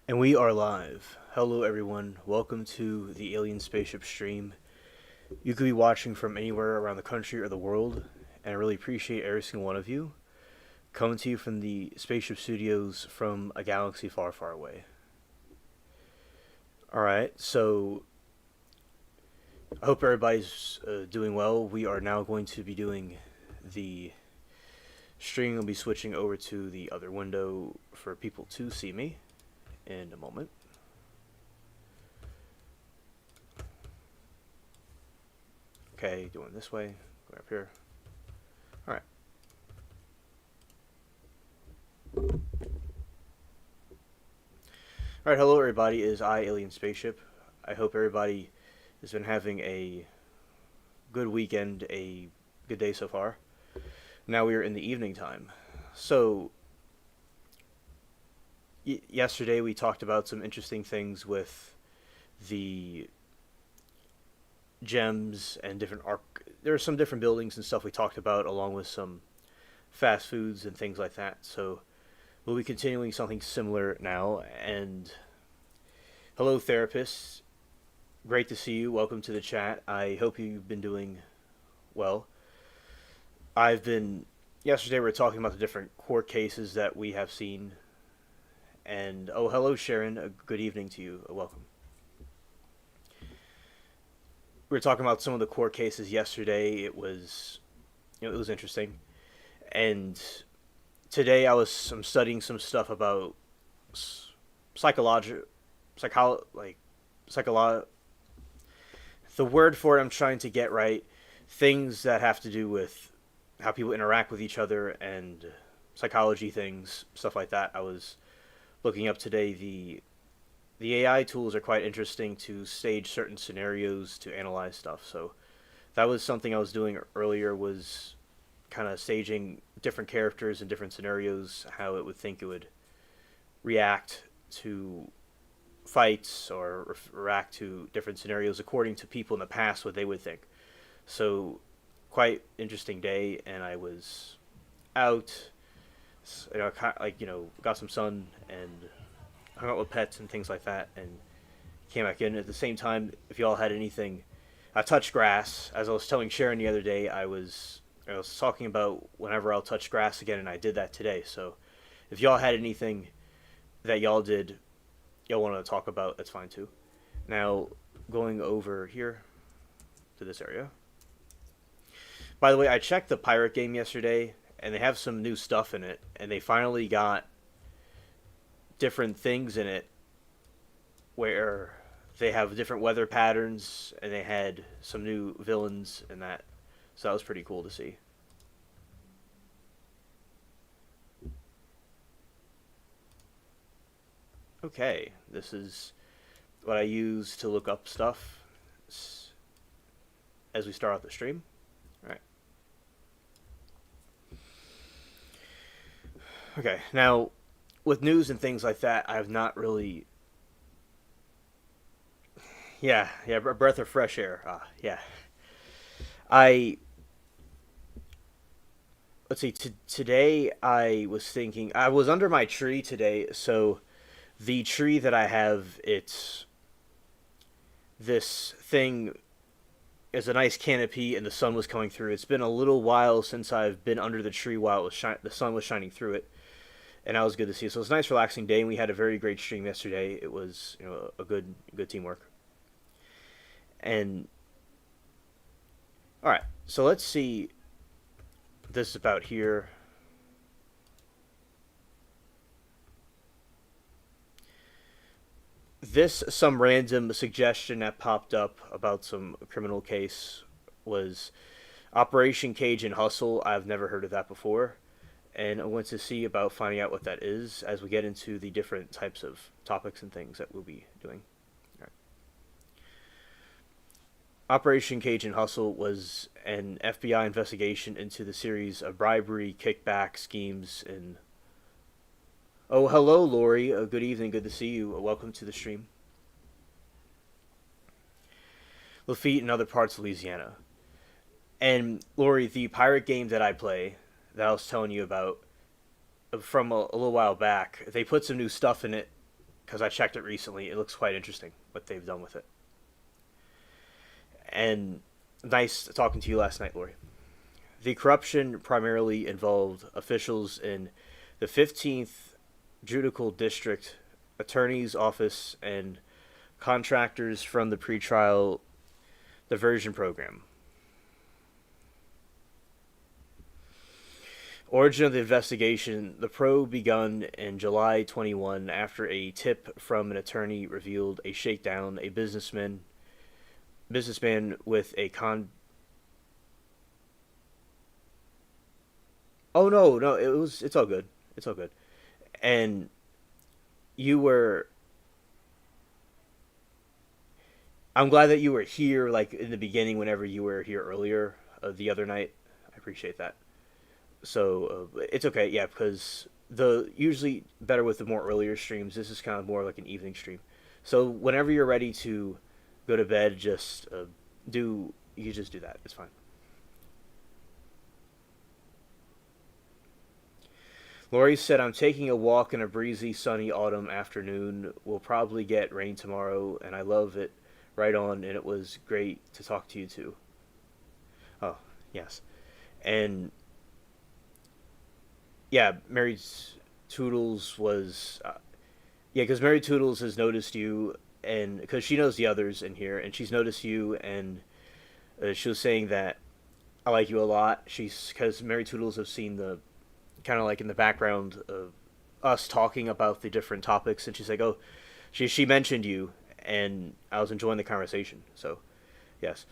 And we are live. Hello, everyone. Welcome to the Alien Spaceship stream. You could be watching from anywhere around the country or the world, and I really appreciate every single one of you. Coming to you from the Spaceship Studios from a galaxy far, far away. Alright, so I hope everybody's doing well. We are now going to be doing the stream. We'll be switching over to the other window for people to see me in a moment. Okay, doing this way. Go up here. Alright. Alright, hello everybody. It is I, Alien Spaceship. I hope everybody has been having a good weekend, a good day so far. Now we are in the evening time. So, yesterday we talked about some interesting things with the gems and different there are some different buildings and stuff we talked about, along with some fast foods and things like that. So we'll be continuing something similar now. And hello, therapists. Great to see you. Welcome to the chat. I hope you've been doing well. Yesterday we were talking about the different court cases that we have seen. And oh, hello, Sharon. Good evening to you. Welcome. We were talking about some of the court cases yesterday. It was interesting. And today I'm studying some stuff about psychology, psycholo. The word for it I'm trying to get right. Things that have to do with how people interact with each other and psychology things, stuff like that. I was looking up today. The AI tools are quite interesting to stage certain scenarios to analyze stuff. So that was something I was doing earlier, was kind of staging different characters in different scenarios, how it would think it would react to fights or react to different scenarios according to people in the past, what they would think. So quite interesting day, and I was out, got some sun and hung out with pets and things like that, and came back in. At the same time, if y'all had anything, I touched grass. As I was telling Sharon the other day, I was talking about whenever I'll touch grass again, and I did that today. So if y'all had anything that y'all want to talk about, that's fine too. Now, going over here to this area. By the way, I checked the pirate game yesterday, and they have some new stuff in it, and they finally got different things in it where they have different weather patterns, and they had some new villains in that. So that was pretty cool to see. Okay, this is what I use to look up stuff as we start out the stream. All right. Okay, now with news and things like that, I have not really. Yeah, a breath of fresh air. Yeah. I let's see. Today I was thinking I was under my tree today, so the tree that I have, it's this thing is a nice canopy, and the sun was coming through. It's been a little while since I've been under the tree while the sun was shining through it, and that was good to see. So it was a nice, relaxing day, and we had a very great stream yesterday. It was a good teamwork. And all right, so let's see this about here. Some random suggestion that popped up about some criminal case was Operation Cage and Hustle. I've never heard of that before, and I want to see about finding out what that is as we get into the different types of topics and things that we'll be doing. All right. Operation Cage and Hustle was an FBI investigation into the series of bribery, kickback schemes, and oh, hello, Lori. Good evening. Good to see you. Welcome to the stream. Lafitte and other parts of Louisiana. And Lori, the pirate game that I play, that I was telling you about from a little while back, they put some new stuff in it because I checked it recently. It looks quite interesting what they've done with it. And nice talking to you last night, Lori. The corruption primarily involved officials in the 15th Judicial District Attorney's Office and contractors from the pretrial diversion program. Origin of the investigation. The probe begun in July 21 after a tip from an attorney revealed a shakedown. A businessman with a Oh no, it's all good. It's all good. And you were I'm glad that you were here like in the beginning whenever you were here earlier the other night. I appreciate that. So it's okay, yeah, because the usually better with the more earlier streams. This is kind of more like an evening stream. So whenever you're ready to go to bed, just do you just do that. It's fine. Lori said, "I'm taking a walk in a breezy, sunny autumn afternoon. We'll probably get rain tomorrow, and I love it. Right on, and it was great to talk to you too." Oh, yes, and yeah, Mary Toodles was, yeah, because Mary Toodles has noticed you, and because she knows the others in here, and she's noticed you, and she was saying that I like you a lot. She's because Mary Toodles have seen the kind of like in the background of us talking about the different topics, and she's like, oh, she mentioned you, and I was enjoying the conversation. So, yes,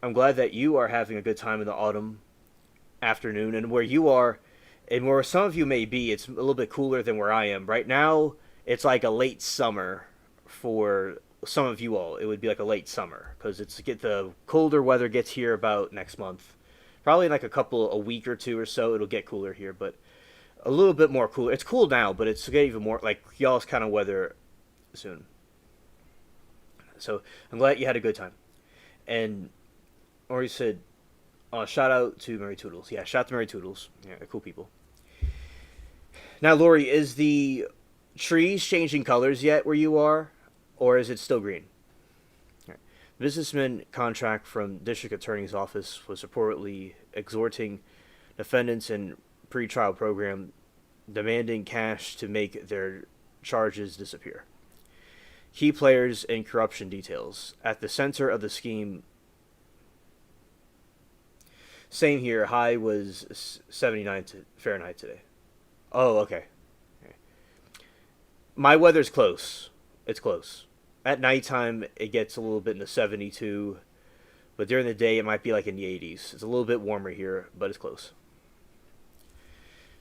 I'm glad that you are having a good time in the autumn afternoon, and where you are and where some of you may be, it's a little bit cooler than where I am right now. It's like a late summer for some of you all. It would be like a late summer because the colder weather gets here about next month, probably in like a week or two or so. It'll get cooler here, but a little bit more cooler. It's cool now, but it's get even more like y'all's kind of weather soon. So I'm glad you had a good time. And Ori said, shout out to Mary Toodles. Yeah, shout out to Mary Toodles. Yeah, cool people. Now, Lori, is the trees changing colors yet where you are, or is it still green? Right. Businessman contract from District Attorney's Office was reportedly exhorting defendants in pretrial program demanding cash to make their charges disappear. Key players and corruption details. At the center of the scheme. Same here. High was 79 Fahrenheit today. Oh, okay. My weather's close. It's close. At nighttime, it gets a little bit in the 72, but during the day, it might be like in the 80s. It's a little bit warmer here, but it's close.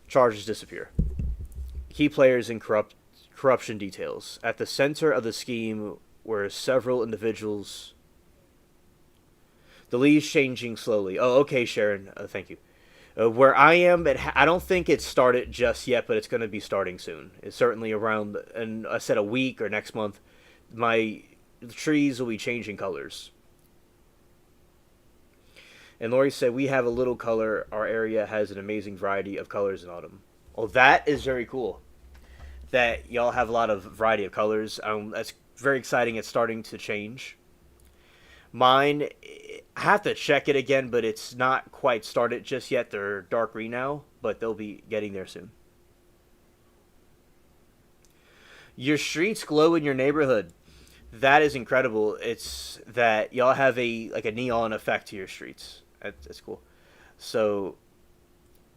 Charges disappear. Key players and corruption details. At the center of the scheme were several individuals. The leaves changing slowly. Oh, okay, Sharon. Thank you. Where I am, I don't think it's started just yet, but it's going to be starting soon. It's certainly around, and I said a week or next month, the trees will be changing colors. And Lori said, we have a little color. Our area has an amazing variety of colors in autumn. Well, that is very cool. That y'all have a lot of variety of colors. That's very exciting. It's starting to change. Mine, I have to check it again, but it's not quite started just yet. They're dark green now, but they'll be getting there soon. Your streets glow in your neighborhood. That is incredible. It's that y'all have a neon effect to your streets. That's cool. So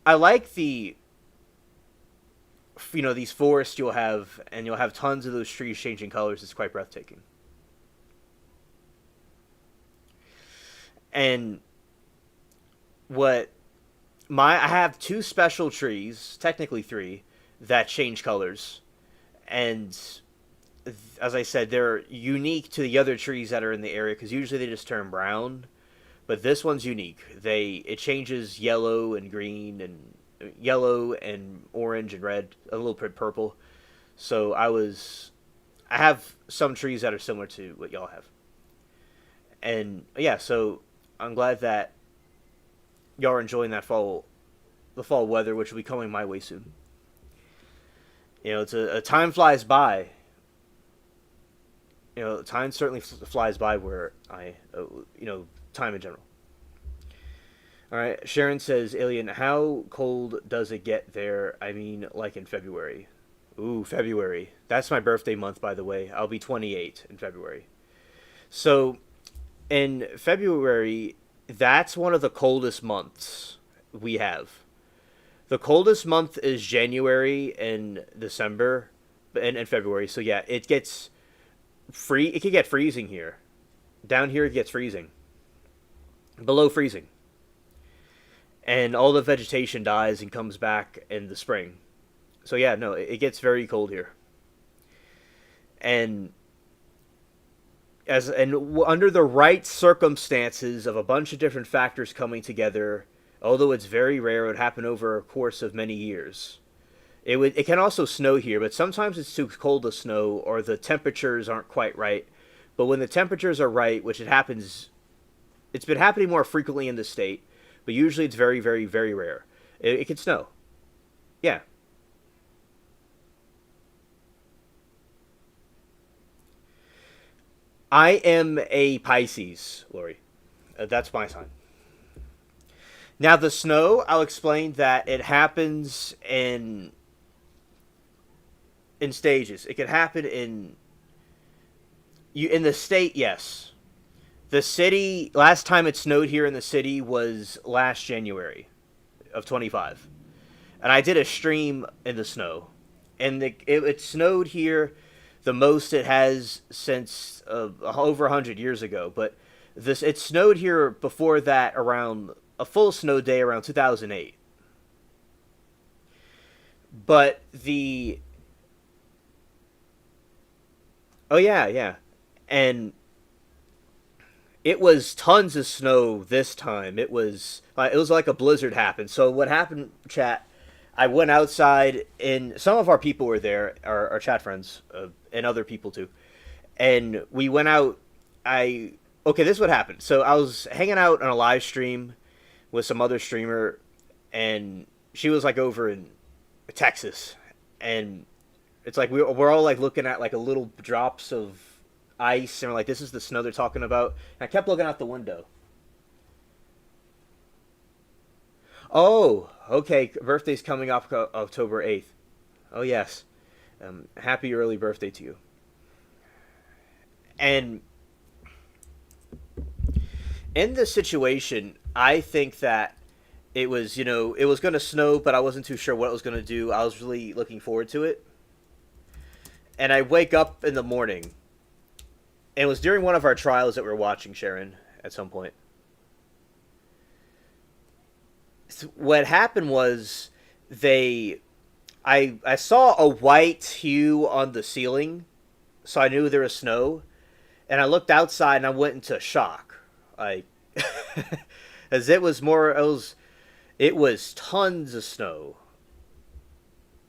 I like these forests you'll have, and you'll have tons of those trees changing colors. It's quite breathtaking. And I have two special trees, technically three, that change colors. And as I said, they're unique to the other trees that are in the area because usually they just turn brown. But this one's unique. It changes yellow and green and yellow and orange and red, a little bit purple. So I have some trees that are similar to what y'all have. And yeah, so I'm glad that y'all are enjoying the fall weather, which will be coming my way soon. It's a time flies by. Time certainly flies by where time in general. All right, Sharon says, Alien, how cold does it get there? I mean, like in February. Ooh, February. That's my birthday month, by the way. I'll be 28 in February. So, in February, that's one of the coldest months we have. The coldest month is January and December and February. So, yeah, it gets it can get freezing here. Down here, it gets freezing. Below freezing. And all the vegetation dies and comes back in the spring. So yeah, no, it gets very cold here. And under the right circumstances of a bunch of different factors coming together, although it's very rare, it would happen over a course of many years. It can also snow here, but sometimes it's too cold to snow or the temperatures aren't quite right. But when the temperatures are right, which it happens, it's been happening more frequently in the state, but usually it's very, very, very rare. It can snow. Yeah. I am a Pisces, Lori. That's my sign. Now the snow, I'll explain that it happens in stages. It can happen in the state, yes. The city, last time it snowed here in the city was last January of 25. And I did a stream in the snow. And it snowed here the most it has since over 100 years ago. But it snowed here before that around a full snow day around 2008. But oh yeah, yeah. And it was tons of snow this time. It was like a blizzard happened. So what happened, chat? I went outside, and some of our people were there, our chat friends, and other people too. And we went out. Okay, this is what happened. So I was hanging out on a live stream with some other streamer, and she was like over in Texas, and it's like we're all like looking at like a little drops of ice, and we're like, this is the snow they're talking about. And I kept looking out the window. Oh, okay. Birthday's coming up October 8th. Oh, yes. Happy early birthday to you. And in this situation, I think that it was going to snow, but I wasn't too sure what it was going to do. I was really looking forward to it. And I wake up in the morning. And it was during one of our trials that we were watching, Sharon, at some point. What happened was I saw a white hue on the ceiling, so I knew there was snow, and I looked outside and I went into shock. As it was tons of snow.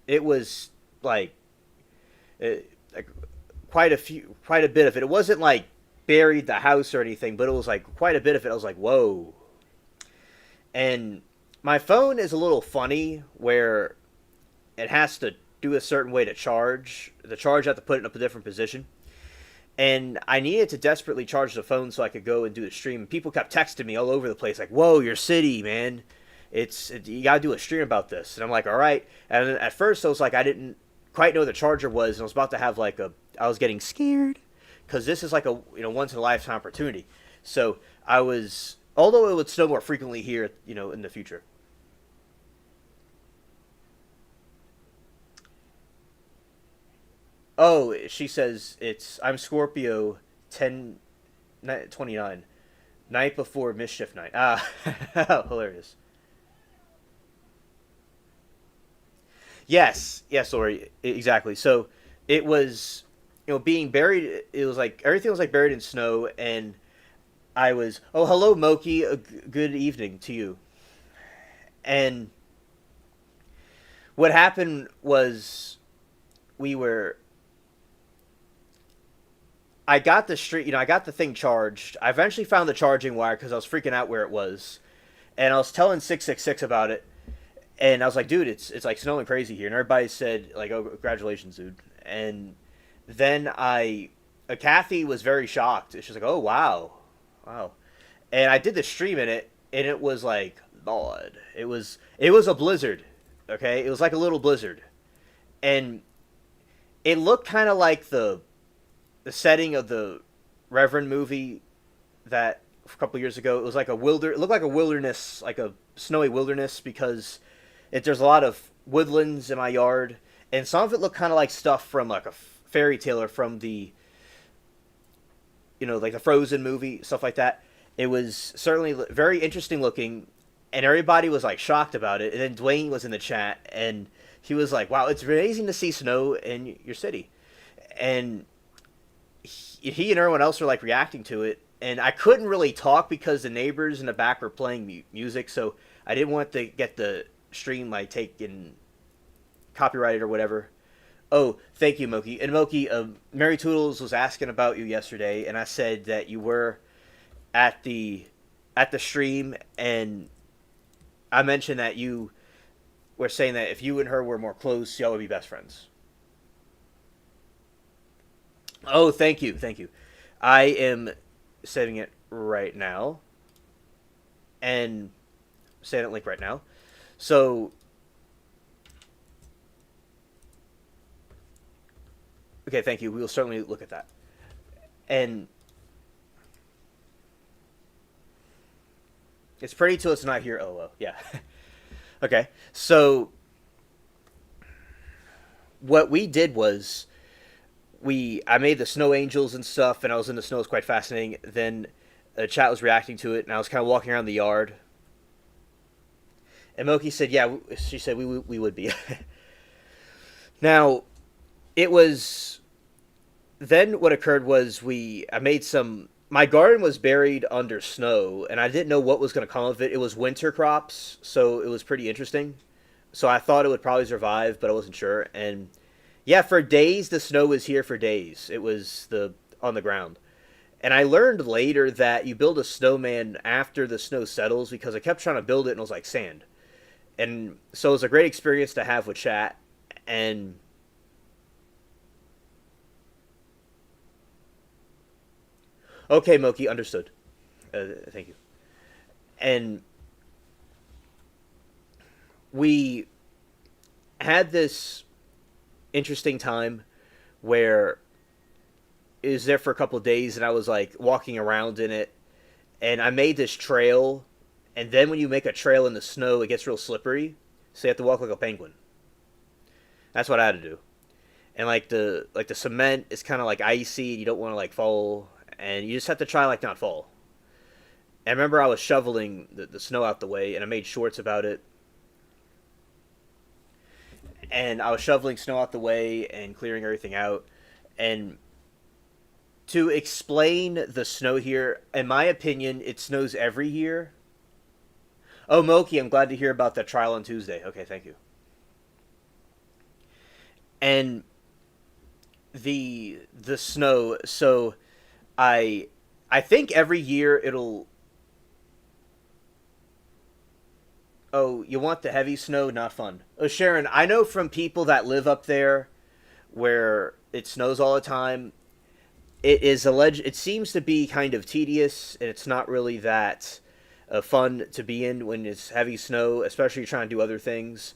It was like quite a bit of it. It wasn't like buried the house or anything, but it was like quite a bit of it. I was like, whoa. And my phone is a little funny where it has to do a certain way to charge. The charge, I have to put it in a different position. And I needed to desperately charge the phone so I could go and do the stream. And people kept texting me all over the place like, whoa, your city, man. You got to do a stream about this. And I'm like, all right. And at first I was like, I didn't quite know what the charger was. And I was about to have I was getting scared because this is like a once in a lifetime opportunity. So although it would snow more frequently here, in the future. Oh, she says I'm Scorpio 10/29, night before mischief night. Ah, hilarious. Yes, Lori, exactly. So it was, being buried. It was like everything was like buried in snow, and I was. Oh, hello, Moki. Good evening to you. And what happened was we were I got the I got the thing charged. I eventually found the charging wire because I was freaking out where it was, and I was telling 666 about it, And I was like, dude, it's like snowing crazy here, and everybody said like, oh, congratulations, dude. And then Kathy was very shocked. She's like, oh wow, wow. And I did the stream in it, and it was like, Lord, it was a blizzard, okay? It was like a little blizzard, and it looked kind of like the setting of the Reverend movie that a couple years ago. It was like it looked like a wilderness, like a snowy wilderness, because there's a lot of woodlands in my yard, and some of it looked kind of like stuff from like a fairy tale or from the, like the Frozen movie, stuff like that. It was certainly very interesting looking, and everybody was like shocked about it. And then Dwayne was in the chat, and he was like, "Wow, it's amazing to see snow in your city," and he and everyone else were like reacting to it. And I couldn't really talk because the neighbors in the back were playing music, so I didn't want to get the stream like taken copyrighted or whatever. Oh, thank you, Moki. And Moki, Mary Toodles was asking about you yesterday, and I said that you were at the stream, and I mentioned that you were saying that if you and her were more close, y'all would be best friends. Oh, thank you, thank you. I am saving it right now, and saving that link right now. So, okay, thank you. We will certainly look at that. And it's pretty till it's not here. Oh, well, yeah. Okay, so what we did was I made the snow angels and stuff, and I was in the snow. It was quite fascinating. Then the chat was reacting to it, and I was kind of walking around the yard. And Moki said, "Yeah," she said, "we would be." Now, it was. Then what occurred was I made some. My garden was buried under snow, and I didn't know what was going to come of it. It was winter crops, so it was pretty interesting. So I thought it would probably survive, but I wasn't sure. And yeah, for days the snow was here for days. It was on the ground. And I learned later that you build a snowman after the snow settles, because I kept trying to build it and it was like sand. And so it was a great experience to have with chat. And okay, Moki, understood. Thank you. And we had this interesting time where it was there for a couple of days, and I was like walking around in it, and I made this trail. And then when you make a trail in the snow, it gets real slippery, so you have to walk like a penguin. That's what I had to do. And like the cement is kind of like icy, and you don't want to like fall, and you just have to try like not fall. And I remember I was shoveling the snow out the way, and I made shorts about it. And I was shoveling snow out the way and clearing everything out. And to explain the snow here, in my opinion, it snows every year. Oh, Moki, I'm glad to hear about that trial on Tuesday. Okay, thank you. And the snow, so I think every year it'll. Oh, you want the heavy snow? Not fun. Oh, Sharon, I know from people that live up there where it snows all the time, it seems to be kind of tedious, and it's not really that fun to be in when it's heavy snow, especially if you're trying to do other things.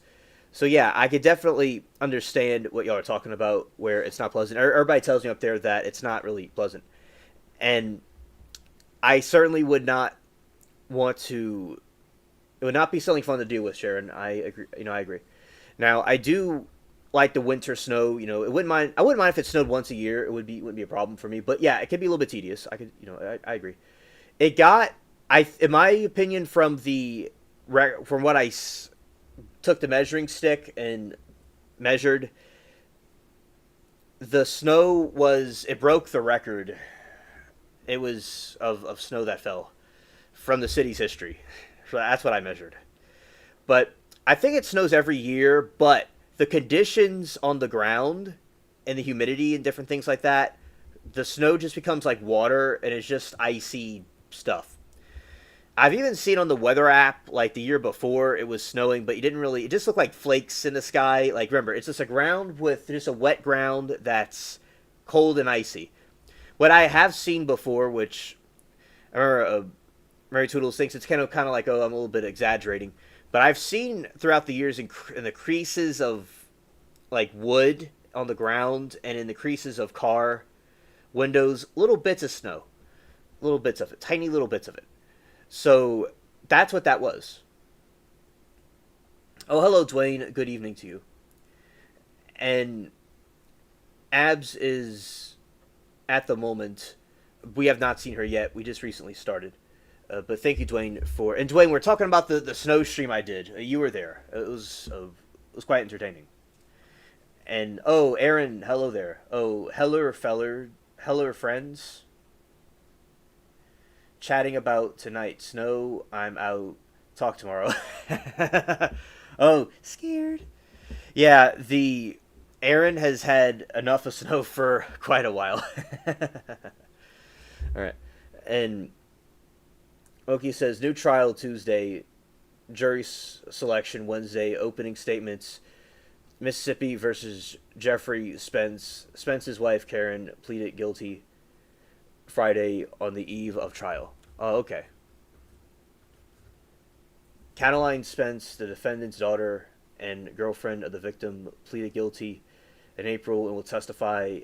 So yeah, I could definitely understand what y'all are talking about, where it's not pleasant. Everybody tells me up there that it's not really pleasant. And I certainly would not want to. It would not be something fun to do with, Sharon. I agree. I agree. Now, I do like the winter snow. It wouldn't mind. I wouldn't mind if it snowed once a year. Wouldn't be a problem for me. But yeah, it could be a little bit tedious. I could. I agree. It got. In my opinion, from what I took the measuring stick and measured, the snow it broke the record. It was of snow that fell from the city's history. So that's what I measured. But I think it snows every year, but the conditions on the ground and the humidity and different things like that, the snow just becomes like water, and it's just icy stuff. I've even seen on the weather app, like the year before, it was snowing, but you didn't really. It just looked like flakes in the sky. Like, remember, it's just a ground with just a wet ground that's cold and icy. What I have seen before, which I remember Mary Toodles thinks it's kind of like, oh, I'm a little bit exaggerating, but I've seen throughout the years in the creases of like wood on the ground and in the creases of car windows, little bits of snow, little bits of it, tiny little bits of it. So that's what that was. Oh, hello, Dwayne. Good evening to you. And Abs is at the moment. We have not seen her yet. We just recently started. But thank you, Dwayne, for and Dwayne. We're talking about the snow stream I did. You were there. It was quite entertaining. And oh, Aaron, hello there. Oh, heller friends, chatting about tonight. Snow. I'm out. Talk tomorrow. Oh, scared. Yeah, the Aaron has had enough of snow for quite a while. All right, and Oki says new trial Tuesday, jury selection Wednesday, opening statements. Mississippi versus Jeffrey Spence. Spence's wife Karen pleaded guilty Friday on the eve of trial. Oh, okay. Cataline Spence, the defendant's daughter and girlfriend of the victim, pleaded guilty in April and will testify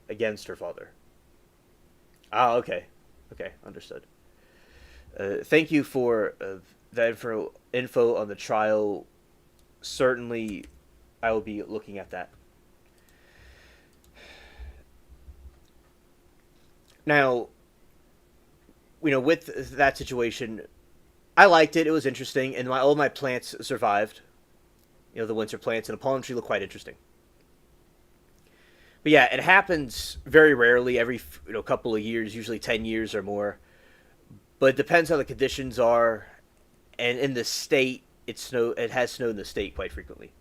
against her father. Ah, okay. Okay, understood. Thank you for that info on the trial. Certainly, I will be looking at that. Now, with that situation, I liked it. It was interesting, and all my plants survived. The winter plants and the palm tree look quite interesting. But yeah, it happens very rarely. Every couple of years, usually 10 years or more. But it depends how the conditions are, and in the state, It has snowed in the state quite frequently.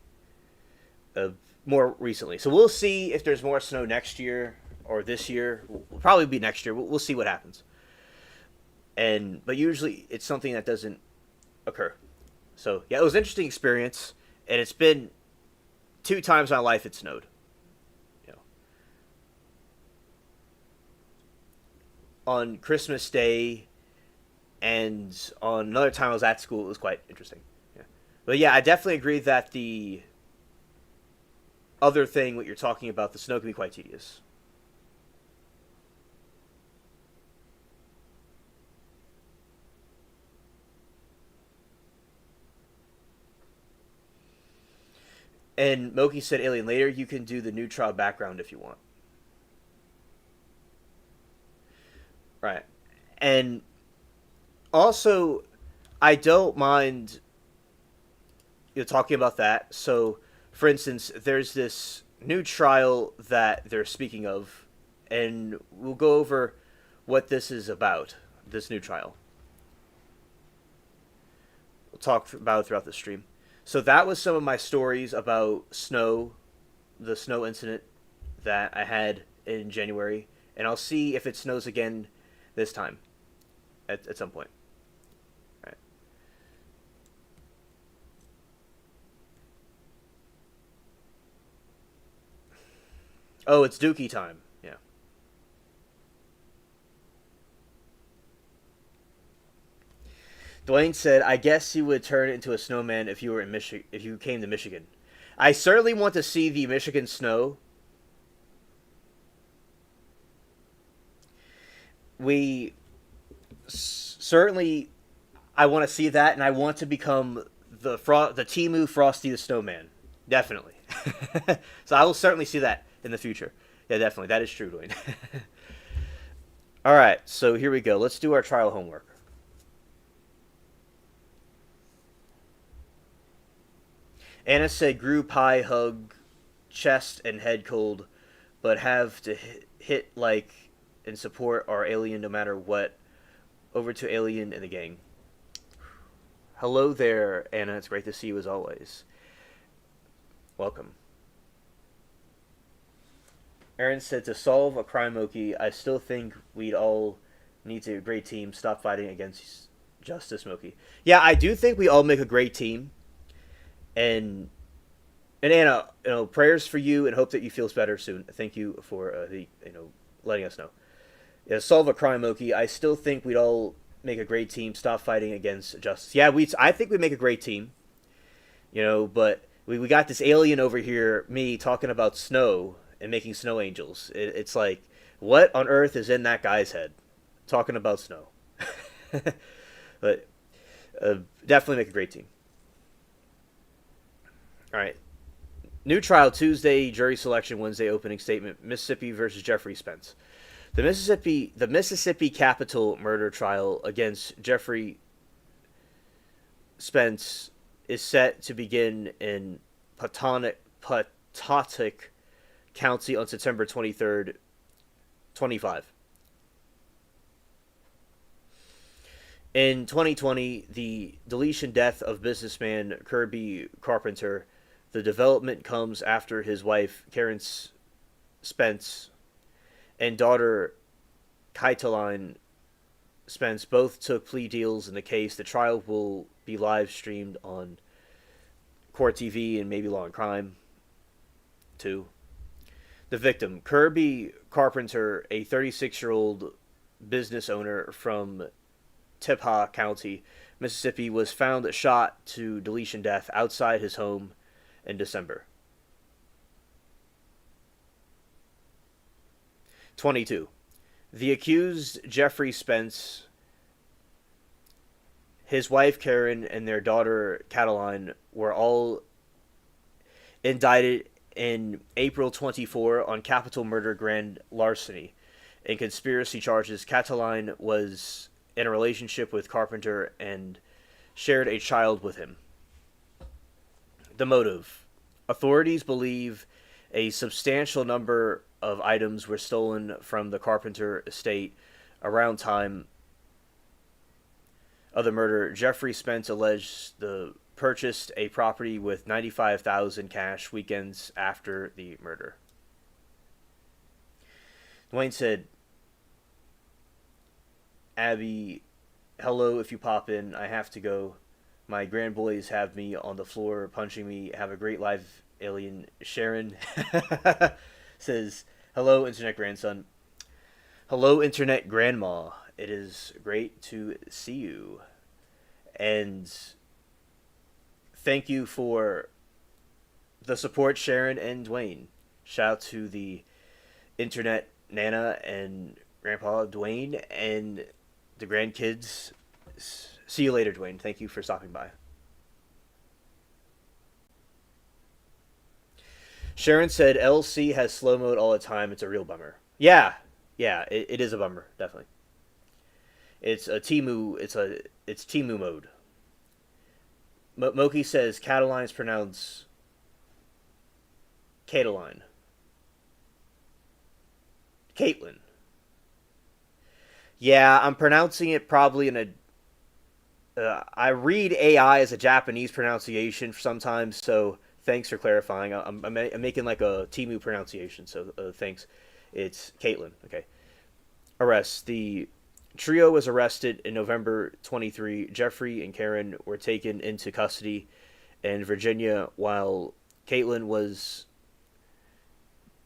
More recently, so we'll see if there's more snow next year or this year. Will probably be next year. We'll see what happens. But usually it's something that doesn't occur. So yeah, it was an interesting experience, and it's been 2 times in my life it snowed. You know, on Christmas Day, and on another time I was at school. It was quite interesting. Yeah, but yeah, I definitely agree that the other thing, what you're talking about, the snow can be quite tedious. And Moki said, Alien, later you can do the neutral background if you want. Right. And also, I don't mind talking about that. So, for instance, there's this new trial that they're speaking of, and we'll go over what this is about, this new trial. We'll talk about it throughout the stream. So that was some of my stories about snow, the snow incident that I had in January, and I'll see if it snows again this time at some point. All right. Oh, it's Dookie time. Yeah. Dwayne said, "I guess you would turn into a snowman if you were in Michigan. If you came to Michigan, I certainly want to see the Michigan snow. We certainly, I want to see that, and I want to become the Timu Frosty the Snowman. Definitely. So I will certainly see that in the future. Yeah, definitely. That is true, Dwayne. All right, so here we go. Let's do our trial homework. Anna said, "Grew pie hug, chest and head cold, but have to hit like and support our alien no matter what. Over to alien and the gang." Hello there, Anna. It's great to see you as always. Welcome. Aaron said, "To solve a crime, Oki, I still think we'd all need to a great team. Stop fighting against Justice Smokey. Yeah, I do think we all make a great team, and Anna, prayers for you, and hope that you feels better soon. Thank you for the letting us know. Yeah, solve a crime, Moki. I still think we'd all make a great team. Stop fighting against justice. Yeah, I think we make a great team. But we got this alien over here, me talking about snow and making snow angels. It's like, what on earth is in that guy's head, talking about snow? But definitely make a great team. All right. New trial Tuesday, jury selection Wednesday, opening statement. Mississippi versus Jeffrey Spence. The Mississippi Capitol murder trial against Jeffrey Spence is set to begin in Pawtucket County on September 23rd, 25. In 2020, the deletion death of businessman Kirby Carpenter. The development comes after his wife, Karen Spence, and daughter, Kaitlyn Spence, both took plea deals in the case. The trial will be live streamed on Court TV and maybe Law and Crime, too. The victim, Kirby Carpenter, a 36-year-old business owner from Tippah County, Mississippi, was found shot to deletion death outside his home in December. 22. The accused, Jeffrey Spence, his wife Karen, and their daughter Kaitlyn were all indicted in April 24 on capital murder, grand larceny, and conspiracy charges. Kaitlyn was in a relationship with Carpenter and shared a child with him. The motive. Authorities believe a substantial number of items were stolen from the Carpenter estate around time of the murder. Jeffrey Spence alleged purchased a property with $95,000 cash weekends after the murder. Dwayne said, Abby, hello, if you pop in, I have to go. My grandboys have me on the floor punching me. Have a great live, alien. Sharon says, hello, internet grandson. Hello, internet grandma. It is great to see you. And thank you for the support, Sharon and Dwayne. Shout out to the internet Nana and Grandpa Dwayne and the grandkids. See you later, Dwayne. Thank you for stopping by. Sharon said LC has slow mode all the time. It's a real bummer. Yeah, it is a bummer, definitely. It's a Timu. It's Timu mode. Moki says Kaitlyn's pronounced Kaitlyn. Caitlin. Yeah, I'm pronouncing it probably in a. I read AI as a Japanese pronunciation sometimes, so thanks for clarifying. I'm making like a Timu pronunciation, so thanks. It's Caitlin. Okay. Arrest. The trio was arrested in November 23. Jeffrey and Karen were taken into custody in Virginia, while Caitlin was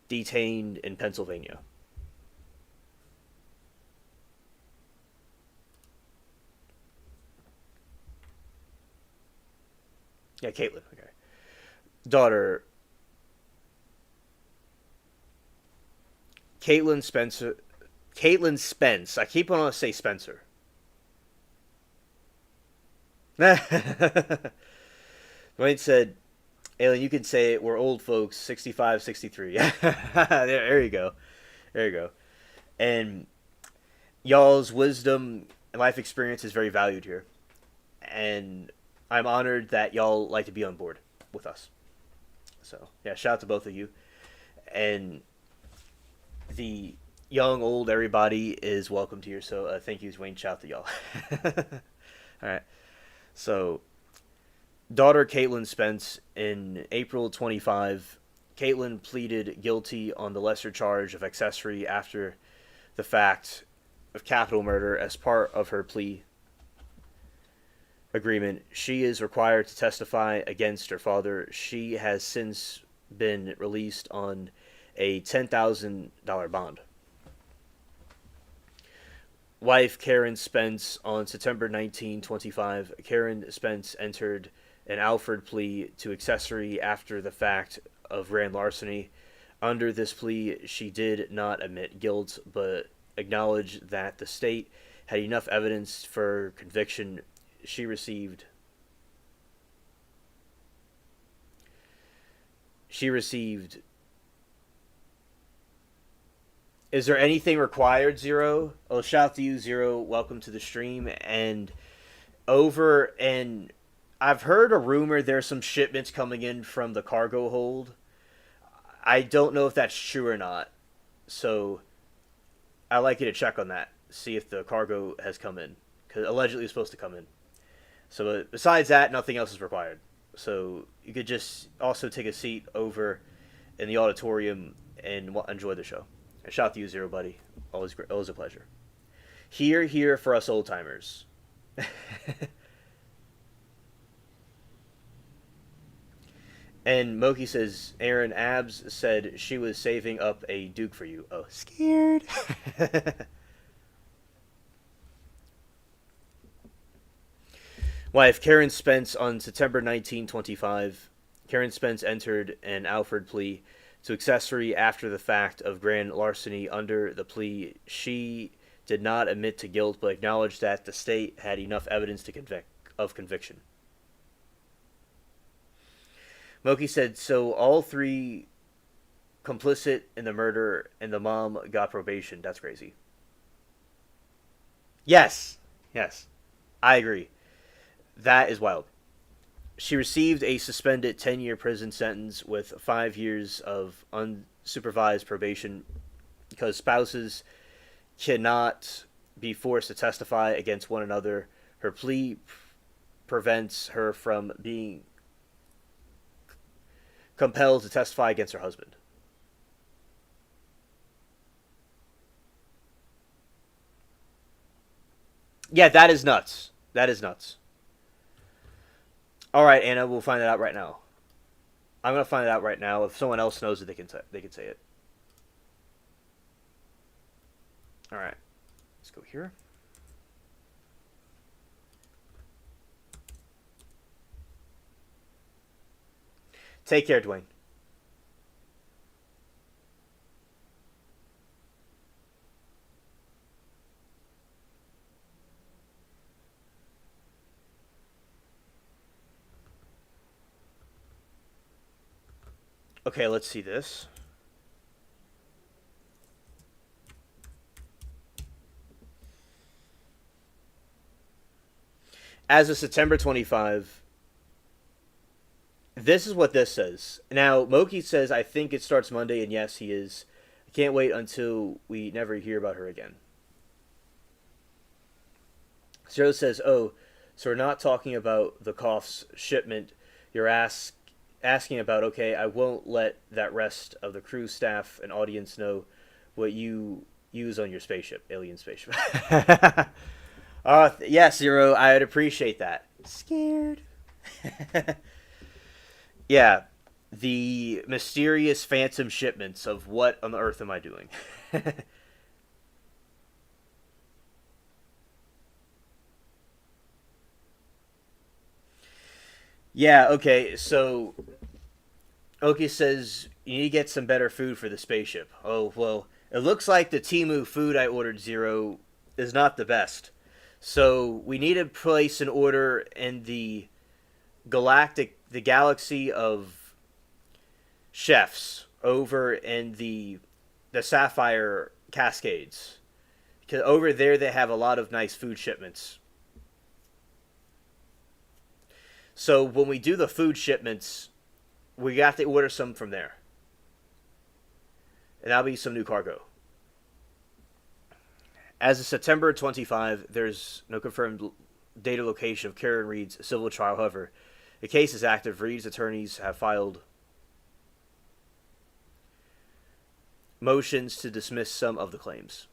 detained in Pennsylvania. Yeah, Caitlin. Okay. Daughter. Caitlin Spencer. Caitlin Spence. I keep wanting to say Spencer. Dwayne said, Alien, you can say it. We're old folks. 65, 63. there you go. There you go. And y'all's wisdom and life experience is very valued here. And I'm honored that y'all like to be on board with us. So, yeah, shout out to both of you. And the young, old, everybody is welcomed here. So, thank you, Dwayne. Shout out to y'all. All right. So, daughter Caitlin Spence, in April 25, Caitlin pleaded guilty on the lesser charge of accessory after the fact of capital murder as part of her plea. agreement, she is required to testify against her father. She has since been released on a $10,000 bond. Wife Karen Spence on September 1925. Karen Spence entered an Alford plea to accessory after the fact of grand larceny. Under this plea, she did not admit guilt, but acknowledged that the state had enough evidence for conviction. She received she received Is there anything required, Zero? Oh, shout out to you, Zero. Welcome to the stream. And I've heard a rumor there's some shipments coming in from the cargo hold. I don't know if that's true or not. So I'd like you to check on that. See if the cargo has come in. Because allegedly it's supposed to come in. So besides that, nothing else is required. So you could just also take a seat over in the auditorium and enjoy the show. And shout out to you, Zero, buddy. Always a pleasure. Here for us old timers. And Moki says, Aaron Abs said she was saving up a Duke for you. Oh, scared. Wife, Karen Spence on September 1925. Karen Spence entered an Alford plea to accessory after the fact of grand larceny. Under the plea, she did not admit to guilt, but acknowledged that the state had enough evidence to conviction. Moki said, so all three complicit in the murder, and the mom got probation. That's crazy. Yes. I agree. That is wild. She received a suspended 10-year prison sentence with 5 years of unsupervised probation because spouses cannot be forced to testify against one another. Her plea prevents her from being compelled to testify against her husband. Yeah, that is nuts. All right, Anna, we'll find it out right now. I'm gonna find it out right now. If someone else knows it, they can say it. All right, let's go here. Take care, Dwayne. Okay, let's see this. As of September 25, this is what this says. Now, Moki says, I think it starts Monday, and yes, he is. I can't wait until we never hear about her again. Zero says, oh, so we're not talking about the cough's shipment you're asking about. Okay, I won't let that rest of the crew, staff, and audience know what you use on your spaceship, alien spaceship. Yes, Zero, I'd appreciate that. Scared. Yeah, the mysterious phantom shipments of what on earth am I doing? Yeah, okay, so Oki says you need to get some better food for the spaceship. Oh, well, it looks like the Timu food I ordered, Zero, is not the best. So we need to place an order in the galaxy of chefs over in the Sapphire Cascades. Because over there they have a lot of nice food shipments. So when we do the food shipments, we got to order some from there. And that'll be some new cargo. As of September 25, there's no confirmed date or location of Karen Reed's civil trial. However, the case is active. Reed's attorneys have filed motions to dismiss some of the claims.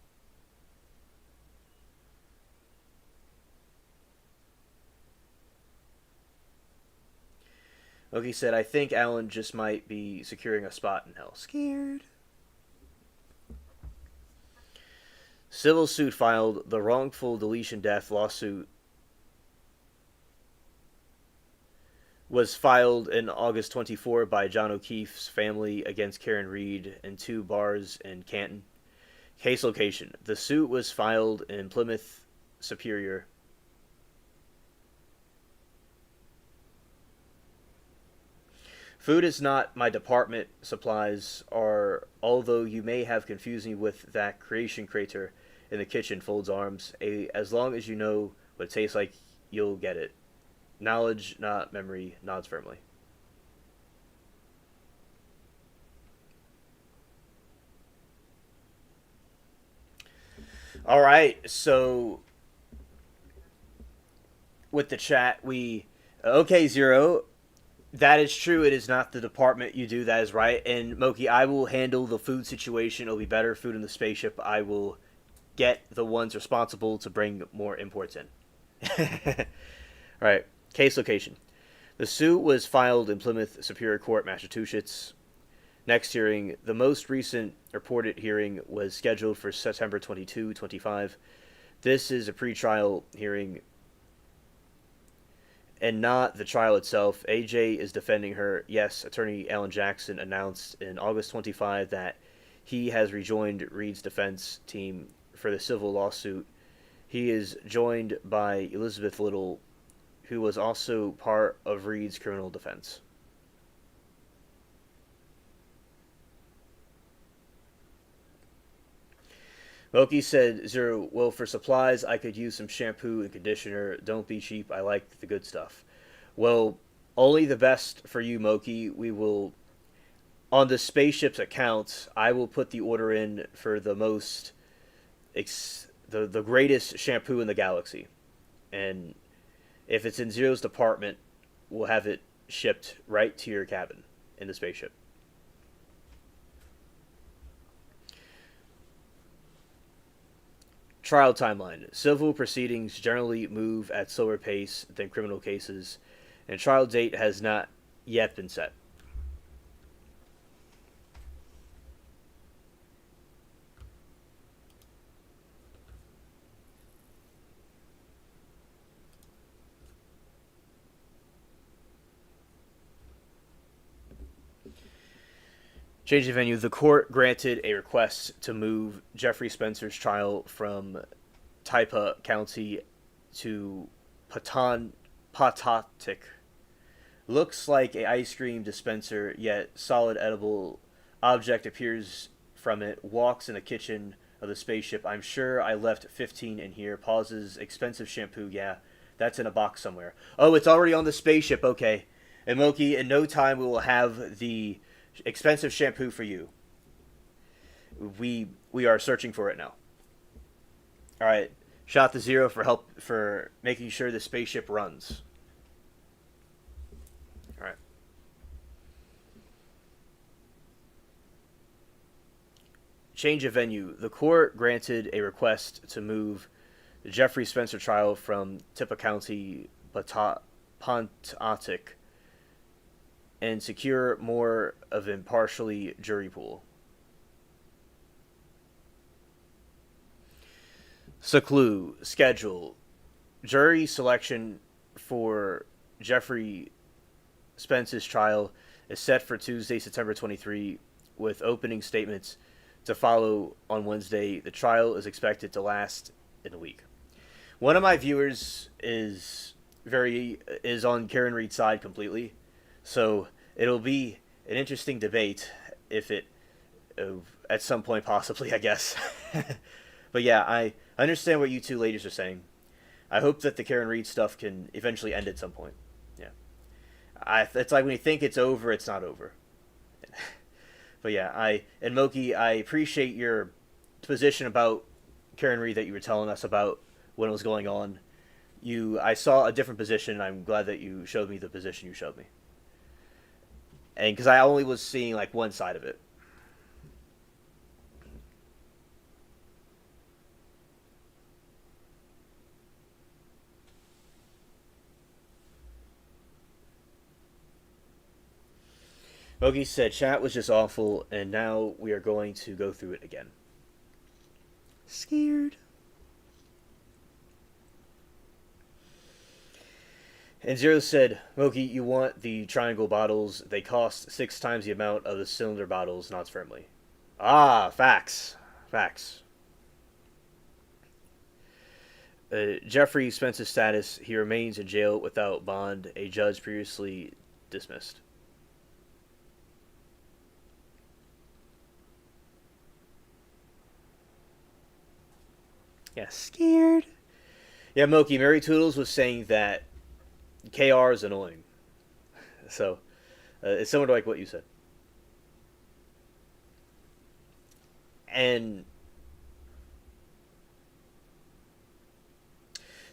Loki said, I think Alan just might be securing a spot in hell. Scared. Civil suit filed. The wrongful deletion death lawsuit was filed in August 24 by John O'Keefe's family against Karen Reed and two bars in Canton. Case location. The suit was filed in Plymouth Superior. Food is not my department. Supplies are, although you may have confused me with that creation crater in the kitchen, folds arms. As long as you know what it tastes like, you'll get it. Knowledge, not memory, nods firmly. All right, so with the chat, we okay, Zero. That is true. It is not the department you do. That is right. And Moki, I will handle the food situation. It'll be better food in the spaceship. I will get the ones responsible to bring more imports in. All right. Case location. The suit was filed in Plymouth Superior Court, Massachusetts. Next hearing. The most recent reported hearing was scheduled for September 22, 25. This is a pretrial hearing and not the trial itself. AJ is defending her. Yes, attorney Alan Jackson announced in August 25 that he has rejoined Reed's defense team for the civil lawsuit. He is joined by Elizabeth Little, who was also part of Reed's criminal defense. Moki said, Zero, well, for supplies, I could use some shampoo and conditioner. Don't be cheap. I like the good stuff. Well, only the best for you, Moki. We will, on the spaceship's account, I will put the order in for the most, the greatest shampoo in the galaxy. And if it's in Zero's department, we'll have it shipped right to your cabin in the spaceship. Trial timeline. Civil proceedings generally move at slower pace than criminal cases, and trial date has not yet been set. Change of venue. The court granted a request to move Jeffrey Spencer's trial from Taipa County to Patatik. Looks like a ice cream dispenser, yet solid edible object appears from it. Walks in the kitchen of the spaceship. I'm sure I left 15 in here. Pauses. Expensive shampoo. Yeah, that's in a box somewhere. Oh, it's already on the spaceship. Okay. And Moki, in no time we will have the expensive shampoo for you. We are searching for it now. All right. Shout to Zero for help for making sure the spaceship runs. All right. Change of venue. The court granted a request to move the Jeffrey Spencer trial from Tippah County, Pontotoc, and secure more of an impartially jury pool. Seclu, schedule. Jury selection for Jeffrey Spence's trial is set for Tuesday, September 23, with opening statements to follow on Wednesday. The trial is expected to last in a week. One of my viewers is on Karen Reed's side completely, so it'll be an interesting debate if it at some point possibly, I guess. But yeah, I understand what you two ladies are saying. I hope that the Karen Reed stuff can eventually end at some point. Yeah, it's like when you think it's over, it's not over. But yeah, and Moki, I appreciate your position about Karen Reed that you were telling us about when it was going on. I saw a different position, and I'm glad that you showed me the position you showed me. And because I only was seeing like one side of it. Mogi said chat was just awful, and now we are going to go through it again. Scared. And Zero said, Mogi, you want the triangle bottles. They cost 6 times the amount of the cylinder bottles, not firmly. Ah, facts. Facts. Jeffrey Spence's status. He remains in jail without bond. A judge previously dismissed. Yeah, scared. Yeah, Moki, Mary Toodles was saying that KR is annoying. So, it's similar to like what you said. And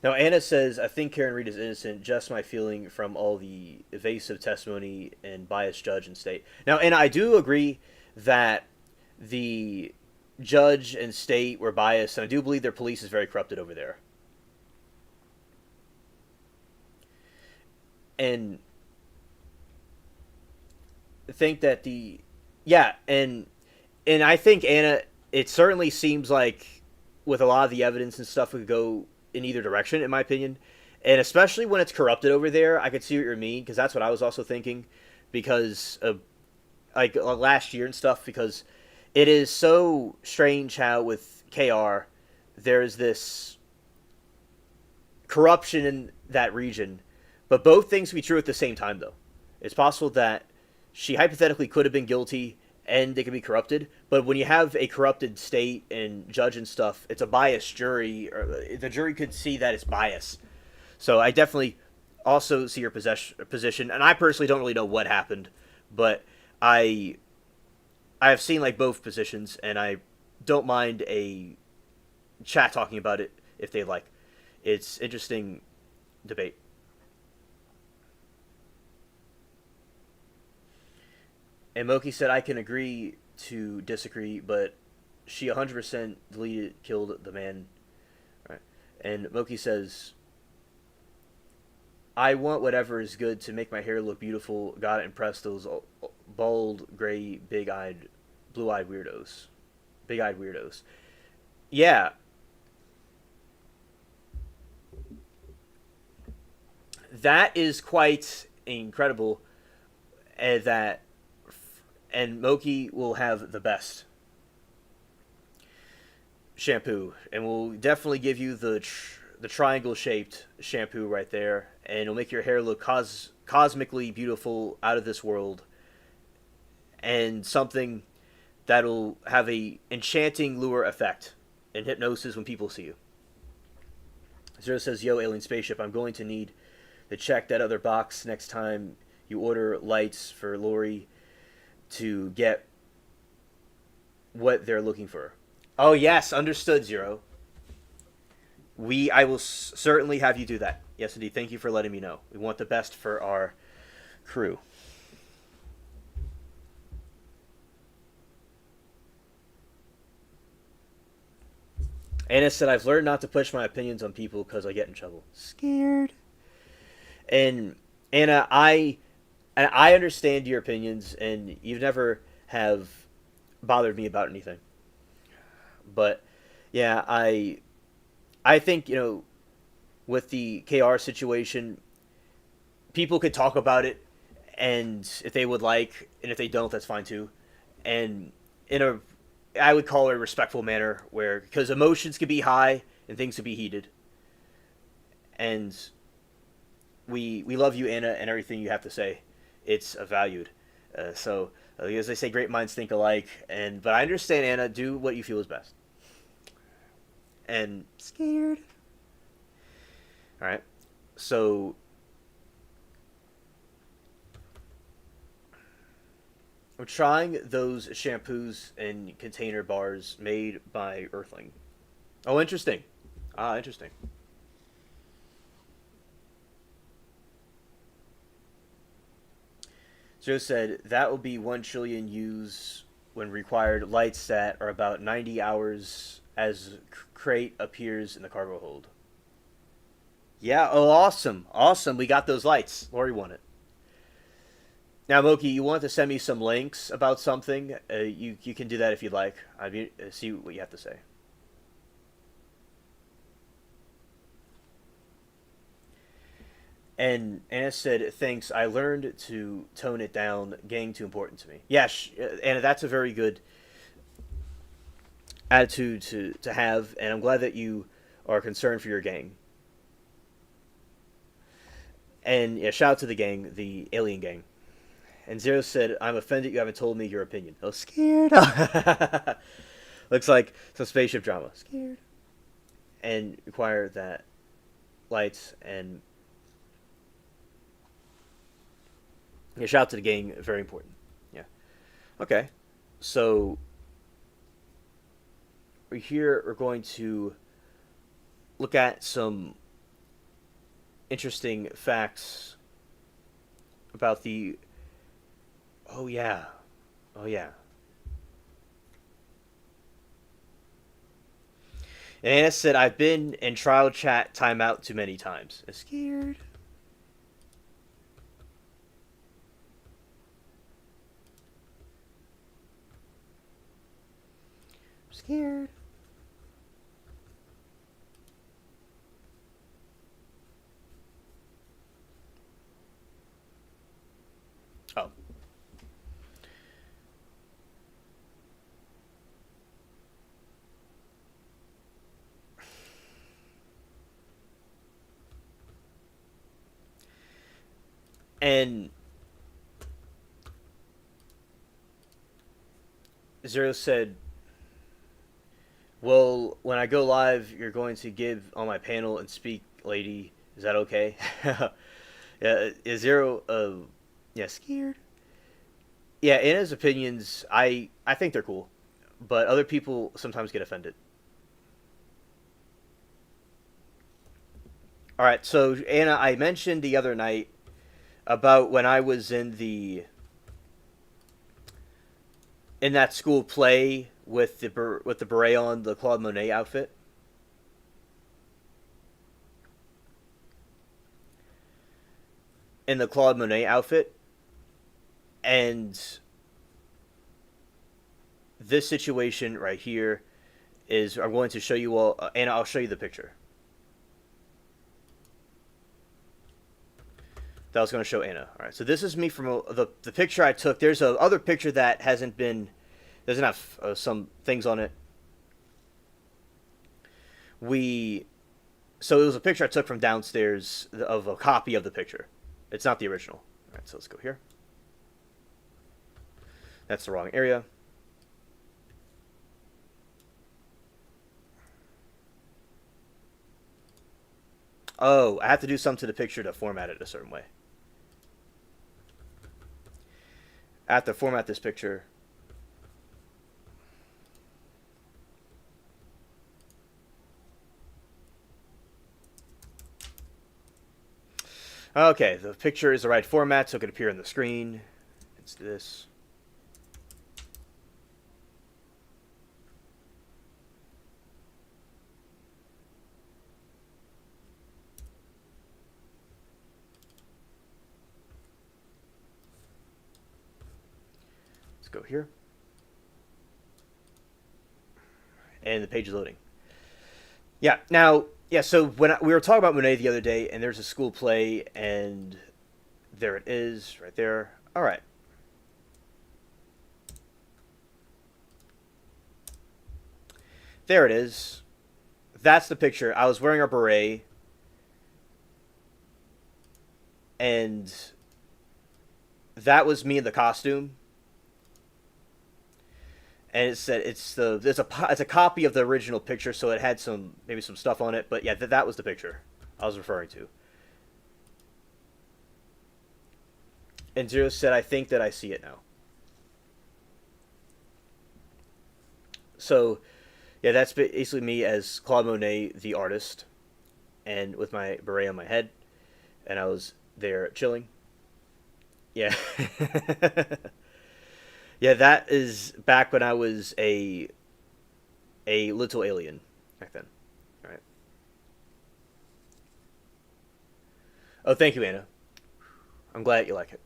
now Anna says, I think Karen Reed is innocent. Just my feeling from all the evasive testimony and biased judge and state. Now, and I do agree that the judge and state were biased, and I do believe their police is very corrupted over there. And I think that and I think Anna, it certainly seems like with a lot of the evidence and stuff, we could go in either direction, in my opinion. And especially when it's corrupted over there, I could see what you mean, because that's what I was also thinking, because of like last year and stuff, because it is so strange how with KR there's this corruption in that region, but both things can be true at the same time, though. It's possible that she hypothetically could have been guilty and they could be corrupted, but when you have a corrupted state and judge and stuff, it's a biased jury, or the jury could see that it's bias. So I definitely also see your position, and I personally don't really know what happened, but I have seen like both positions, and I don't mind a chat talking about it if they like. It's interesting debate. And Moki said, I can agree to disagree, but she 100% killed the man. All right. And Moki says, I want whatever is good to make my hair look beautiful. Gotta impress those bald, gray, big-eyed, blue-eyed weirdos. Big-eyed weirdos. Yeah. That is quite incredible. That and Moki will have the best shampoo, and we'll definitely give you the triangle shaped shampoo right there, and it'll make your hair look cosmically beautiful, out of this world, and something that'll have a enchanting lure effect and hypnosis when people see you. Zero says, yo, alien spaceship, I'm going to need to check that other box next time you order lights for Lori to get what they're looking for. Oh yes, understood, Zero. I will certainly have you do that. Yes, indeed. Thank you for letting me know. We want the best for our crew. Anna said, I've learned not to push my opinions on people because I get in trouble. Scared. And Anna, I understand your opinions, and you've never have bothered me about anything. But yeah, I think, with the KR situation, people could talk about it, and if they would like, and if they don't, that's fine too. And I would call it a respectful manner, because emotions can be high and things can be heated. And we love you, Anna, and everything you have to say. It's valued. So, as they say, great minds think alike. But I understand, Anna. Do what you feel is best. And scared. All right. So, I'm trying those shampoos and container bars made by Earthling. Oh, interesting. Interesting. Joe said, that will be 1 trillion use when required lights that are about 90 hours as crate appears in the cargo hold. Yeah, oh, awesome. Awesome, we got those lights. Lori won it. Now, Moki, you want to send me some links about something? You can do that if you'd like. I'd be, see what you have to say. And Anna said, "Thanks. I learned to tone it down. Getting too important to me." Yeah, Anna, that's a very good attitude to have, and I'm glad that you are concerned for your gang. And yeah, shout out to the gang, the alien gang. And Zero said, "I'm offended you haven't told me your opinion." Oh, scared. Looks like some spaceship drama. Scared. And require that lights and yeah, shout out to the gang. Very important. Yeah. Okay. So we're going to look at some interesting facts about the. Oh yeah. Oh yeah. And Anna said, "I've been in trial chat timeout too many times." I'm scared. I'm scared. Oh. And Zero said, "Well, when I go live, you're going to give on my panel and speak, lady. Is that okay?" Yeah, is Zero, yeah, scared? Yeah, Anna's opinions, I think they're cool, but other people sometimes get offended. All right, so Anna, I mentioned the other night about when I was in that school play with the beret on, the Claude Monet outfit. In the Claude Monet outfit, and this situation right here is I'm going to show you all, and I'll show you the picture that I was going to show Anna. All right, so this is me from the picture I took. There's a other picture that hasn't been doesn't have some things on it. We so it was a picture I took from downstairs of a copy of the picture. It's not the original. All right, so let's go here. That's the wrong area. Oh, I have to do something to the picture to format it a certain way. I have to format this picture. Okay, the picture is the right format, so it can appear on the screen. Let's do this. Let's go here. And the page is loading. Yeah, now, yeah, so we were talking about Monet the other day, and there's a school play, and there it is, right there. All right. There it is. That's the picture. I was wearing a beret, and that was me in the costume. And it said it's a copy of the original picture, so it had maybe some stuff on it. But yeah, that was the picture I was referring to. And Zero said, "I think that I see it now." So yeah, that's basically me as Claude Monet, the artist, and with my beret on my head, and I was there chilling. Yeah. Yeah, that is back when I was a little alien back then. All right. Oh, thank you, Anna. I'm glad you like it.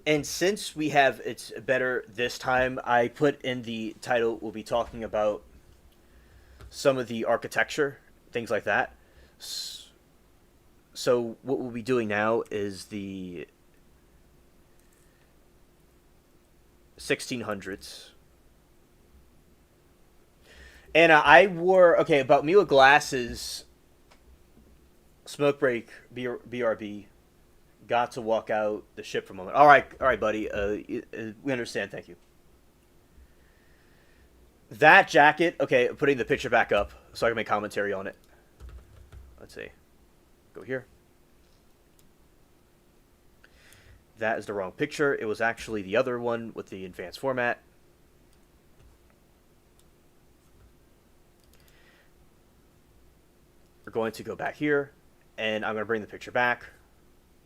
And since we have it's better this time, I put in the title. We'll be talking about some of the architecture, things like that. So what we'll be doing now is the 1600s. And I wore okay about me with glasses. Smoke break, BRB. Got to walk out the ship for a moment. All right, buddy. We understand. Thank you. That jacket. Okay, putting the picture back up so I can make commentary on it. Let's see. Go here. That is the wrong picture. It was actually the other one with the advanced format. We're going to go back here, and I'm going to bring the picture back,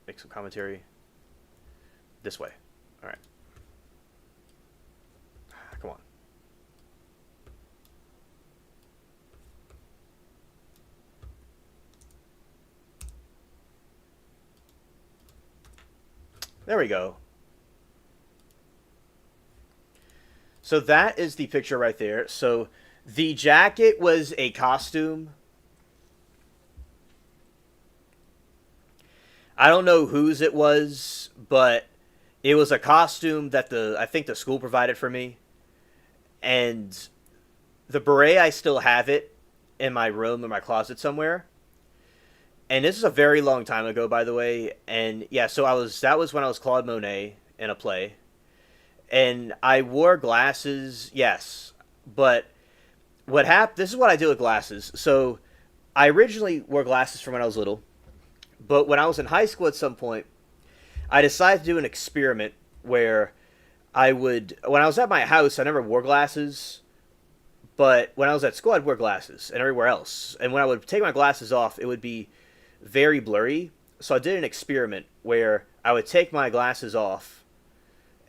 make some commentary this way. All right. Come on. There we go. So that is the picture right there. So the jacket was a costume. I don't know whose it was, but it was a costume that I think the school provided for me. And the beret, I still have it in my room, in my closet somewhere. And this is a very long time ago, by the way. And yeah, so that was when I was Claude Monet in a play. And I wore glasses, yes. But what happened, this is what I do with glasses. So I originally wore glasses from when I was little. But when I was in high school at some point, I decided to do an experiment where when I was at my house, I never wore glasses. But when I was at school, I'd wear glasses and everywhere else. And when I would take my glasses off, it would be very blurry. So I did an experiment where I would take my glasses off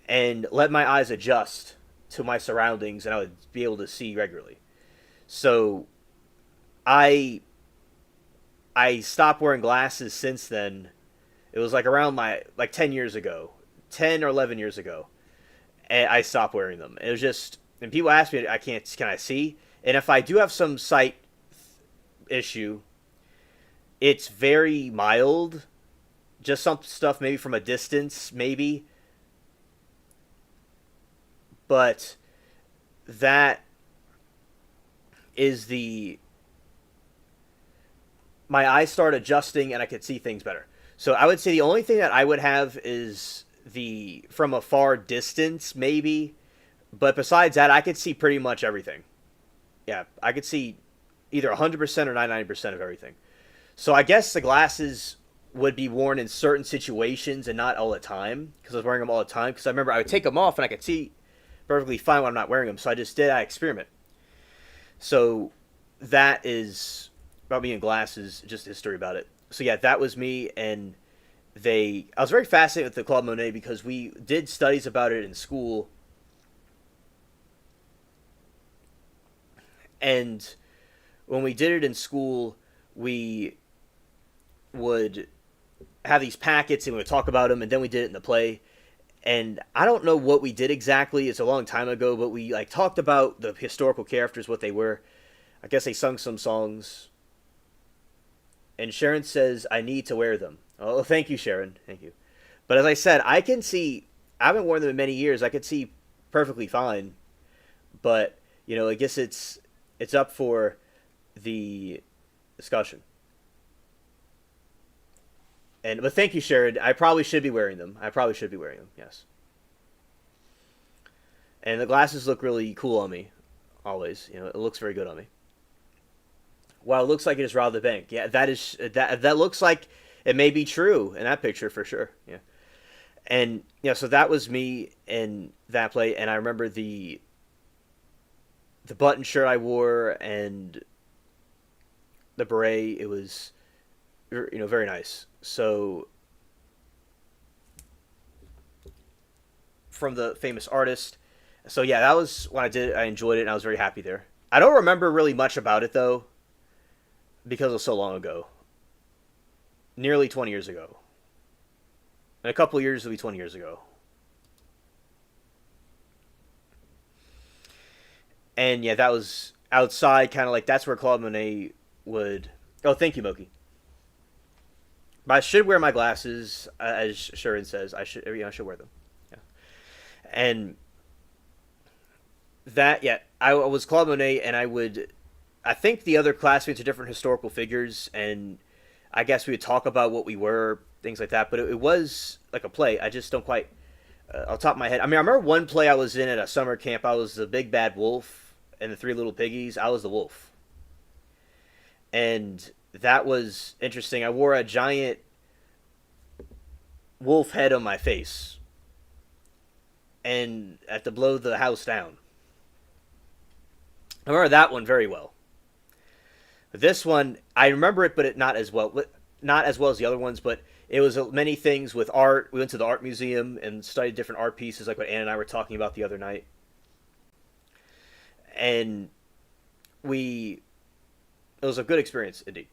and let my eyes adjust to my surroundings, and I would be able to see regularly. So I stopped wearing glasses since then. It was like around 10 years ago, 10 or 11 years ago, and I stopped wearing them. It was just, and people ask me, can I see? And if I do have some sight issue, it's very mild, just some stuff maybe from a distance, maybe. But that is my eyes start adjusting and I could see things better. So I would say the only thing that I would have is from a far distance, maybe. But besides that, I could see pretty much everything. Yeah, I could see either 100% or 99% of everything. So I guess the glasses would be worn in certain situations and not all the time, because I was wearing them all the time. Because I remember I would take them off and I could see perfectly fine when I'm not wearing them. So I just did that experiment. So that is about me and glasses, just history about it. So yeah, that was me, and I was very fascinated with the Claude Monet because we did studies about it in school. And when we did it in school, we would have these packets and we would talk about them, and then we did it in the play. And I don't know what we did exactly. It's a long time ago, but we talked about the historical characters, what they were. I guess they sung some songs. And Sharon says, I need to wear them. Oh, thank you, Sharon. Thank you. But as I said, I haven't worn them in many years. I could see perfectly fine. But, I guess it's up for the discussion. But thank you, Sharon. I probably should be wearing them. Yes. And the glasses look really cool on me, always. It looks very good on me. Wow, it looks like it is robbed the bank. Yeah, that looks like it may be true in that picture for sure. Yeah. And so that was me in that play, and I remember the button shirt I wore and the beret. It was very nice. So from the famous artist. So yeah, that was when I did it. I enjoyed it, and I was very happy there. I don't remember really much about it though, because it was so long ago. Nearly 20 years ago. In a couple of years, it'll be 20 years ago. And yeah, that was outside, kind of like that's where Claude Monet would. Oh, thank you, Moki. But I should wear my glasses, as Sharon says. I should wear them. Yeah. And that, yeah, I was Claude Monet, and I would. I think the other classmates are different historical figures, and I guess we would talk about what we were, things like that. But it was like a play. I just don't quite off the top of my head. I mean, I remember one play I was in at a summer camp. I was the big bad wolf and the three little piggies. I was the wolf, and that was interesting. I wore a giant wolf head on my face, and at to blow the house down. I remember that one very well. This one, I remember it, but not as well. Not as well as the other ones, but it was many things with art. We went to the art museum and studied different art pieces, like what Ann and I were talking about the other night. And we, it was a good experience indeed.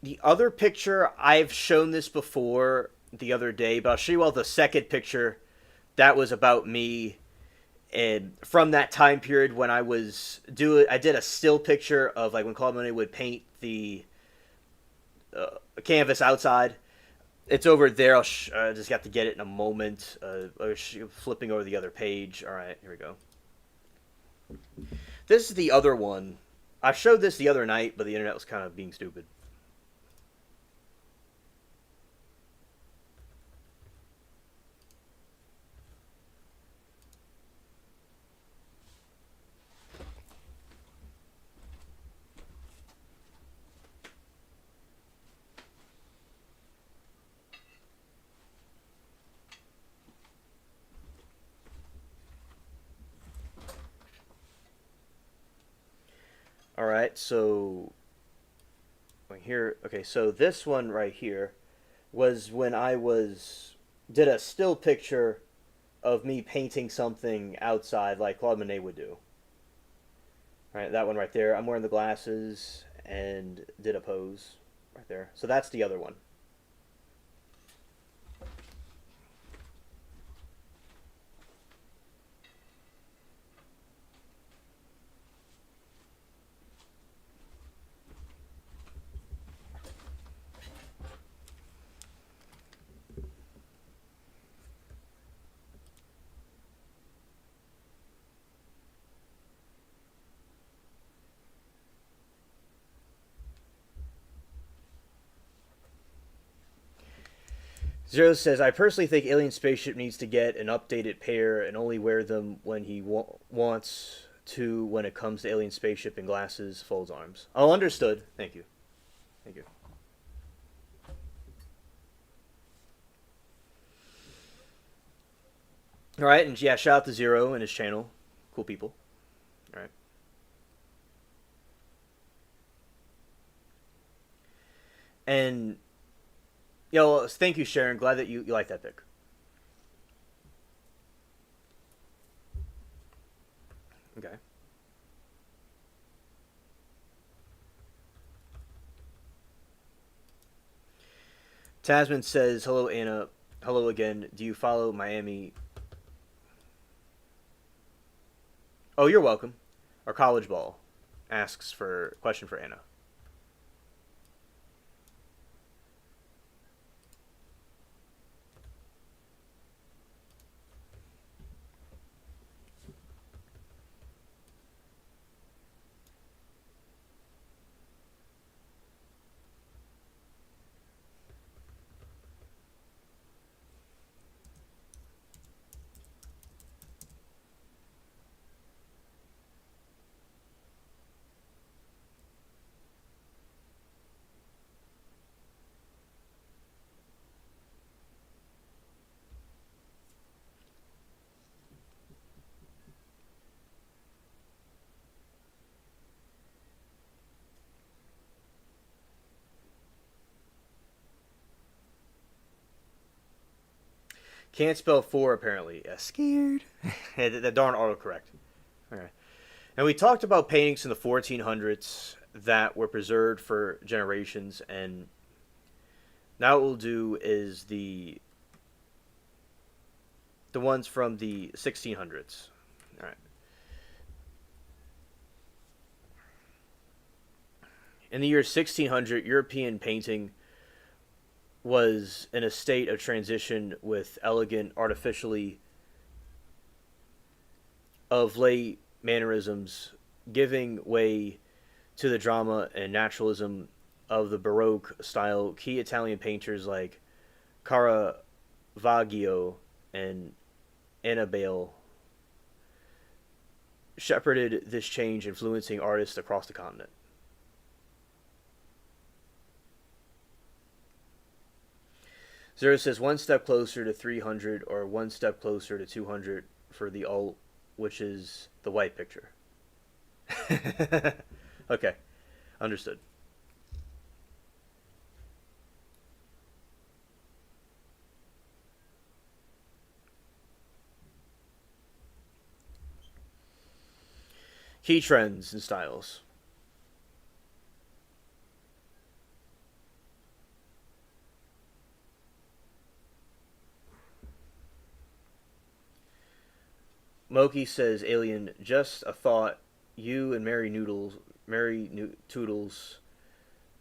The other picture, I've shown this before the other day, but I'll show you all the second picture. That was about me, and from that time period when I did a still picture of like when Claude Monet would paint the canvas outside. It's over there. I just got to get it in a moment. Flipping over the other page. All right, here we go. This is the other one. I showed this the other night, but the internet was kind of being stupid. All right, so here. Okay, so this one right here was when I was did a still picture of me painting something outside like Claude Monet would do. All right, that one right there. I'm wearing the glasses and did a pose right there. So that's the other one. Zero says, I personally think Alien Spaceship needs to get an updated pair and only wear them when he wants to when it comes to Alien Spaceship and glasses, folds arms. Oh, understood. Thank you. Thank you. All right, and yeah, shout out to Zero and his channel. Cool people. All right. And, thank you, Sharon. Glad that you like that pick. Okay. Tasman says, hello, Anna. Hello again. Do you follow Miami? Oh, you're welcome. Our college ball asks for question for Anna. Can't spell four apparently. Scared. The darn autocorrect. Okay. And we talked about paintings in the 1400s that were preserved for generations, and now what we'll do is the ones from the 1600s. In the year 1600, European painting was in a state of transition with elegant, artificially of late mannerisms giving way to the drama and naturalism of the Baroque style. Key Italian painters like Caravaggio and Annibale shepherded this change, influencing artists across the continent. Zero says one step closer to 300 or one step closer to 200 for the alt, which is the white picture. Okay, understood. Key trends and styles. Moki says, Alien, just a thought. You and Toodles,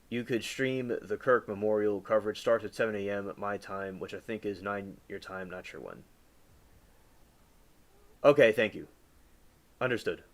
you could stream the Kirk Memorial coverage. Starts at 7 a.m. at my time, which I think is 9 your time, not sure when. Okay, thank you. Understood.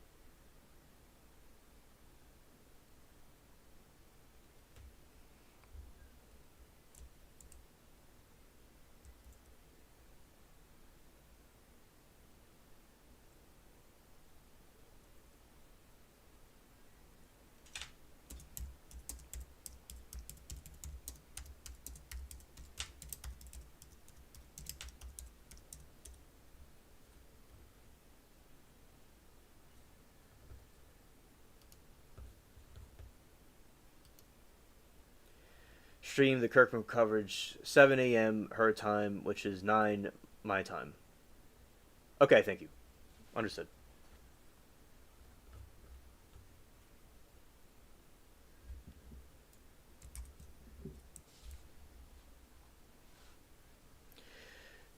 Stream the Kirkman coverage 7 a.m. her time, which is 9 my time. Okay, thank you. Understood.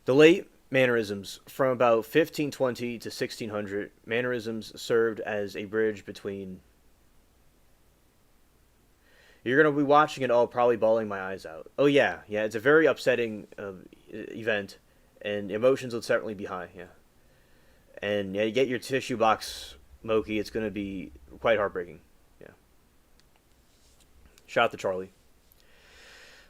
The late mannerisms from about 1520 to 1600, mannerisms served as a bridge between. You're gonna be watching it all, probably bawling my eyes out. Oh yeah, yeah. It's a very upsetting event, and emotions would certainly be high. Yeah, and yeah, you get your tissue box, Moki. It's gonna be quite heartbreaking. Yeah. Shout out to Charlie.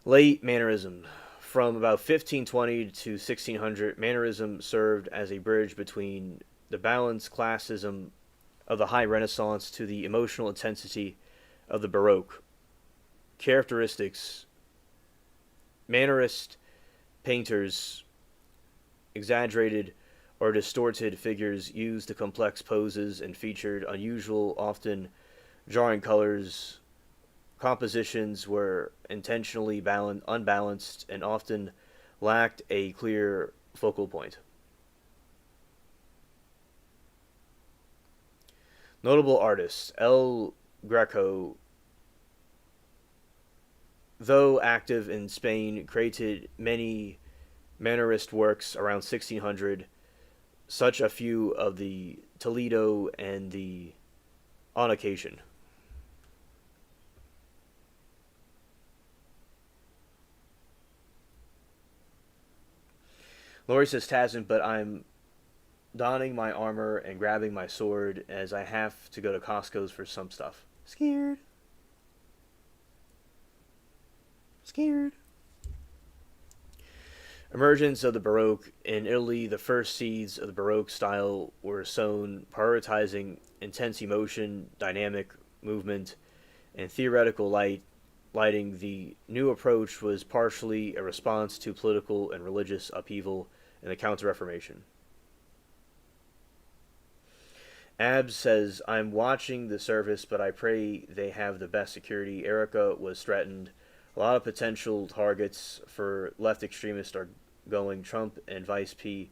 Late mannerism. From about 1520 to 1600, mannerism served as a bridge between the balanced classism of the High Renaissance to the emotional intensity of the Baroque. Characteristics: Mannerist painters exaggerated or distorted figures, used the complex poses, and featured unusual, often jarring colors. Compositions were intentionally unbalanced and often lacked a clear focal point. Notable artists: El Greco, though active in Spain, created many Mannerist works around 1600, such a few of the Toledo and the On Occasion. Lori says Tasman, but I'm donning my armor and grabbing my sword as I have to go to Costco's for some stuff. Scared. Scared. Emergence of the Baroque. In Italy, the first seeds of the Baroque style were sown, prioritizing intense emotion, dynamic movement, and theoretical lighting. The new approach was partially a response to political and religious upheaval in the Counter Reformation. Abs says, I'm watching the service, but I pray they have the best security. Erica was threatened. A lot of potential targets for left extremists are going. Trump and Vice P.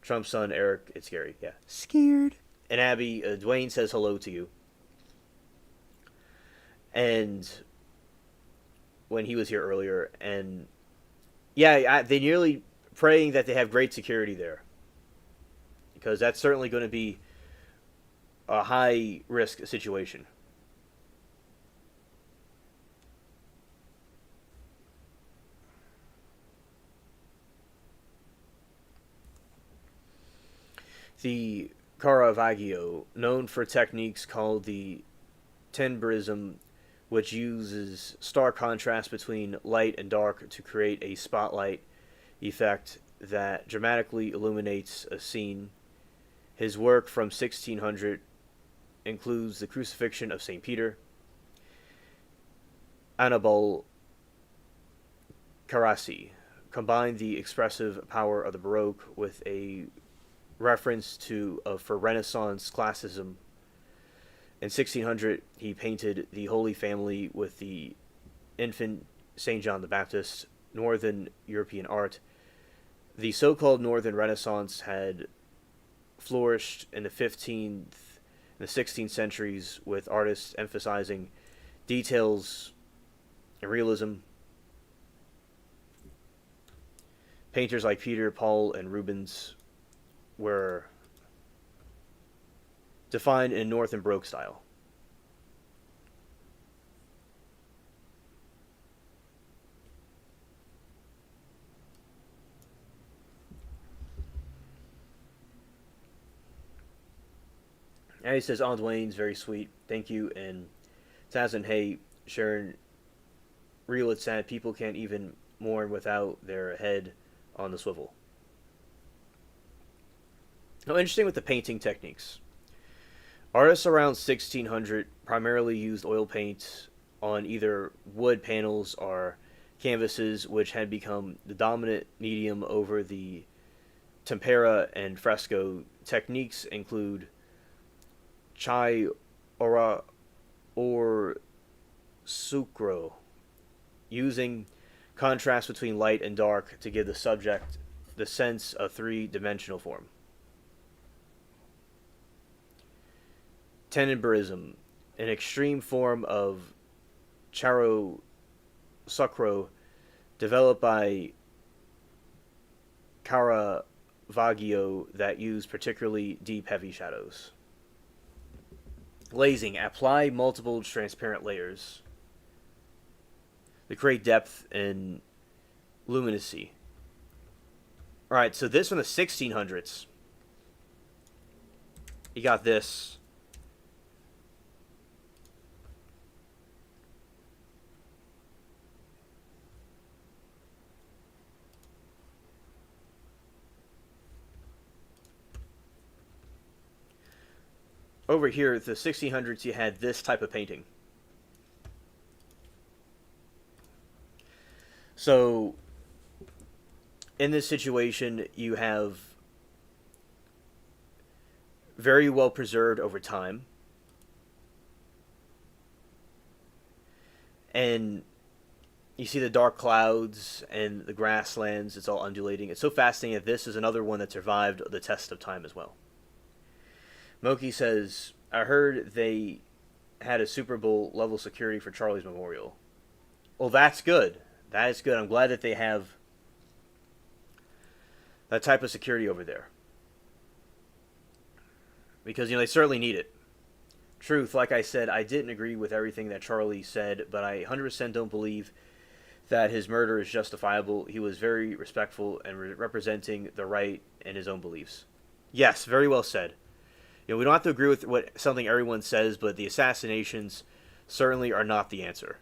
Trump's son, Eric. It's scary. Yeah. Scared. And Abby, Dwayne says hello to you. And when he was here earlier, and yeah, they nearly praying that they have great security there, because that's certainly going to be a high risk situation. The Caravaggio, known for techniques called the tenebrism, which uses stark contrast between light and dark to create a spotlight effect that dramatically illuminates a scene. His work from 1600 includes the Crucifixion of St. Peter, Annibale Carracci, combined the expressive power of the Baroque with a reference to for Renaissance classicism. In 1600, he painted the Holy Family with the infant Saint John the Baptist. Northern European art. The so-called Northern Renaissance had flourished in the 15th and the 16th centuries, with artists emphasizing details and realism. Painters like Peter, Paul, and Rubens were defined in North and Baroque style. And he says, Antoine's very sweet. Thank you. And Taz and Hey, Sharon, real it's sad. People can't even mourn without their head on the swivel. Now, interesting with the painting techniques. Artists around 1600 primarily used oil paint on either wood panels or canvases, which had become the dominant medium over the tempera and fresco. Techniques include chiaroscuro, or sucro, using contrast between light and dark to give the subject the sense of three-dimensional form. Tenebrism, an extreme form of chiaroscuro developed by Caravaggio that used particularly deep, heavy shadows. Glazing, apply multiple transparent layers to create depth and luminosity. Alright, so this from the 1600s. You got this. Over here, the 1600s, you had this type of painting. So, in this situation, you have very well preserved over time. And you see the dark clouds and the grasslands, it's all undulating. It's so fascinating that this is another one that survived the test of time as well. Moki says, I heard they had a Super Bowl level security for Charlie's memorial. Well, that's good. That is good. I'm glad that they have that type of security over there. Because, they certainly need it. Truth, like I said, I didn't agree with everything that Charlie said, but I 100% don't believe that his murder is justifiable. He was very respectful and representing the right and his own beliefs. Yes, very well said. We don't have to agree with something everyone says, but the assassinations certainly are not the answer.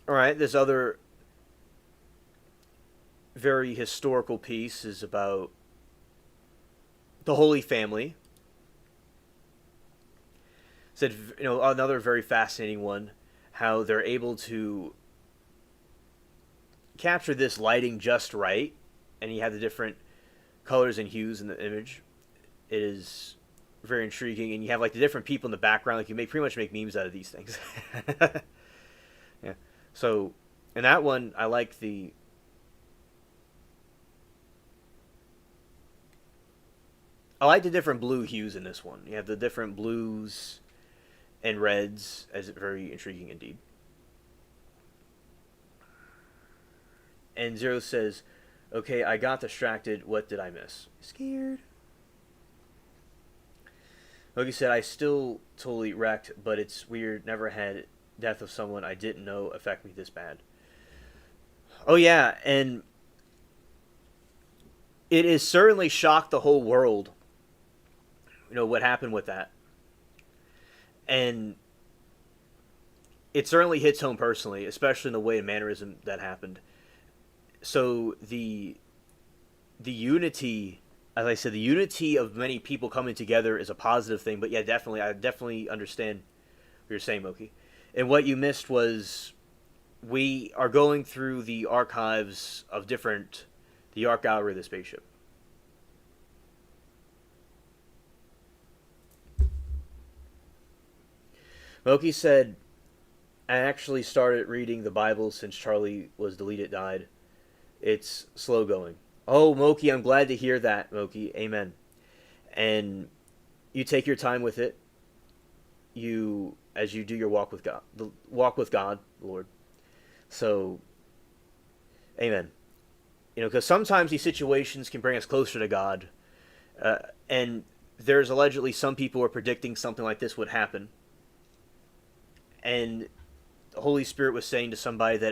Alright, this other very historical piece is about the Holy Family. Said, another very fascinating one, how they're able to capture this lighting just right, and you have the different colors and hues in the image. It is very intriguing, and you have the different people in the background. You pretty much make memes out of these things. Yeah. So, in that one, I like the different blue hues in this one. You have the different blues and reds, as very intriguing indeed. And Zero says, okay, I got distracted. What did I miss? Scared. Loki said, I still totally wrecked, but it's weird. Never had death of someone I didn't know affect me this bad. Oh, yeah, and it has certainly shocked the whole world, what happened with that. And it certainly hits home personally, especially in the way and mannerism that happened. So the unity, as I said, the unity of many people coming together is a positive thing. But yeah, definitely, I definitely understand what you're saying, Moki. And what you missed was we are going through the archives of the Arc Gallery of the spaceship. Moki said, I actually started reading the Bible since Charlie was deleted, died. It's slow going. Oh, Moki, I'm glad to hear that, Moki. Amen. And you take your time with it. As you do your walk with God, Lord. So, amen. Because sometimes these situations can bring us closer to God. And there's allegedly some people who are predicting something like this would happen. And the Holy Spirit was saying to somebody that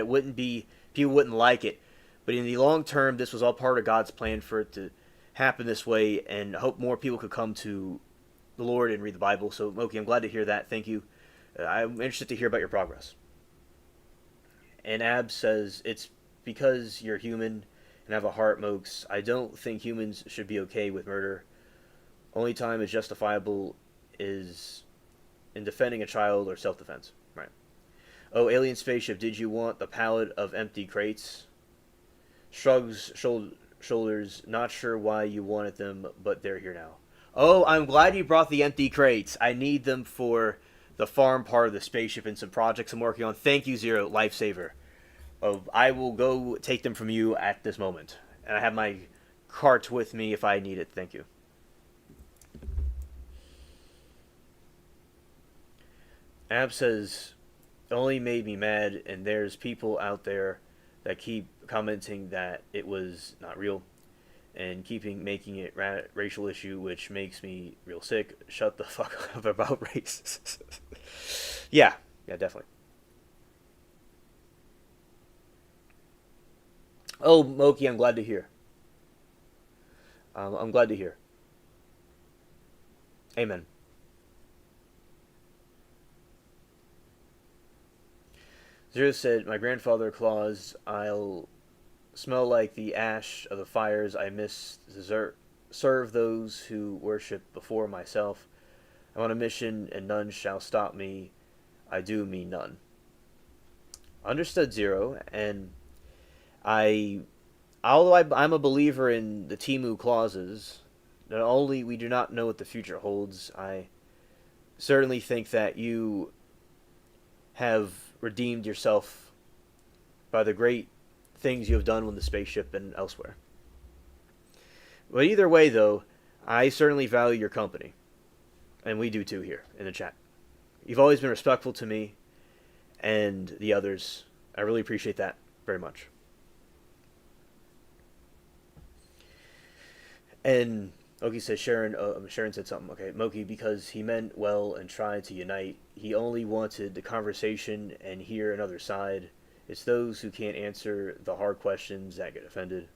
people wouldn't like it. But in the long term, this was all part of God's plan for it to happen this way. And I hope more people could come to the Lord and read the Bible. So, Moki, I'm glad to hear that. Thank you. I'm interested to hear about your progress. And Ab says, it's because you're human and have a heart, Mokes. I don't think humans should be okay with murder. Only time is justifiable is in defending a child or self-defense. Right. Oh, alien spaceship, did you want the pallet of empty crates? Shrugs shoulders, not sure why you wanted them, but they're here now. Oh, I'm glad you brought the empty crates. I need them for the farm part of the spaceship and some projects I'm working on. Thank you, Zero, lifesaver. I will go take them from you at this moment. And I have my cart with me if I need it. Thank you. Ab says, it only made me mad, and there's people out there that keep commenting that it was not real and making it racial issue, which makes me real sick. Shut the fuck up about race. yeah, definitely. Oh, Moki, I'm glad to hear. I'm glad to hear. Amen. Zero said, my grandfather Claus, I'll smell like the ash of the fires I miss to serve those who worship before myself. I'm on a mission and none shall stop me. I do mean none. Understood, Zero. And although I'm a believer in the Timu clauses, not only we do not know what the future holds, I certainly think that you have redeemed yourself by the great things you have done with the spaceship and elsewhere. But either way, though, I certainly value your company. And we do too here in the chat. You've always been respectful to me and the others. I really appreciate that very much. And Moki says, Sharon said something. Okay, Moki, because he meant well and tried to unite. He only wanted the conversation and hear another side. It's those who can't answer the hard questions that get offended.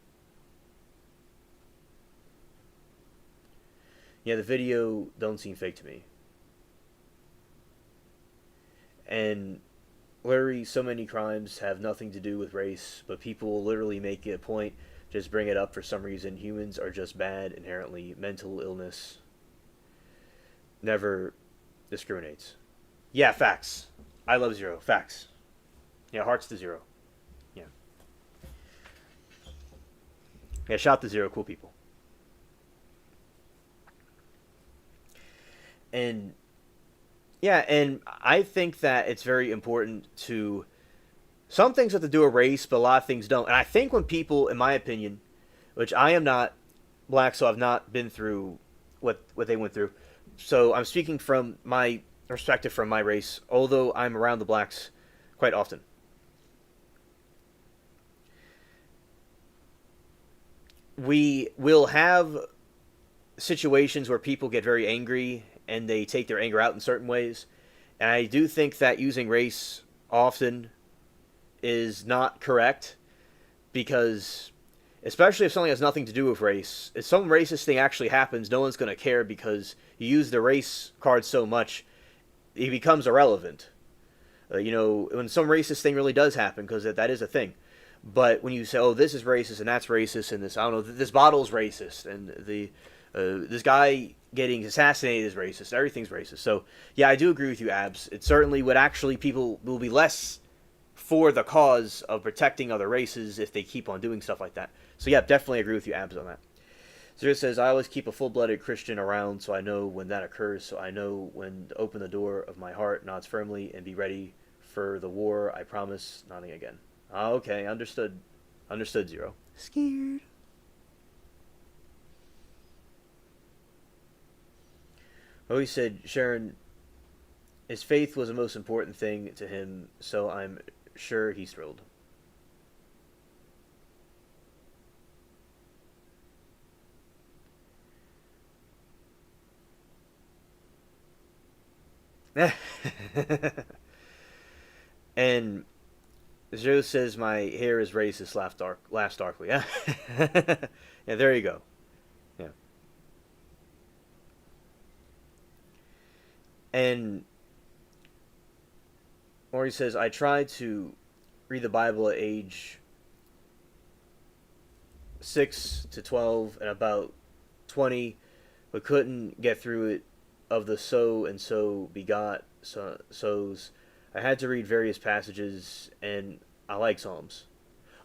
Yeah, the video don't seem fake to me. And literally, so many crimes have nothing to do with race, but people will literally make it a point, just bring it up for some reason. Humans are just bad, inherently. Mental illness never discriminates. Yeah, facts. I love Zero. Facts. Yeah, hearts to Zero. Yeah. Yeah, shout to Zero. Cool people. And yeah, and I think that it's very important to... Some things have to do with race, but a lot of things don't. And I think when people, in my opinion, which I am not black, so I've not been through what they went through. So I'm speaking from my perspective from my race, although I'm around the blacks quite often. we will have situations where people get very angry and they take their anger out in certain ways. And I do think that using race often is not correct because, especially if something has nothing to do with race, if some racist thing actually happens, no one's going to care because you use the race card so much, it becomes irrelevant. When some racist thing really does happen, because that is a thing. But when you say, "Oh, this is racist and that's racist," and this, I don't know, this bottle's racist, and this guy getting assassinated is racist, everything's racist. So yeah, I do agree with you, Abs. It certainly would actually, people will be less for the cause of protecting other races if they keep on doing stuff like that. So yeah, definitely agree with you, Abs, on that. Zero says, I always keep a full-blooded Christian around so I know when that occurs, so I know when to open the door of my heart, nods firmly, and be ready for the war, I promise, nodding again. Okay, understood. Understood, Zero. Scared. Oh, he said, Sharon, his faith was the most important thing to him, so I'm sure he's thrilled. And Zero says my hair is racist. Laughs darkly. Yeah, yeah. There you go. Yeah. And or he says I tried to read the Bible at age 6 to 12 and about 20, but couldn't get through it. Of the so and so begot so's. I had to read various passages, and I like Psalms.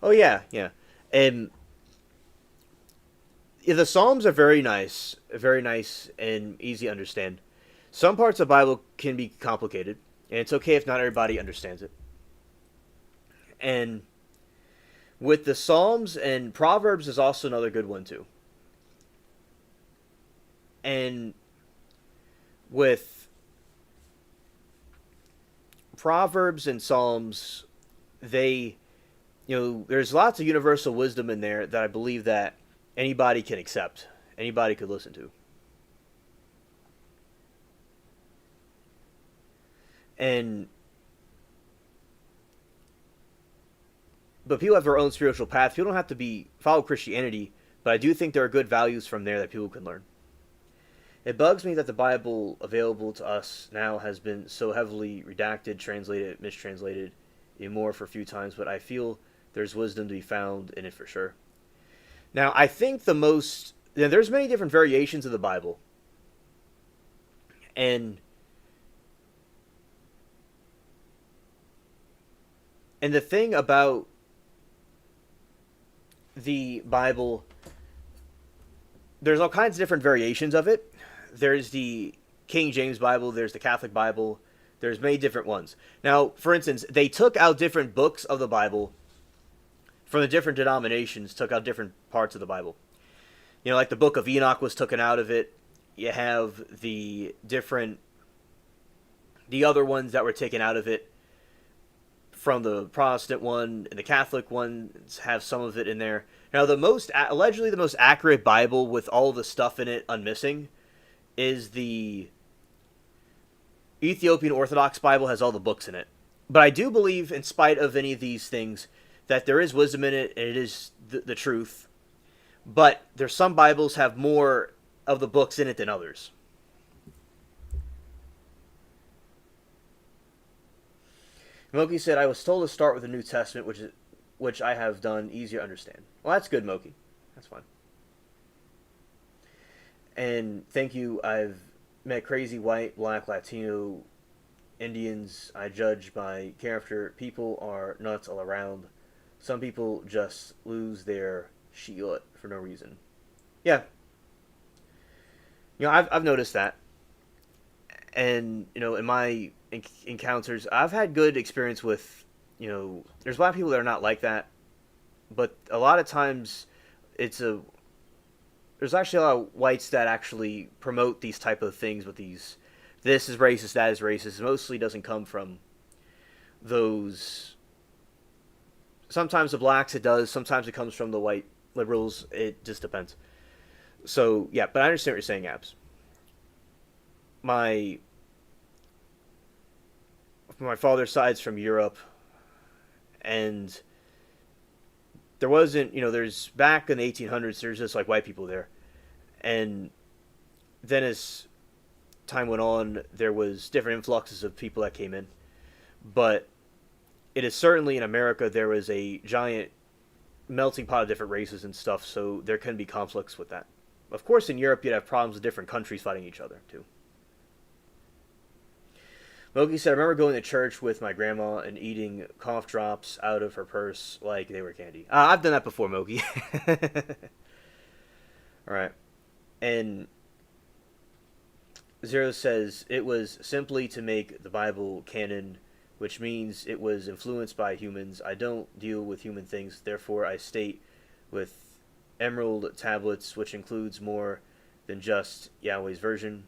Oh yeah, yeah, and yeah, the Psalms are very nice and easy to understand. Some parts of the Bible can be complicated, and it's okay if not everybody understands it. And with the Psalms and Proverbs is also another good one too. And with Proverbs and Psalms, there's lots of universal wisdom in there that I believe that anybody can accept, anybody could listen to. And but people have their own spiritual path. People don't have to follow Christianity, but I do think there are good values from there that people can learn. It bugs me that the Bible available to us now has been so heavily redacted, translated, mistranslated, even more for a few times, but I feel there's wisdom to be found in it for sure. Now, I think there's many different variations of the Bible. And the thing about the Bible, there's all kinds of different variations of it. There's the King James Bible, there's the Catholic Bible, there's many different ones. Now, for instance, they took out different books of the Bible from the different denominations, took out different parts of the Bible. Like the Book of Enoch was taken out of it. You have the other ones that were taken out of it from the Protestant one, and the Catholic ones have some of it in there. Now, allegedly the most accurate Bible with all the stuff in it unmissing is the Ethiopian Orthodox Bible, has all the books in it. But I do believe, in spite of any of these things, that there is wisdom in it, and it is the truth. But there's some Bibles have more of the books in it than others. Moki said, I was told to start with the New Testament, which I have done, easier to understand. Well, that's good, Moki. That's fine. And thank you. I've met crazy white, black, Latino, Indians. I judge by character. People are nuts all around. Some people just lose their shit for no reason. Yeah. I've noticed that. And, in my encounters, I've had good experience with, there's a lot of people that are not like that. But a lot of times, there's actually a lot of whites that actually promote these type of things with these, this is racist, that is racist. It mostly doesn't come from those. Sometimes the blacks it does. Sometimes it comes from the white liberals. It just depends. So yeah, but I understand what you're saying, Abs. My my father's side's from Europe, and there wasn't, there's back in the 1800s, there's just like white people there, and then as time went on, there was different influxes of people that came in, but it is certainly in America there was a giant melting pot of different races and stuff, so there can be conflicts with that. Of course, in Europe, you'd have problems with different countries fighting each other, too. Moki said, I remember going to church with my grandma and eating cough drops out of her purse like they were candy. I've done that before, Moki. Alright. And Zero says, it was simply to make the Bible canon, which means it was influenced by humans. I don't deal with human things, therefore I state with emerald tablets, which includes more than just Yahweh's version.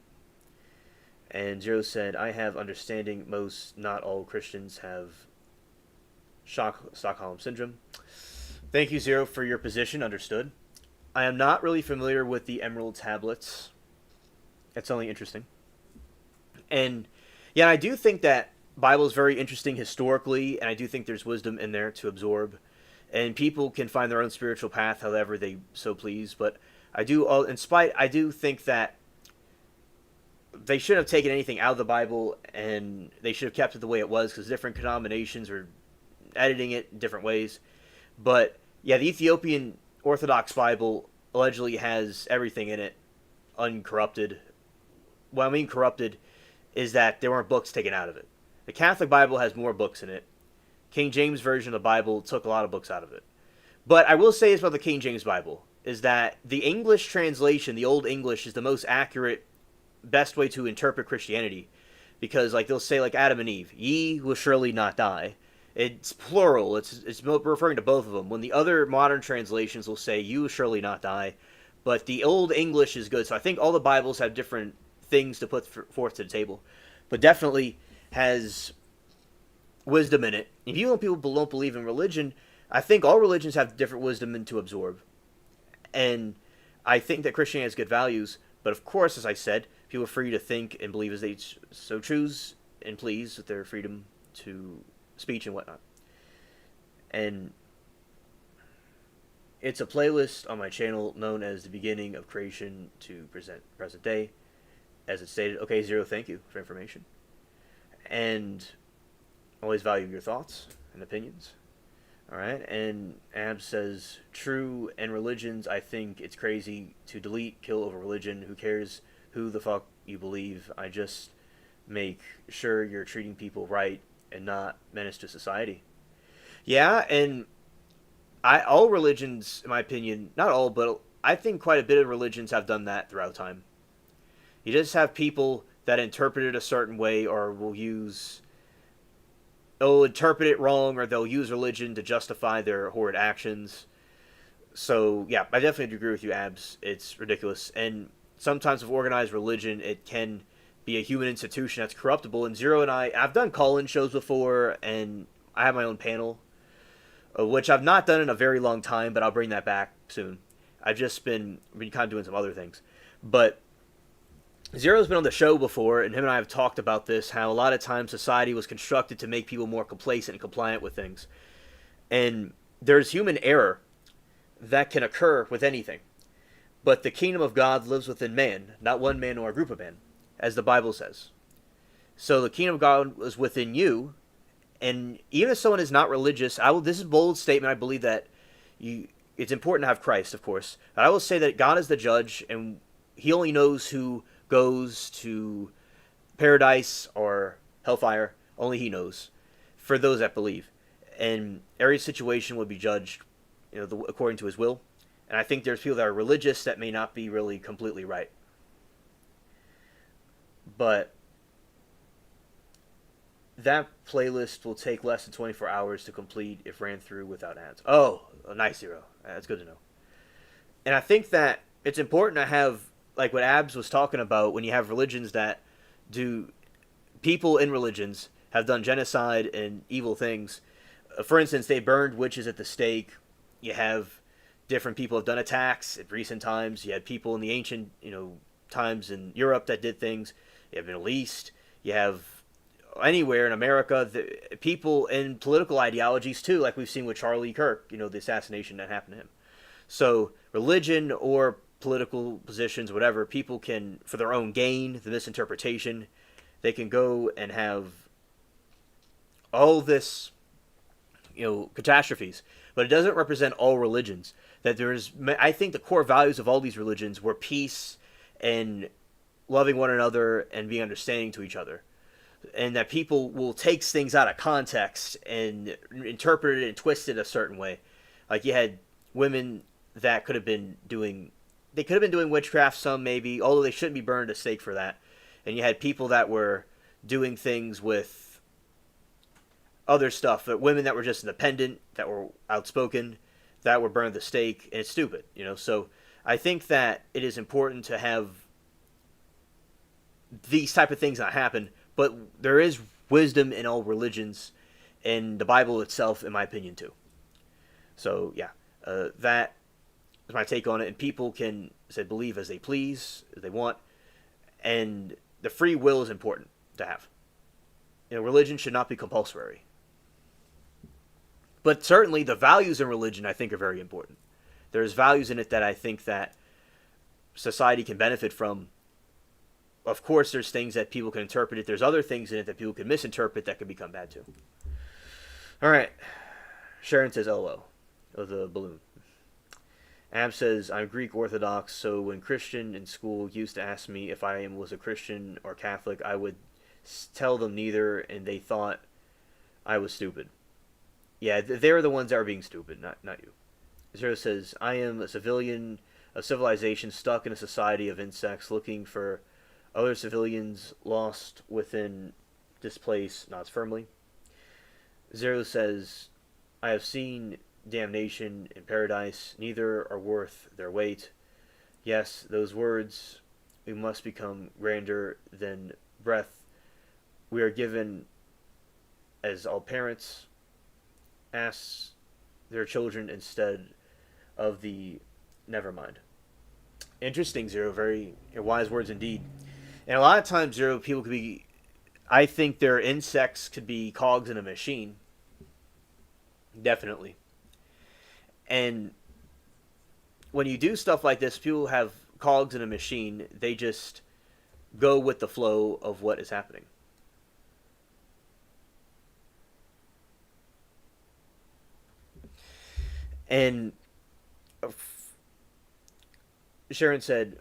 And Zero said, I have understanding most, not all Christians have Stockholm Syndrome. Thank you, Zero, for your position. Understood. I am not really familiar with the emerald tablets. It's only interesting. And yeah, I do think that Bible is very interesting historically, and I do think there's wisdom in there to absorb. And people can find their own spiritual path however they so please. But I do think that they shouldn't have taken anything out of the Bible, and they should have kept it the way it was, because different denominations are editing it in different ways. But yeah, the Ethiopian Orthodox Bible allegedly has everything in it, uncorrupted. What I mean corrupted is that there weren't books taken out of it. The Catholic Bible has more books in it. King James Version of the Bible took a lot of books out of it. But I will say this about the King James Bible, is that the English translation, the Old English, is the most accurate, best way to interpret Christianity, because like they'll say like Adam and Eve, ye will surely not die. It's plural. It's referring to both of them. When the other modern translations will say you will surely not die, but the Old English is good. So I think all the Bibles have different things to put forth to the table, but definitely has wisdom in it. If you people don't believe in religion, I think all religions have different wisdom in to absorb, and I think that Christianity has good values. But of course, as I said, people are free to think and believe as they so choose and please with their freedom to speech and whatnot. And it's a playlist on my channel known as The Beginning of Creation to Present Day. As it stated, okay, Zero, thank you for information. And always value your thoughts and opinions. Alright, and Ab says, true, and religions, I think it's crazy to delete, kill over religion. Who cares who the fuck you believe? I just make sure you're treating people right and not menace to society. Yeah, and all religions, in my opinion, not all, but I think quite a bit of religions have done that throughout time. You just have people that interpret it a certain way, or they'll interpret it wrong, or they'll use religion to justify their horrid actions. So, yeah, I definitely agree with you, Abs. It's ridiculous. And sometimes with organized religion, it can be a human institution that's corruptible. And Zero and I've done call-in shows before, and I have my own panel, which I've not done in a very long time, but I'll bring that back soon. I've just been kind of doing some other things. But Zero's been on the show before, and him and I have talked about this, how a lot of times society was constructed to make people more complacent and compliant with things. And there's human error that can occur with anything. But the kingdom of God lives within man, not one man or a group of men, as the Bible says. So the kingdom of God is within you, and even if someone is not religious, this is a bold statement. I believe that it's important to have Christ, of course. But I will say that God is the judge, and he only knows who goes to paradise or hellfire. Only he knows, for those that believe. And every situation would be judged, according to his will. And I think there's people that are religious that may not be really completely right. But that playlist will take less than 24 hours to complete if ran through without ads. Oh, nice, Zero. That's good to know. And I think that it's important to have, like what Abs was talking about, when you have religions that do, people in religions have done genocide and evil things. For instance, they burned witches at the stake. You have different people have done attacks in recent times. You had people in the ancient, times in Europe that did things. You have Middle East. You have anywhere in America, people in political ideologies too, like we've seen with Charlie Kirk, the assassination that happened to him. So religion or political positions, whatever, people can, for their own gain, the misinterpretation, they can go and have all this, catastrophes. But it doesn't represent all religions. That I think the core values of all these religions were peace and loving one another and being understanding to each other. And that people will take things out of context and interpret it and twist it a certain way. Like you had women that could have been doing witchcraft, some maybe, although they shouldn't be burned at the stake for that. And you had people that were doing things with other stuff, but women that were just independent, that were outspoken, that were burned at the stake, and it's stupid, So I think that it is important to have these type of things not happen, but there is wisdom in all religions, and the Bible itself, in my opinion, too. So yeah, that is my take on it. And people can believe as they please, as they want, and the free will is important to have. Religion should not be compulsory. But certainly the values in religion, I think, are very important. There's values in it that I think that society can benefit from. Of course, there's things that people can interpret it. There's other things in it that people can misinterpret that can become bad too. All right. Sharon says, LOL. Of the balloon. Ab says, I'm Greek Orthodox, so when Christian in school used to ask me if I was a Christian or Catholic, I would tell them neither, and they thought I was stupid. Yeah, they're the ones that are being stupid, not you. Zero says, I am a civilian of civilization stuck in a society of insects looking for other civilians lost within this place, nods firmly. Zero says, I have seen damnation in paradise. Neither are worth their weight. Yes, those words, we must become grander than breath. We are given as all parents ask their children instead of the never mind. Interesting, Zero. Very wise words indeed. And a lot of times, Zero, people could be, I think their insects could be cogs in a machine. Definitely. And when you do stuff like this, people have cogs in a machine. They just go with the flow of what is happening. And Sharon said,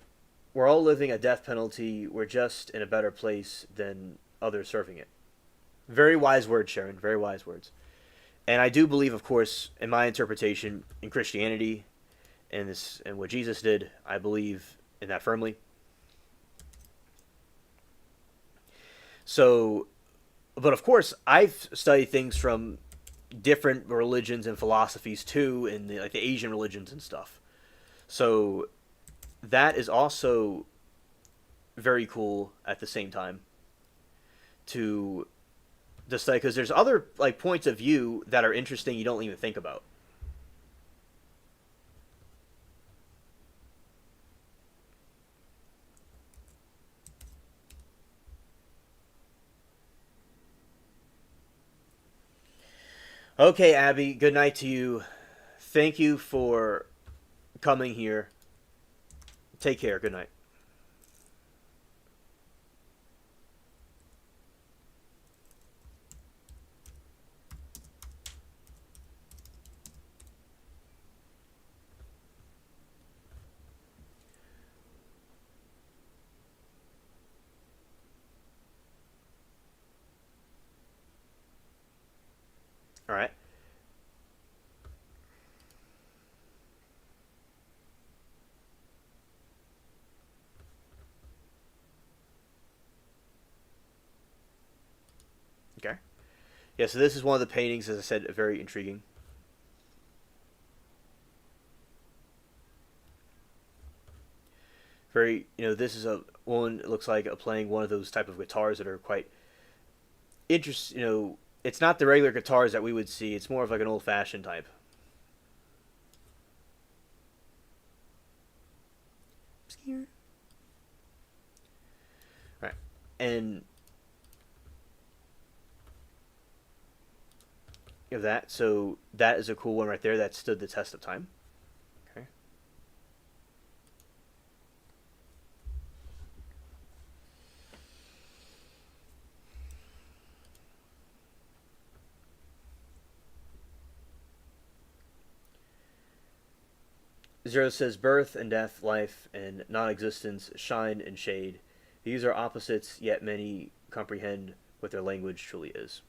we're all living a death penalty. We're just in a better place than others serving it. Very wise words, Sharon. Very wise words. And I do believe, of course, in my interpretation, in Christianity and what Jesus did, I believe in that firmly. So, but of course, I've studied things from different religions and philosophies too, in the Asian religions and stuff. So that is also very cool at the same time to study, because there's other points of view that are interesting you don't even think about. Okay, Abby, good night to you. Thank you for coming here. Take care. Good night. All right. Okay. Yeah, so this is one of the paintings, as I said, very intriguing. Very, this is a woman, it looks like, playing one of those type of guitars that are quite interesting. It's not the regular guitars that we would see. It's more of like an old-fashioned type. here. Right. And you have that. So that is a cool one right there that stood the test of time. Okay. Zero says birth and death, life and non-existence, shine and shade. These are opposites, yet many comprehend what their language truly is.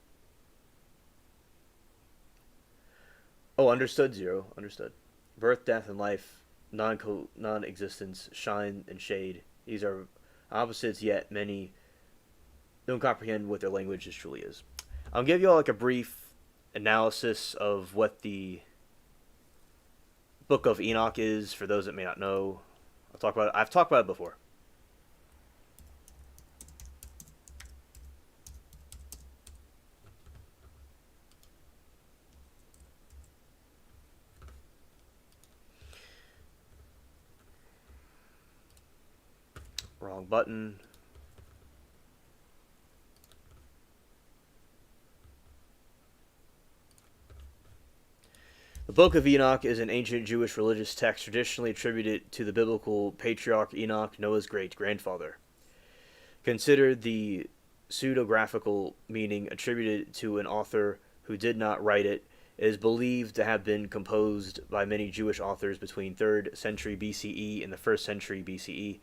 Oh, understood. Zero. Understood. Birth, death, and life, non-existence, shine and shade. These are opposites, yet many don't comprehend what their language truly is. I'll give you all like a brief analysis of what the Book of Enoch is for those that may not know. I'll talk about it. I've talked about it before. Wrong button. The Book of Enoch is an ancient Jewish religious text traditionally attributed to the biblical patriarch Enoch, Noah's great-grandfather. Considered the pseudographical meaning attributed to an author who did not write it, it is believed to have been composed by many Jewish authors between 3rd century BCE and the 1st century BCE.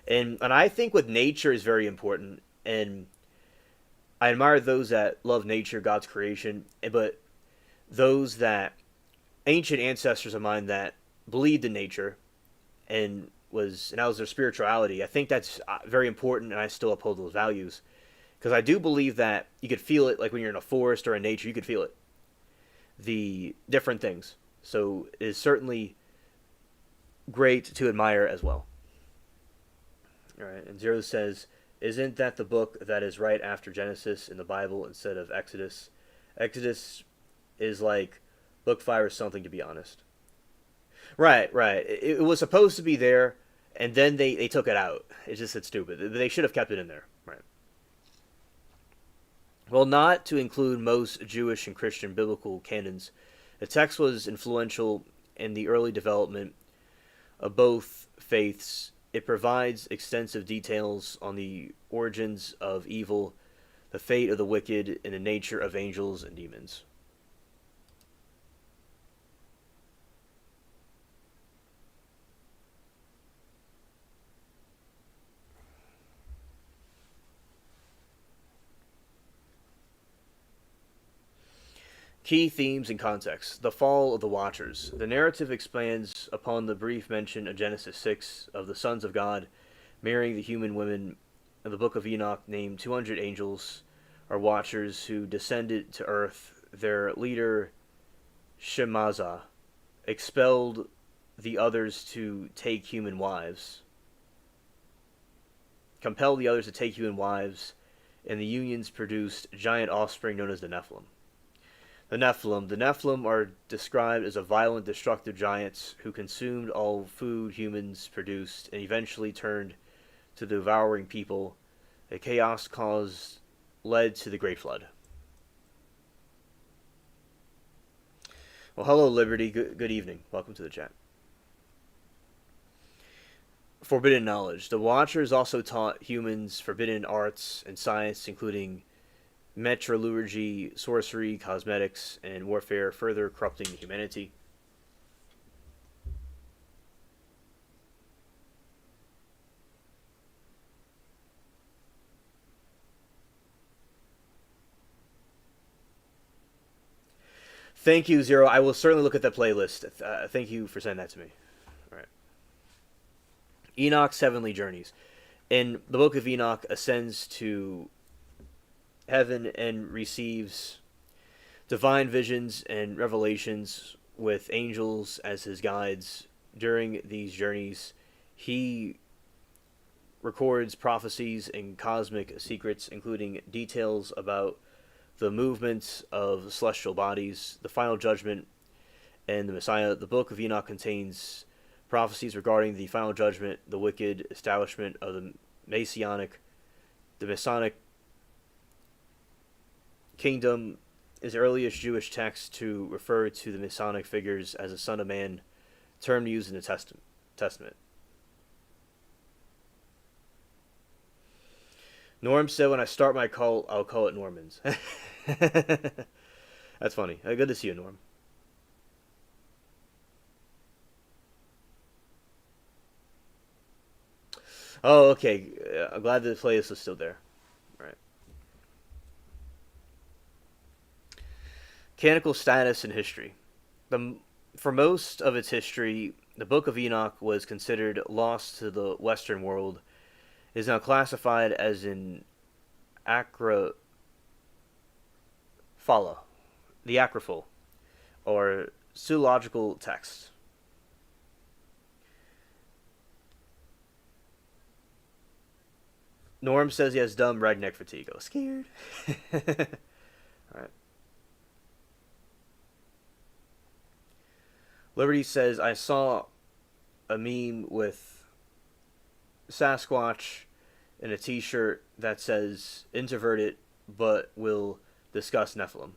And I think with nature is very important, and I admire those that love nature, God's creation, but those that ancient ancestors of mine that believed in nature and that was their spirituality. I think that's very important, and I still uphold those values because I do believe that you could feel it, like when you're in a forest or in nature, you could feel it, the different things. So it is certainly great to admire as well. All right, and Zero says, "Isn't that the book that is right after Genesis in the Bible instead of Exodus? Exodus is like book 5 or something, to be honest." Right, right. It was supposed to be there, and then they took it out. It's stupid. They should have kept it in there. Right. Well, not to include most Jewish and Christian biblical canons, the text was influential in the early development of both faiths. It provides extensive details on the origins of evil, the fate of the wicked, and the nature of angels and demons. Key themes and context. The fall of the Watchers. The narrative expands upon the brief mention of Genesis 6 of the sons of God marrying the human women. In the Book of Enoch, named 200 angels are watchers who descended to earth. Their leader, Shemazah, expelled the others to take human wives, compelled the others to take human wives, and the unions produced giant offspring known as the Nephilim. The Nephilim. The Nephilim are described as a violent, destructive giants who consumed all food humans produced and eventually turned to the devouring people. The chaos caused led to the Great Flood. Well, hello, Liberty. Good evening. Welcome to the chat. Forbidden knowledge. The Watchers also taught humans forbidden arts and science, including metallurgy, sorcery, cosmetics, and warfare, further corrupting humanity. Thank you, Zero. I will certainly look at that playlist. Thank you for sending that to me. All right. Enoch's Heavenly Journeys. In the Book of Enoch, ascends to heaven and receives divine visions and revelations with angels as his guides. During these journeys, he records prophecies and cosmic secrets, including details about the movements of celestial bodies, the final judgment, and the Messiah. The Book of Enoch contains prophecies regarding the final judgment, the wicked establishment of the Masonic kingdom is the earliest Jewish text to refer to the Masonic figures as a son of man, term used in the Testament. Norm said, when I start my cult, I'll call it Normans. That's funny. Good to see you, Norm. Oh, okay. I'm glad the playlist is still there. All right. Canonical status and history. For most of its history, the Book of Enoch was considered lost to the Western world. It is now classified as an acrophala, the acrophil, or zoological text. Norm says he has dumb redneck fatigue. I was scared. Alright. Liberty says, I saw a meme with Sasquatch in a t-shirt that says, introverted, but will discuss Nephilim.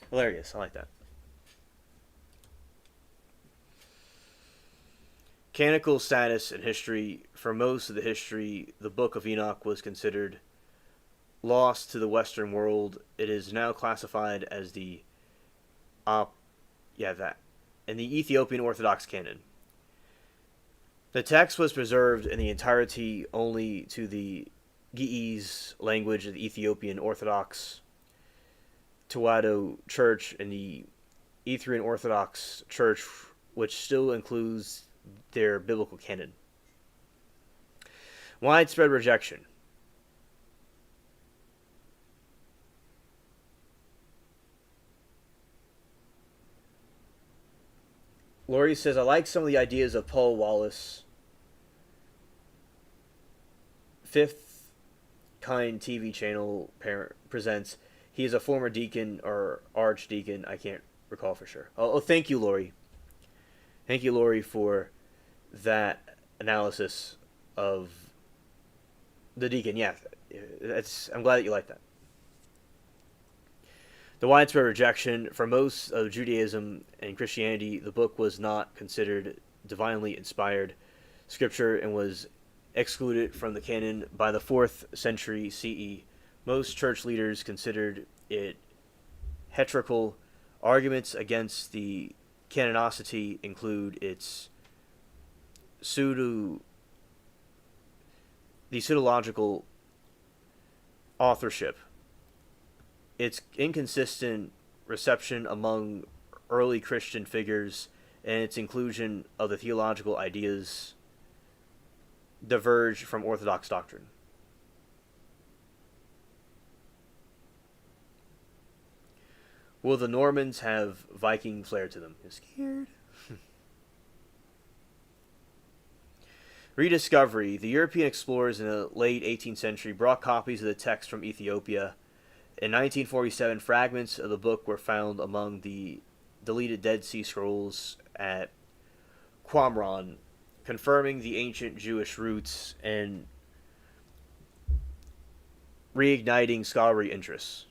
Hilarious. I like that. Canonical status and history. For most of the history, the Book of Enoch was considered lost to the Western world. It is now classified as in the Ethiopian Orthodox canon. The text was preserved in the entirety only to the Ge'ez language of the Ethiopian Orthodox Tewahedo Church and the Eritrean Orthodox Church, which still includes their biblical canon. Widespread rejection. Laurie says, I like some of the ideas of Paul Wallace. Fifth Kind TV channel presents. He is a former deacon or archdeacon. I can't recall for sure. Oh, thank you, Laurie. Thank you, Laurie, for that analysis of the deacon. Yeah, I'm glad that you like that. The widespread rejection. For most of Judaism and Christianity, the book was not considered divinely inspired scripture and was excluded from the canon by the 4th century CE. Most church leaders considered it heretical. Arguments against the canonicity include its pseudological authorship, its inconsistent reception among early Christian figures, and its inclusion of the theological ideas diverge from Orthodox doctrine. Will the Normans have Viking flair to them? You're scared? Rediscovery. The European explorers in the late 18th century brought copies of the text from Ethiopia. In 1947, fragments of the book were found among the deleted Dead Sea Scrolls at Qumran, confirming the ancient Jewish roots and reigniting scholarly interests.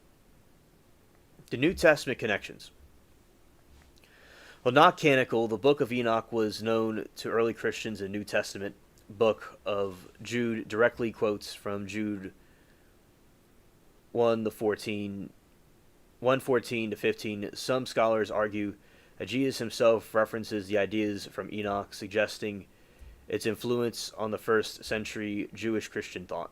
The New Testament connections. While not canonical, the Book of Enoch was known to early Christians. A New Testament book of Jude directly quotes from Jude 1:14 to 15. Some scholars argue that Jesus himself references the ideas from Enoch, suggesting its influence on the first century Jewish Christian thought.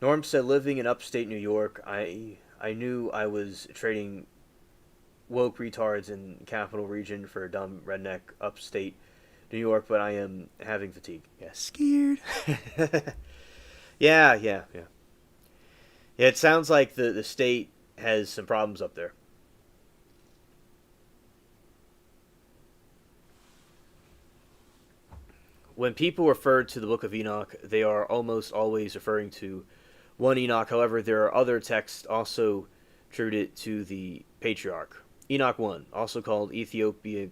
Norm said, living in upstate New York, I knew I was trading woke retards in Capital Region for dumb redneck upstate New York, but I am having fatigue. Yeah, scared. Yeah. It sounds like the state has some problems up there. When people refer to the Book of Enoch, they are almost always referring to one Enoch. However, there are other texts also attributed to the patriarch. Enoch 1, also called Ethiopic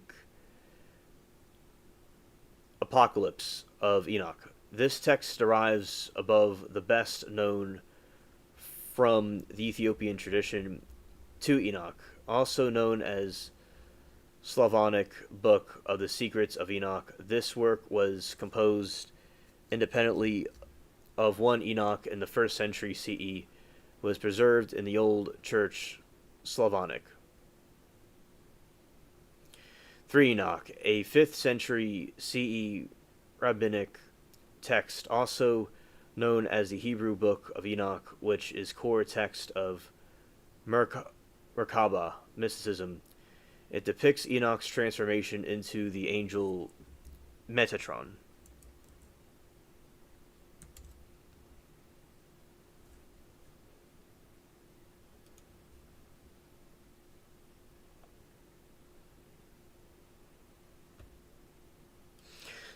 Apocalypse of Enoch. This text derives above the best known from the Ethiopian tradition to Enoch, also known as Slavonic Book of the Secrets of Enoch. This work was composed independently of one Enoch in the 1st century CE, was preserved in the Old Church Slavonic. 3 Enoch, a 5th century CE rabbinic text, also known as the Hebrew Book of Enoch, which is core text of Merkabah mysticism. It depicts Enoch's transformation into the angel Metatron.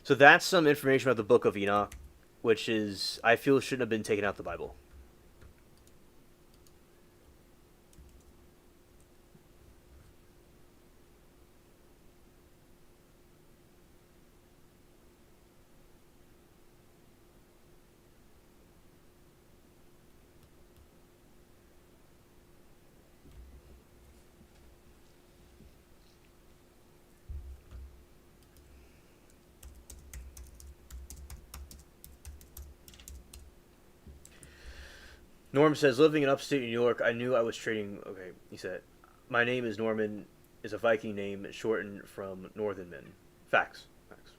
So that's some information about the Book of Enoch, which is, I feel, shouldn't have been taken out of the Bible. Norm says, living in upstate New York, I knew I was trading. Okay, he said, my name is Norman, is a Viking name shortened from Northern Men. Facts. Facts.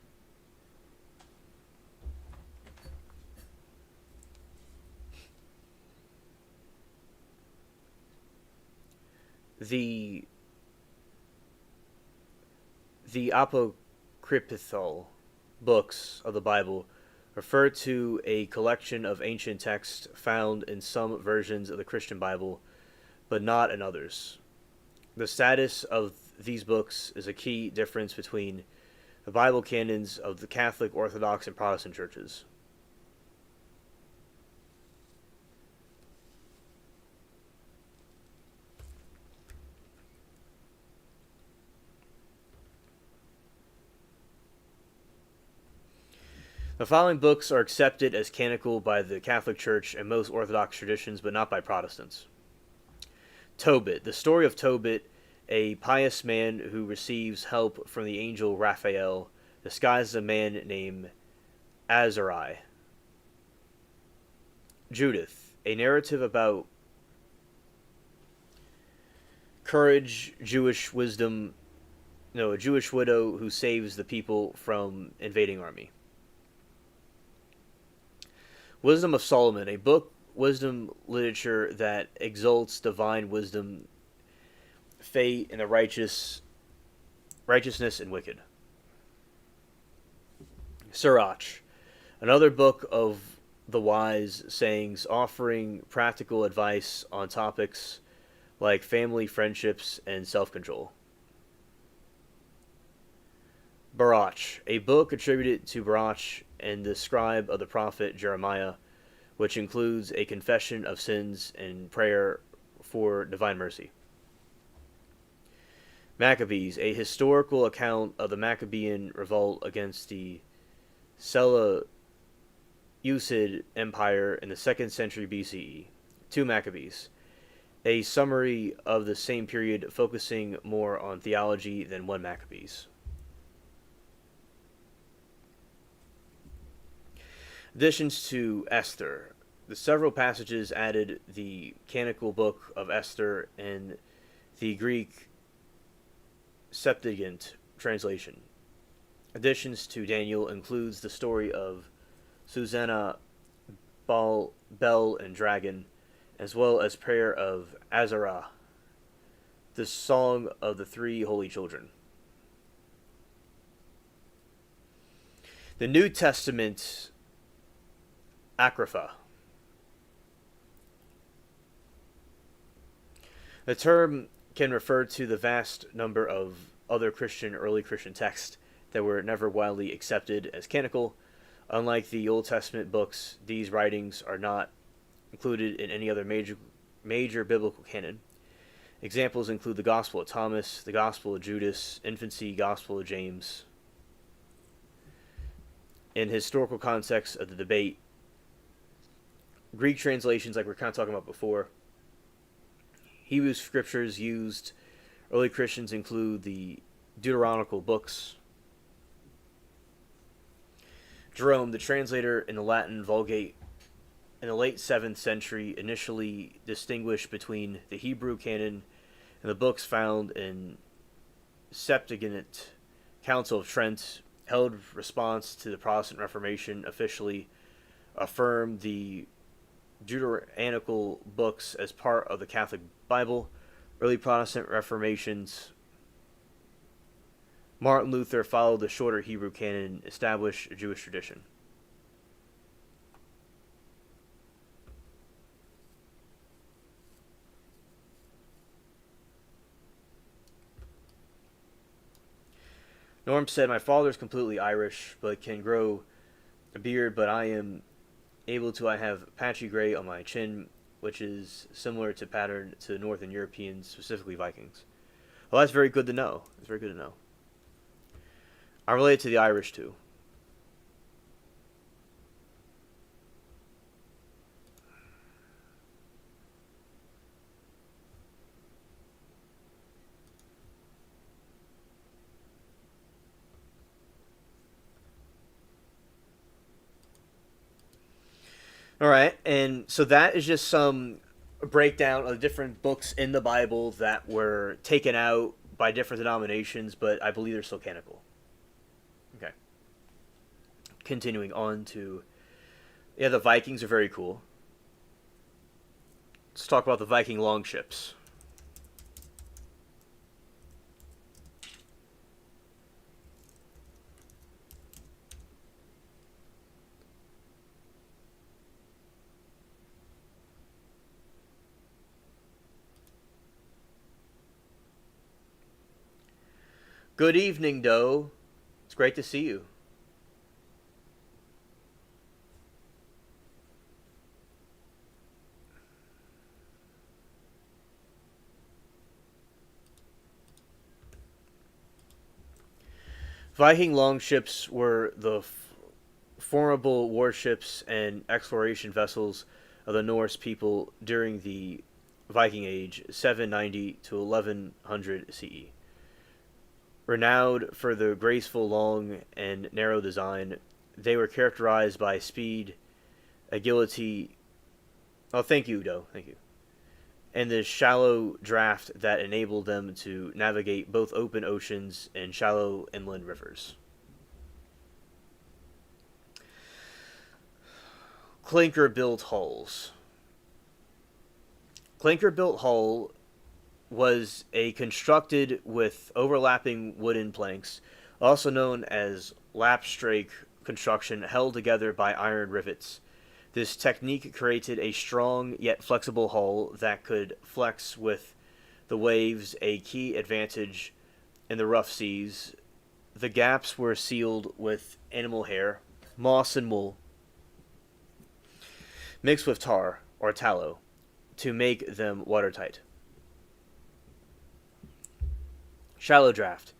The apocryphal books of the Bible refer to a collection of ancient texts found in some versions of the Christian Bible, but not in others. The status of these books is a key difference between the Bible canons of the Catholic, Orthodox, and Protestant churches. The following books are accepted as canonical by the Catholic Church and most Orthodox traditions, but not by Protestants. Tobit, the story of Tobit, a pious man who receives help from the angel Raphael, disguised as a man named Azariah. Judith, a narrative about courage, a Jewish widow who saves the people from invading army. Wisdom of Solomon, a book wisdom literature that exalts divine wisdom, fate, and the righteousness and wicked. Sirach, another book of the wise sayings offering practical advice on topics like family, friendships, and self-control. Baruch, a book attributed to Baruch and the scribe of the prophet Jeremiah, which includes a confession of sins and prayer for divine mercy. Maccabees, a historical account of the Maccabean revolt against the Seleucid Empire in the 2nd century BCE. 2 Maccabees, a summary of the same period focusing more on theology than 1 Maccabees. Additions to Esther. The several passages added the canonical book of Esther and the Greek Septuagint translation. Additions to Daniel includes the story of Susanna, Bel and Dragon, as well as prayer of Azariah, the song of the 3 holy children. The New Testament Apocrypha. The term can refer to the vast number of other early Christian texts that were never widely accepted as canonical, Unlike the Old Testament books, these writings are not included in any other major biblical canon. Examples include the Gospel of Thomas, the Gospel of Judas, Infancy Gospel of James. In historical context of the debate, Greek translations, like we are kind of talking about before, Hebrew scriptures used early Christians include the Deuteronomical books. Jerome, the translator in the Latin Vulgate in the late 7th century, initially distinguished between the Hebrew canon and the books found in Septuagint. Council of Trent held response to the Protestant Reformation officially affirmed the Deuteronomical books as part of the Catholic Bible. Early Protestant Reformations. Martin Luther followed the shorter Hebrew canon and established a Jewish tradition. Norm said, my father is completely Irish, but can grow a beard, but I am able to. I have patchy gray on my chin, which is similar to pattern to Northern Europeans, specifically Vikings. Well, that's very good to know. That's very good to know. I relate to the Irish, too. All right, and so that is just some breakdown of the different books in the Bible that were taken out by different denominations, but I believe they're still canonical. Okay. Continuing on to, the Vikings are very cool. Let's talk about the Viking longships. Good evening, Doe. It's great to see you. Viking longships were the formidable warships and exploration vessels of the Norse people during the Viking Age, 790 to 1100 CE. Renowned for their graceful, long, and narrow design, they were characterized by speed, agility. Oh, thank you, Doe. Thank you. And the shallow draft that enabled them to navigate both open oceans and shallow inland rivers. Clinker-built hulls. Clinker-built hull was a constructed with overlapping wooden planks, also known as lapstrake construction, held together by iron rivets. This technique created a strong yet flexible hull that could flex with the waves, a key advantage in the rough seas. The gaps were sealed with animal hair, moss, and wool, mixed with tar or tallow to make them watertight. Shallow draft.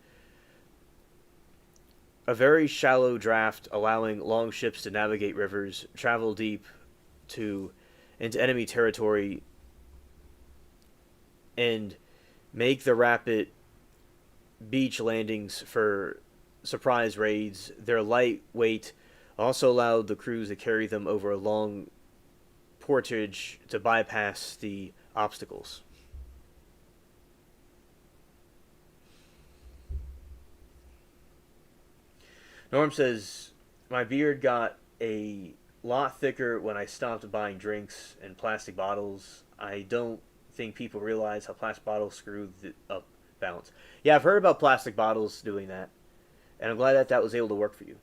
A very shallow draft allowing long ships to navigate rivers, travel deep into enemy territory, and make the rapid beach landings for surprise raids. Their lightweight also allowed the crews to carry them over a long portage to bypass the obstacles. Norm says, my beard got a lot thicker when I stopped buying drinks and plastic bottles. I don't think people realize how plastic bottles screw up balance. Yeah, I've heard about plastic bottles doing that, and I'm glad that that was able to work for you.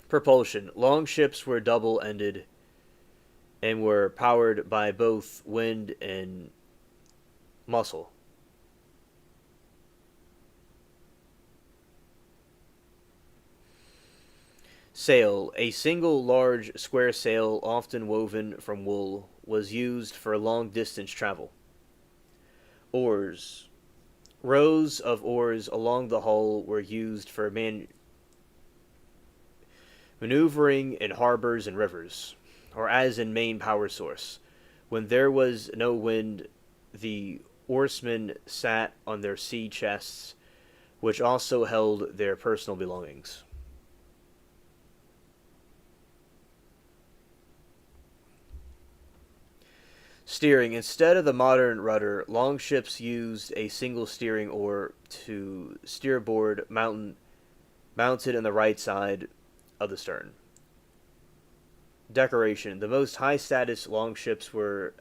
Propulsion. Long ships were double-ended and were powered by both wind and muscle. Sail. A single large square sail, often woven from wool, was used for long distance travel. Oars. Rows of oars along the hull were used for maneuvering in harbors and rivers, or as a main power source. When there was no wind, the oarsmen sat on their sea chests, which also held their personal belongings. Steering. Instead of the modern rudder, longships used a single steering oar to steer aboard mounted on the right side of the stern. Decoration. The most high status longships were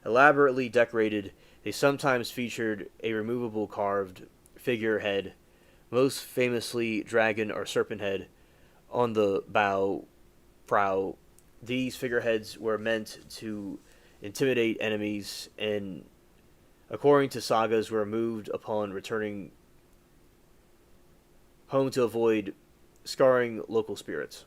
elaborately decorated. They sometimes featured a removable carved figurehead, most famously dragon or serpent head, on the prow. These figureheads were meant to intimidate enemies and, according to sagas, were removed upon returning home to avoid scarring local spirits.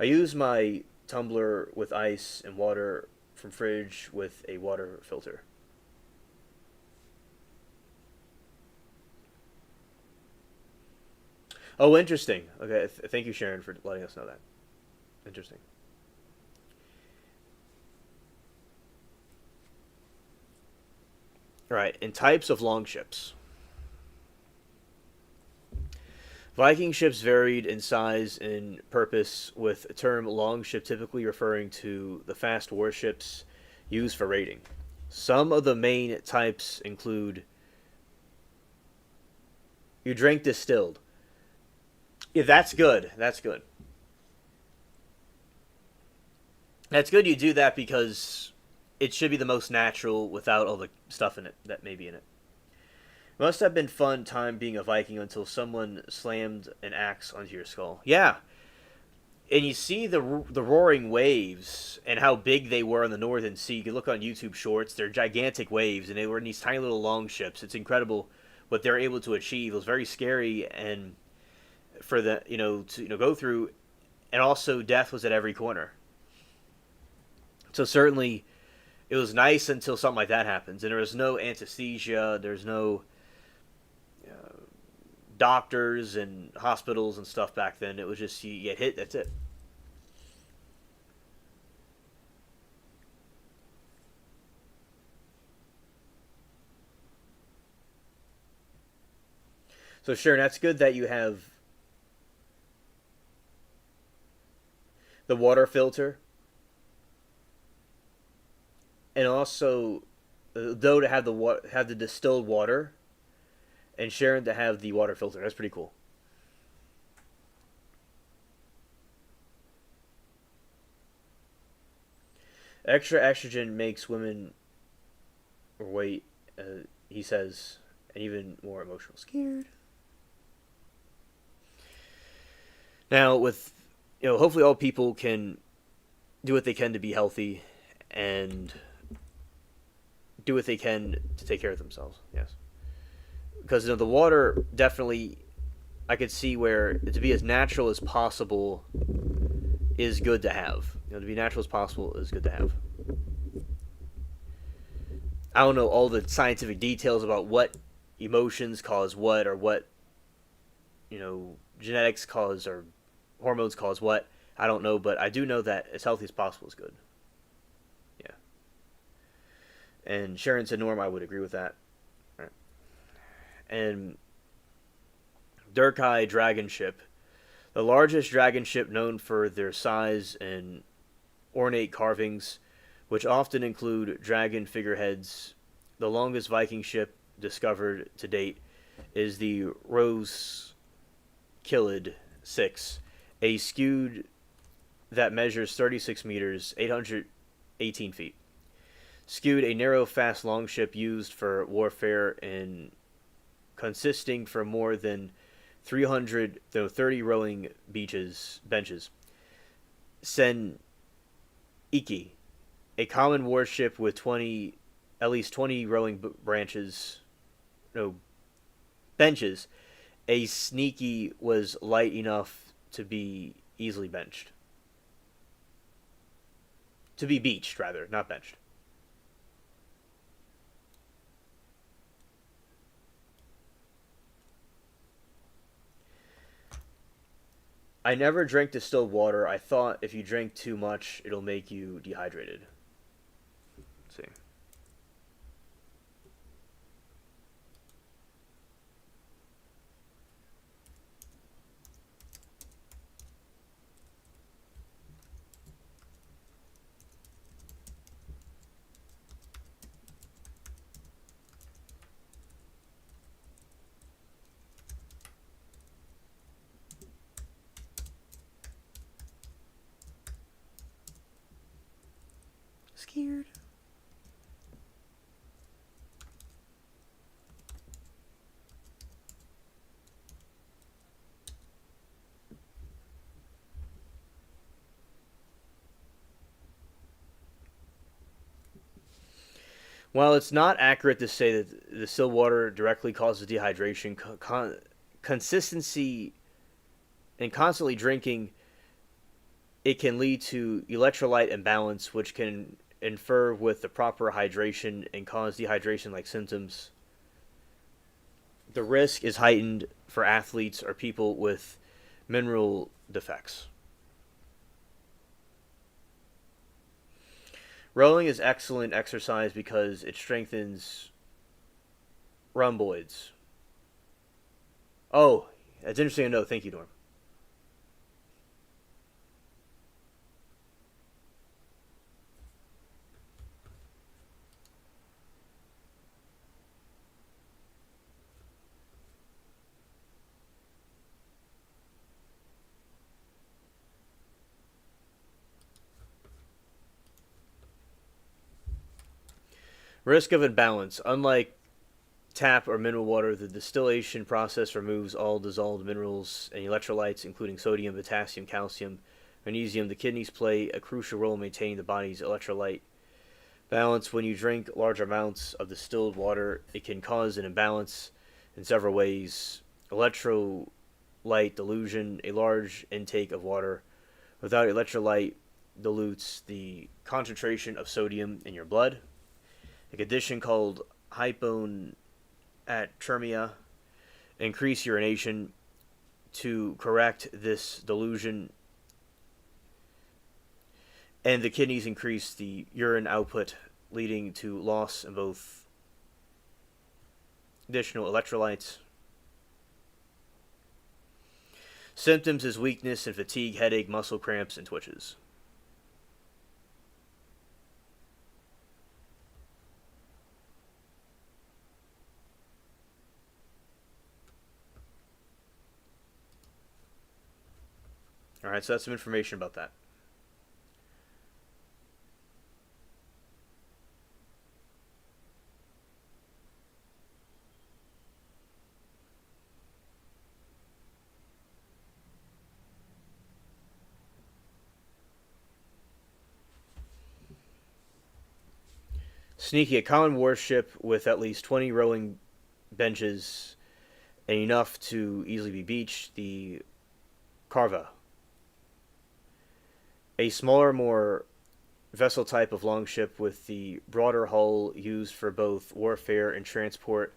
I use my tumbler with ice and water from fridge with a water filter. Oh, interesting. Okay, thank you, Sharon, for letting us know that. Interesting. All right, and types of longships. Viking ships varied in size and purpose, with the term longship typically referring to the fast warships used for raiding. Some of the main types include: you drink distilled. Yeah, that's good. That's good. That's good you do that because it should be the most natural without all the stuff in it that may be in it. Must have been fun time being a Viking until someone slammed an axe onto your skull. Yeah, and you see the roaring waves and how big they were on the Northern Sea. You can look on YouTube Shorts; they're gigantic waves, and they were in these tiny little long ships. It's incredible what they're able to achieve. It was very scary, and for the to go through, and also death was at every corner. So certainly, it was nice until something like that happens, and there was no anesthesia. There's no doctors and hospitals and stuff back then. It was just you get hit, that's it. So sure, that's good that you have the water filter, and also though to have have the distilled water, and Sharon to have the water filter. That's pretty cool. Extra estrogen makes women wait. He says, and even more emotional. Scared. Now, with hopefully all people can do what they can to be healthy, and do what they can to take care of themselves. Yes, because the water definitely, I could see where to be as natural as possible is good to have. To be natural as possible is good to have. I don't know all the scientific details about what emotions cause what, or what genetics cause, or hormones cause what. I don't know, but I do know that as healthy as possible is good. Yeah. And Sharon said, Norm, I would agree with that. Right. And Durkai dragon ship, the largest dragon ship known for their size and ornate carvings, which often include dragon figureheads. The longest Viking ship discovered to date is the Rose Killid 6, a skewed that measures 36 meters, 818 feet. Skewed, a narrow, fast longship used for warfare and consisting for more than 330 rowing benches. Sen Iki, a common warship with at least 20 rowing benches. A sneaky was light enough to be easily benched. To be beached, rather, not benched. I never drank distilled water. I thought if you drink too much, it'll make you dehydrated. Let's see. Scared. While it's not accurate to say that the still water directly causes dehydration, consistency and constantly drinking it can lead to electrolyte imbalance, which can infer with the proper hydration and cause dehydration like symptoms. The risk is heightened for athletes or people with mineral defects. Rowing is excellent exercise because it strengthens rhomboids. Oh, that's interesting to know. Thank you, Norm. Risk of imbalance. Unlike tap or mineral water, the distillation process removes all dissolved minerals and electrolytes, including sodium, potassium, calcium, magnesium. The kidneys play a crucial role in maintaining the body's electrolyte balance. When you drink large amounts of distilled water, it can cause an imbalance in several ways. Electrolyte dilution. A large intake of water without electrolyte dilutes the concentration of sodium in your blood. A condition called hyponatremia. Increase urination to correct this dilution, and the kidneys increase the urine output, leading to loss in both additional electrolytes. Symptoms is weakness and fatigue, headache, muscle cramps, and twitches. All right, so that's some information about that. Sneaky, a common warship with at least 20 rowing benches and enough to easily be beached, the Carva. A smaller, more vessel type of longship with the broader hull used for both warfare and transport.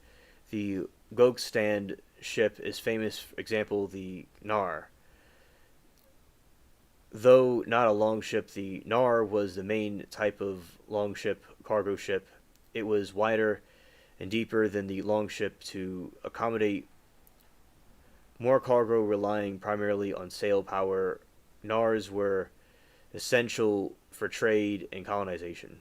The Gokstand ship is famous, for example, the Nar. Though not a longship, the Nar was the main type of longship cargo ship. It was wider and deeper than the longship to accommodate more cargo, relying primarily on sail power. Nars were essential for trade and colonization.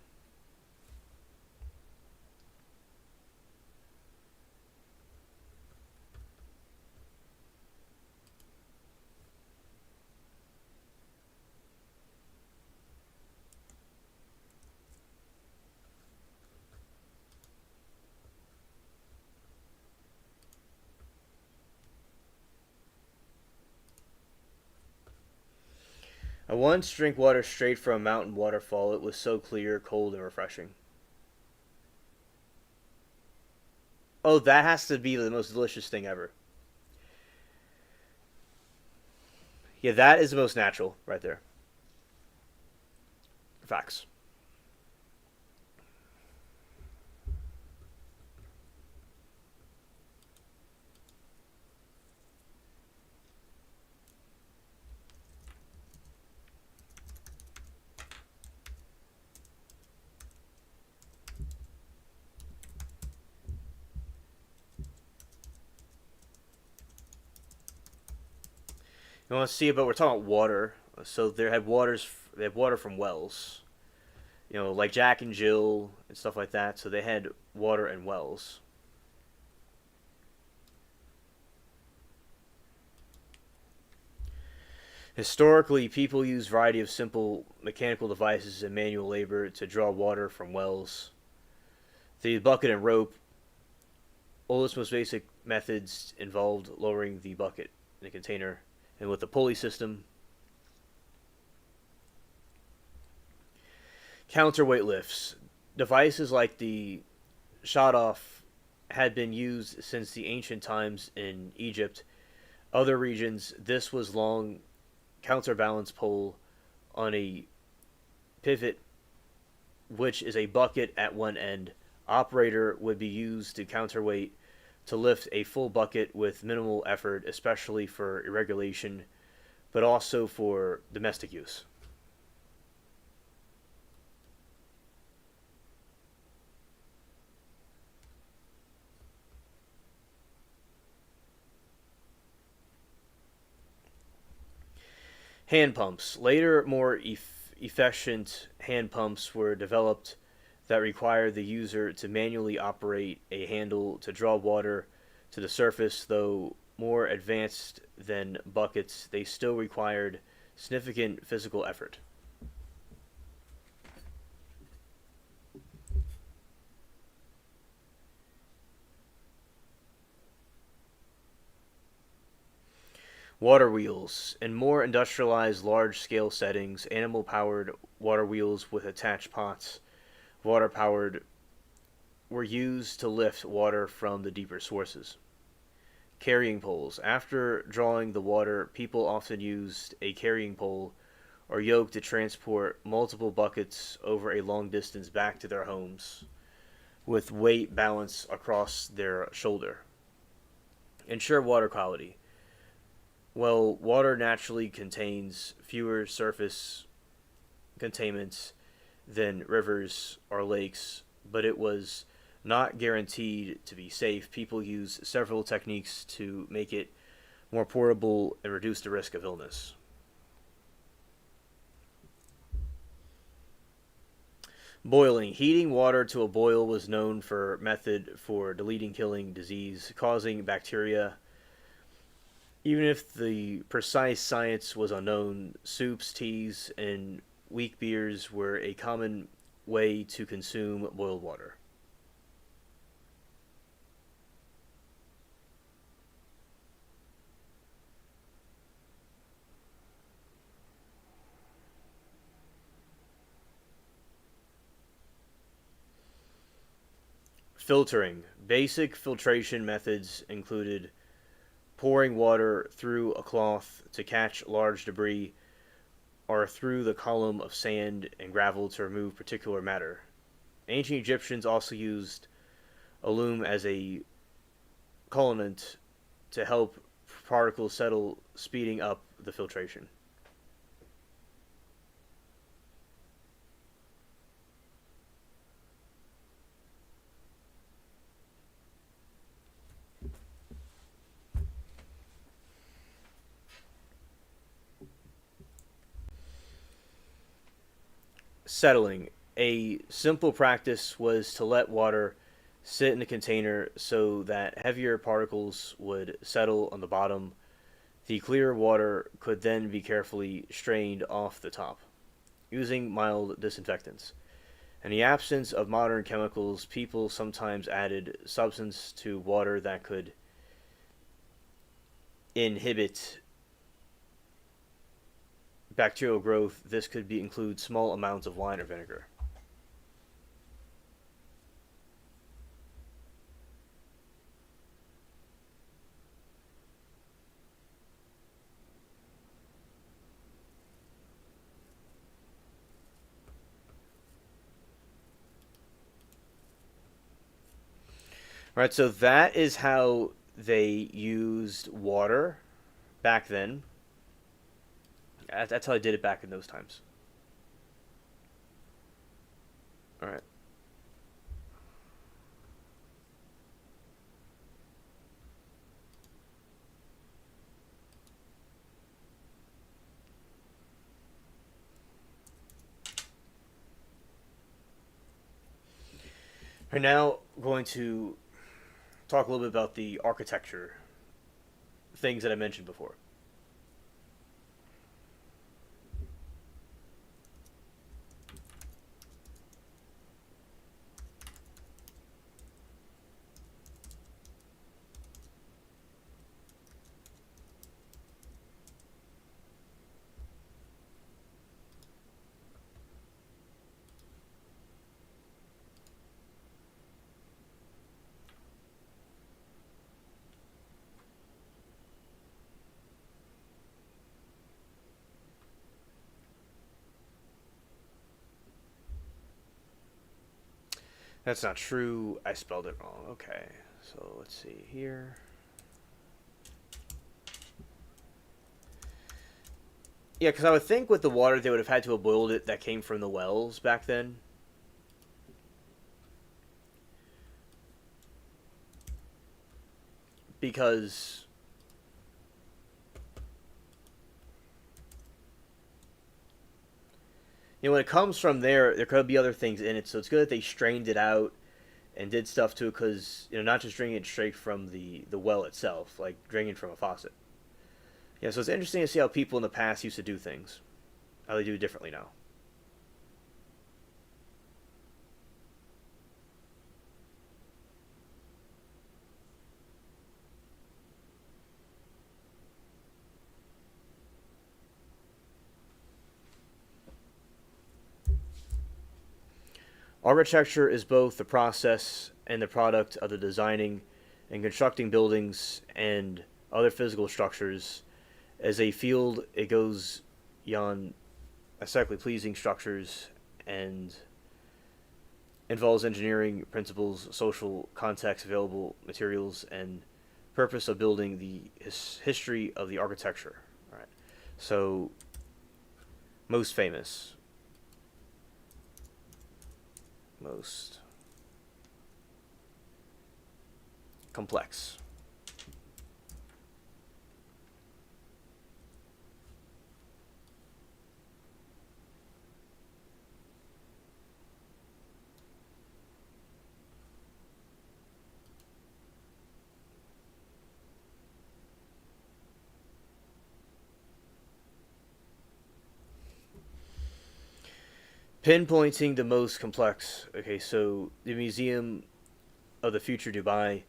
I once drank water straight from a mountain waterfall. It was so clear, cold, and refreshing. Oh, that has to be the most delicious thing ever. Yeah, that is the most natural right there. Facts. You want to see, but we're talking about water. So they had water from wells. Like Jack and Jill and stuff like that. So they had water and wells. Historically, people used a variety of simple mechanical devices and manual labor to draw water from wells. The bucket and rope, oldest, most basic methods involved lowering the bucket in a container, and with the pulley system, counterweight lifts. Devices like the shot off had been used since the ancient times in Egypt. Other regions, this was long counterbalance pole on a pivot, which is a bucket at one end. Operator would be used to counterweight to lift a full bucket with minimal effort, especially for irregulation, but also for domestic use. Hand pumps. Later, more efficient hand pumps were developed that required the user to manually operate a handle to draw water to the surface. Though more advanced than buckets, they still required significant physical effort. Water wheels. In more industrialized large scale settings, animal powered water wheels with attached pots, water powered, were used to lift water from the deeper sources. Carrying poles. After drawing the water, people often used a carrying pole or yoke to transport multiple buckets over a long distance back to their homes, with weight balance across their shoulder. Ensure water quality. Well, water naturally contains fewer surface contaminants than rivers or lakes, but it was not guaranteed to be safe. People use several techniques to make it more portable and reduce the risk of illness. Boiling. Heating water to a boil was known for method for deleting killing disease causing bacteria. Even if the precise science was unknown, soups, teas, and weak beers were a common way to consume boiled water. Filtering. Basic filtration methods included pouring water through a cloth to catch large debris or through the column of sand and gravel to remove particular matter. Ancient Egyptians also used alum as a coolant to help particles settle, speeding up the filtration. Settling. A simple practice was to let water sit in the container so that heavier particles would settle on the bottom. The clear water could then be carefully strained off the top, using mild disinfectants. In the absence of modern chemicals, people sometimes added substance to water that could inhibit bacterial growth. This could include small amounts of wine or vinegar. Right, so that is how they used water back then. That's how I did it back in those times. All right. Right now, we're going to talk a little bit about the architecture things that I mentioned before. That's not true. I spelled it wrong. Okay, so let's see here. Yeah, because I would think with the water they would have had to have boiled it that came from the wells back then. Because when it comes from there could be other things in it. So it's good that they strained it out and did stuff to it, because not just drinking it straight from the well itself, like drinking from a faucet. Yeah, so it's interesting to see how people in the past used to do things, how they do it differently now. Architecture is both the process and the product of the designing and constructing buildings and other physical structures. As a field, it goes beyond aesthetically pleasing structures and involves engineering principles, social context, available materials, and purpose of building, the history of the architecture. All right. So, most famous, most complex. Pinpointing the most complex. Okay, so the Museum of the Future Dubai,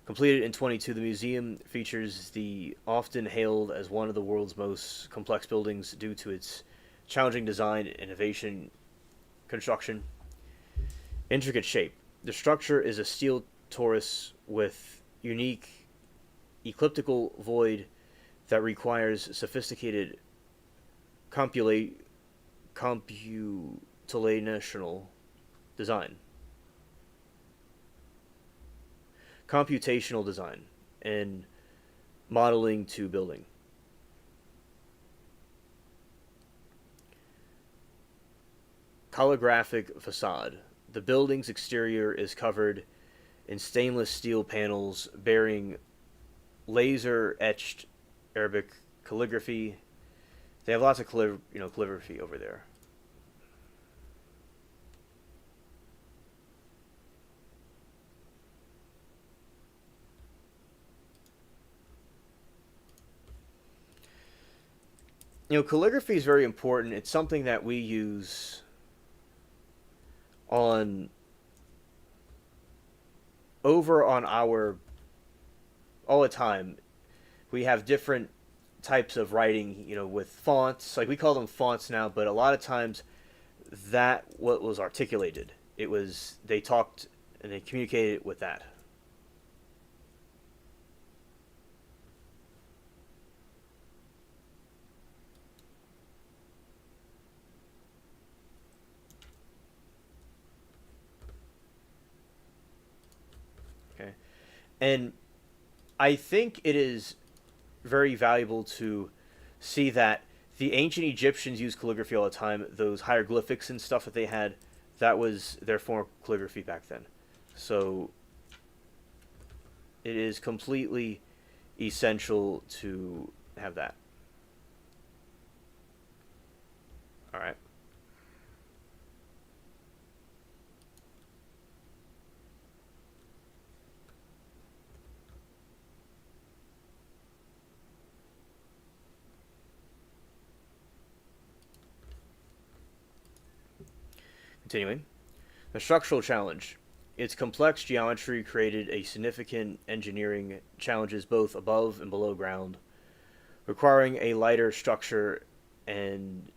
completed in 22, the museum features the often hailed as one of the world's most complex buildings due to its challenging design, innovation, construction, intricate shape. The structure is a steel torus with unique elliptical void that requires sophisticated compula- computational design. Computational design and modeling to building. Holographic facade. The building's exterior is covered in stainless steel panels bearing laser etched Arabic calligraphy. They have lots of calligraphy over there. Calligraphy is very important. It's something that we use on over on our all the time. We have different types of writing, with fonts. Like we call them fonts now, but a lot of times that what was articulated. It was they talked and they communicated with that. Okay. And I think it is very valuable to see that the ancient Egyptians used calligraphy all the time. Those hieroglyphics and stuff that they had, that was their form of calligraphy back then. So it is completely essential to have that. All right. Continuing. The structural challenge. Its complex geometry created a significant engineering challenges both above and below ground, requiring a lighter structure and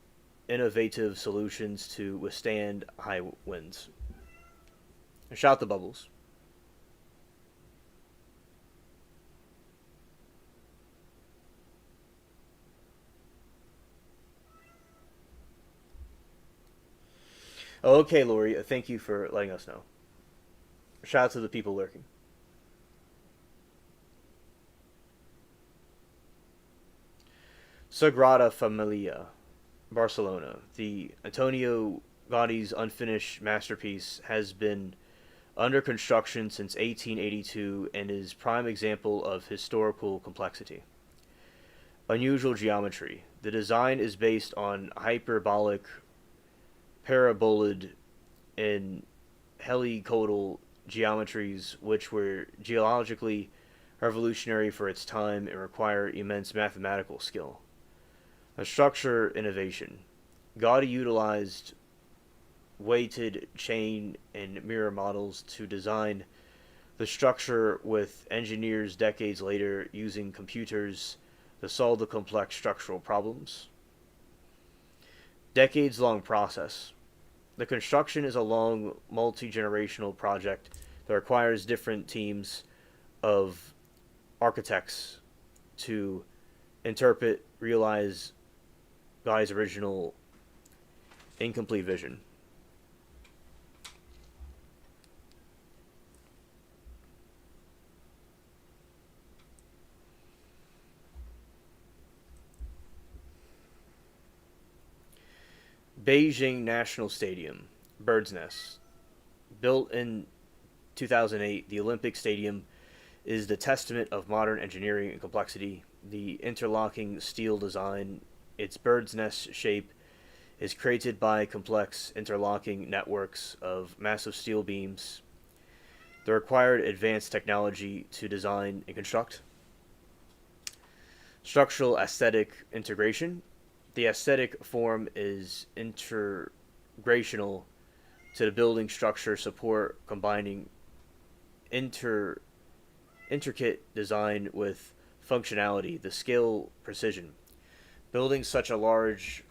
innovative solutions to withstand high winds. Shout the bubbles. Okay, Lori, thank you for letting us know. Shout out to the people lurking. Sagrada Familia, Barcelona. The Antonio Gaudi's unfinished masterpiece has been under construction since 1882 and is prime example of historical complexity. Unusual geometry. The design is based on hyperbolic, parabolid, and helicoidal geometries which were geologically revolutionary for its time and require immense mathematical skill. A structure innovation. Gaudi utilized weighted chain and mirror models to design the structure with engineers decades later using computers to solve the complex structural problems. Decades long process. The construction is a long, multi generational project that requires different teams of architects to interpret, realize Guy's original incomplete vision. Beijing National Stadium, Bird's Nest. Built in 2008, the Olympic Stadium is the testament of modern engineering and complexity. The interlocking steel design, its bird's nest shape, is created by complex interlocking networks of massive steel beams. The required advanced technology to design and construct. Structural aesthetic integration. The aesthetic form is integrational to the building structure support, combining inter intricate design with functionality, the scale precision. Building such a large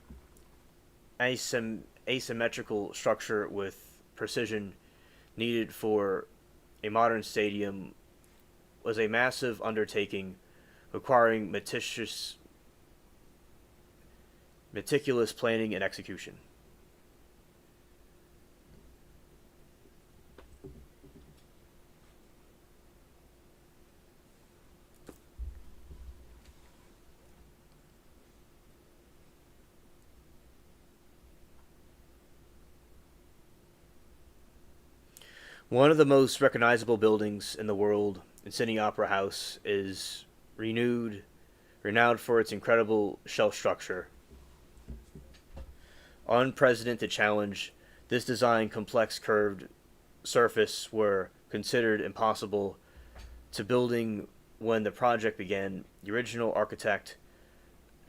asymmetrical structure with precision needed for a modern stadium was a massive undertaking requiring meticulous planning and execution. One of the most recognizable buildings in the world, in Sydney Opera House, is renowned for its incredible shelf structure. Unprecedented challenge, this design complex curved surface were considered impossible to building when the project began. The original architect,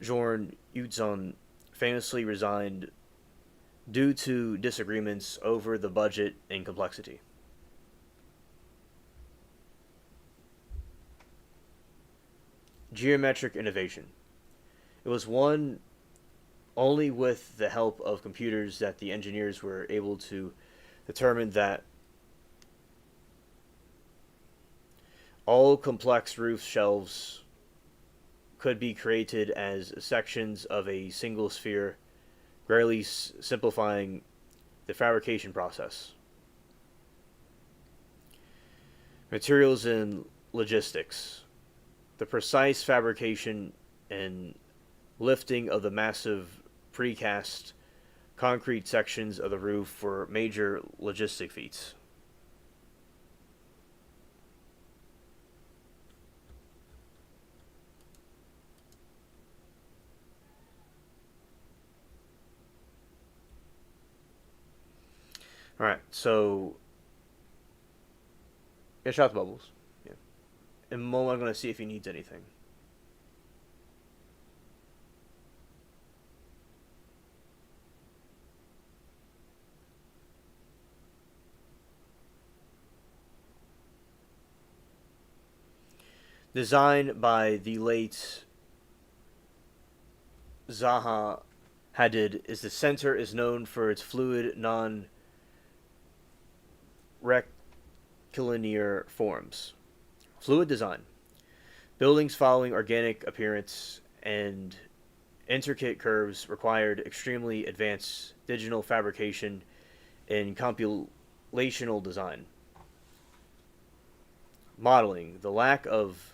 Jorn Utzon, famously resigned due to disagreements over the budget and complexity. Geometric innovation. It was one only with the help of computers that the engineers were able to determine that all complex roof shelves could be created as sections of a single sphere, greatly simplifying the fabrication process. Materials and logistics, the precise fabrication and lifting of the massive precast concrete sections of the roof for major logistic feats. All right, so yeah, shot the bubbles. Yeah, in a moment I'm going to see if he needs anything. Designed by the late Zaha Hadid, is the center is known for its fluid, non-rectilinear forms. Fluid design. Buildings following organic appearance and intricate curves required extremely advanced digital fabrication and computational design. Modeling. The lack of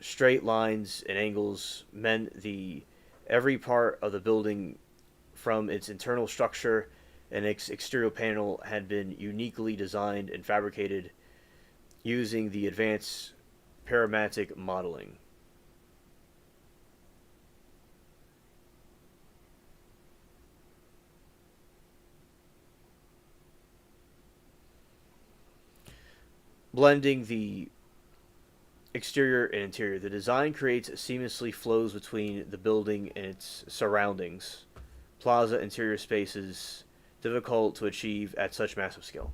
straight lines and angles meant the every part of the building from its internal structure and its exterior panel had been uniquely designed and fabricated using the advanced parametric modeling. Blending the exterior and interior. The design creates seamlessly flows between the building and its surroundings. Plaza interior spaces difficult to achieve at such massive scale.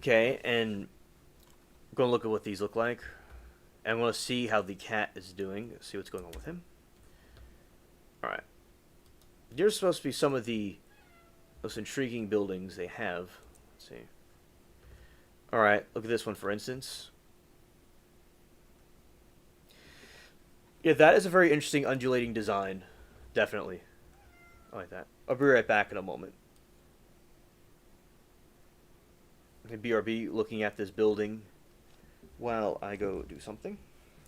Okay, and I'm going to look at what these look like. And I'm going to see how the cat is doing, see what's going on with him. Alright. Here's supposed to be some of the most intriguing buildings they have. Let's see. Alright, look at this one for instance. Yeah, that is a very interesting undulating design. Definitely. I like that. I'll be right back in a moment. Okay, BRB looking at this building while I go do something.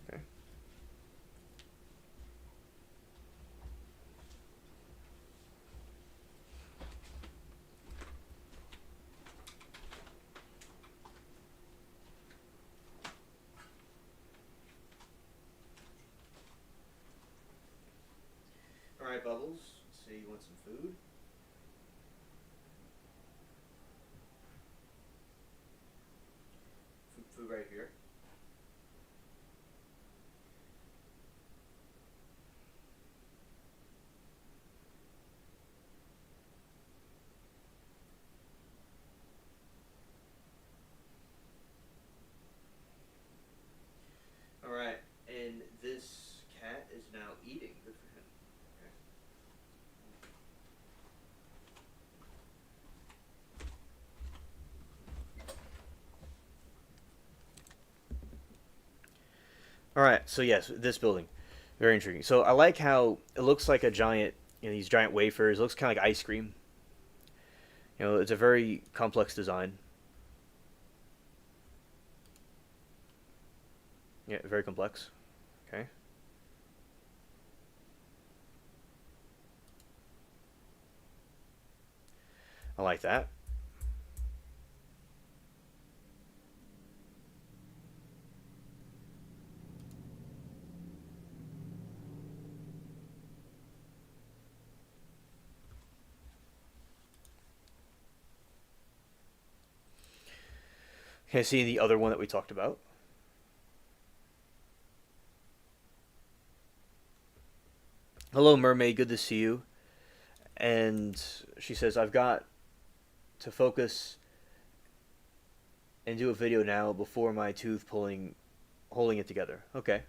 Okay. Alright, Bubbles. Let's see, you want some food? Food right here. Alright, and this cat is now eating. Good for him. Alright, so yes, this building. Very intriguing. So I like how it looks like a giant, these giant wafers. It looks kind of like ice cream. It's a very complex design. Yeah, very complex. Okay. I like that. Okay, see the other one that we talked about. Hello, mermaid. Good to see you. And she says, I've got to focus and do a video now before my tooth pulling, holding it together. Okay.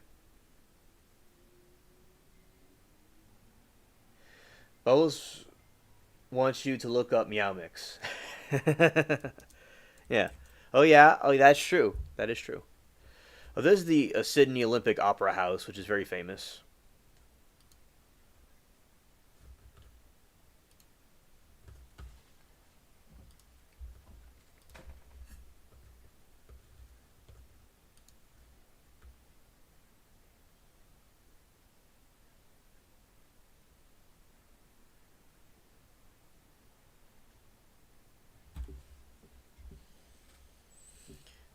Bubbles wants you to look up Meow Mix. Yeah. Oh yeah. Oh, that's true. That is true. Oh, this is the Sydney Olympic Opera House, which is very famous.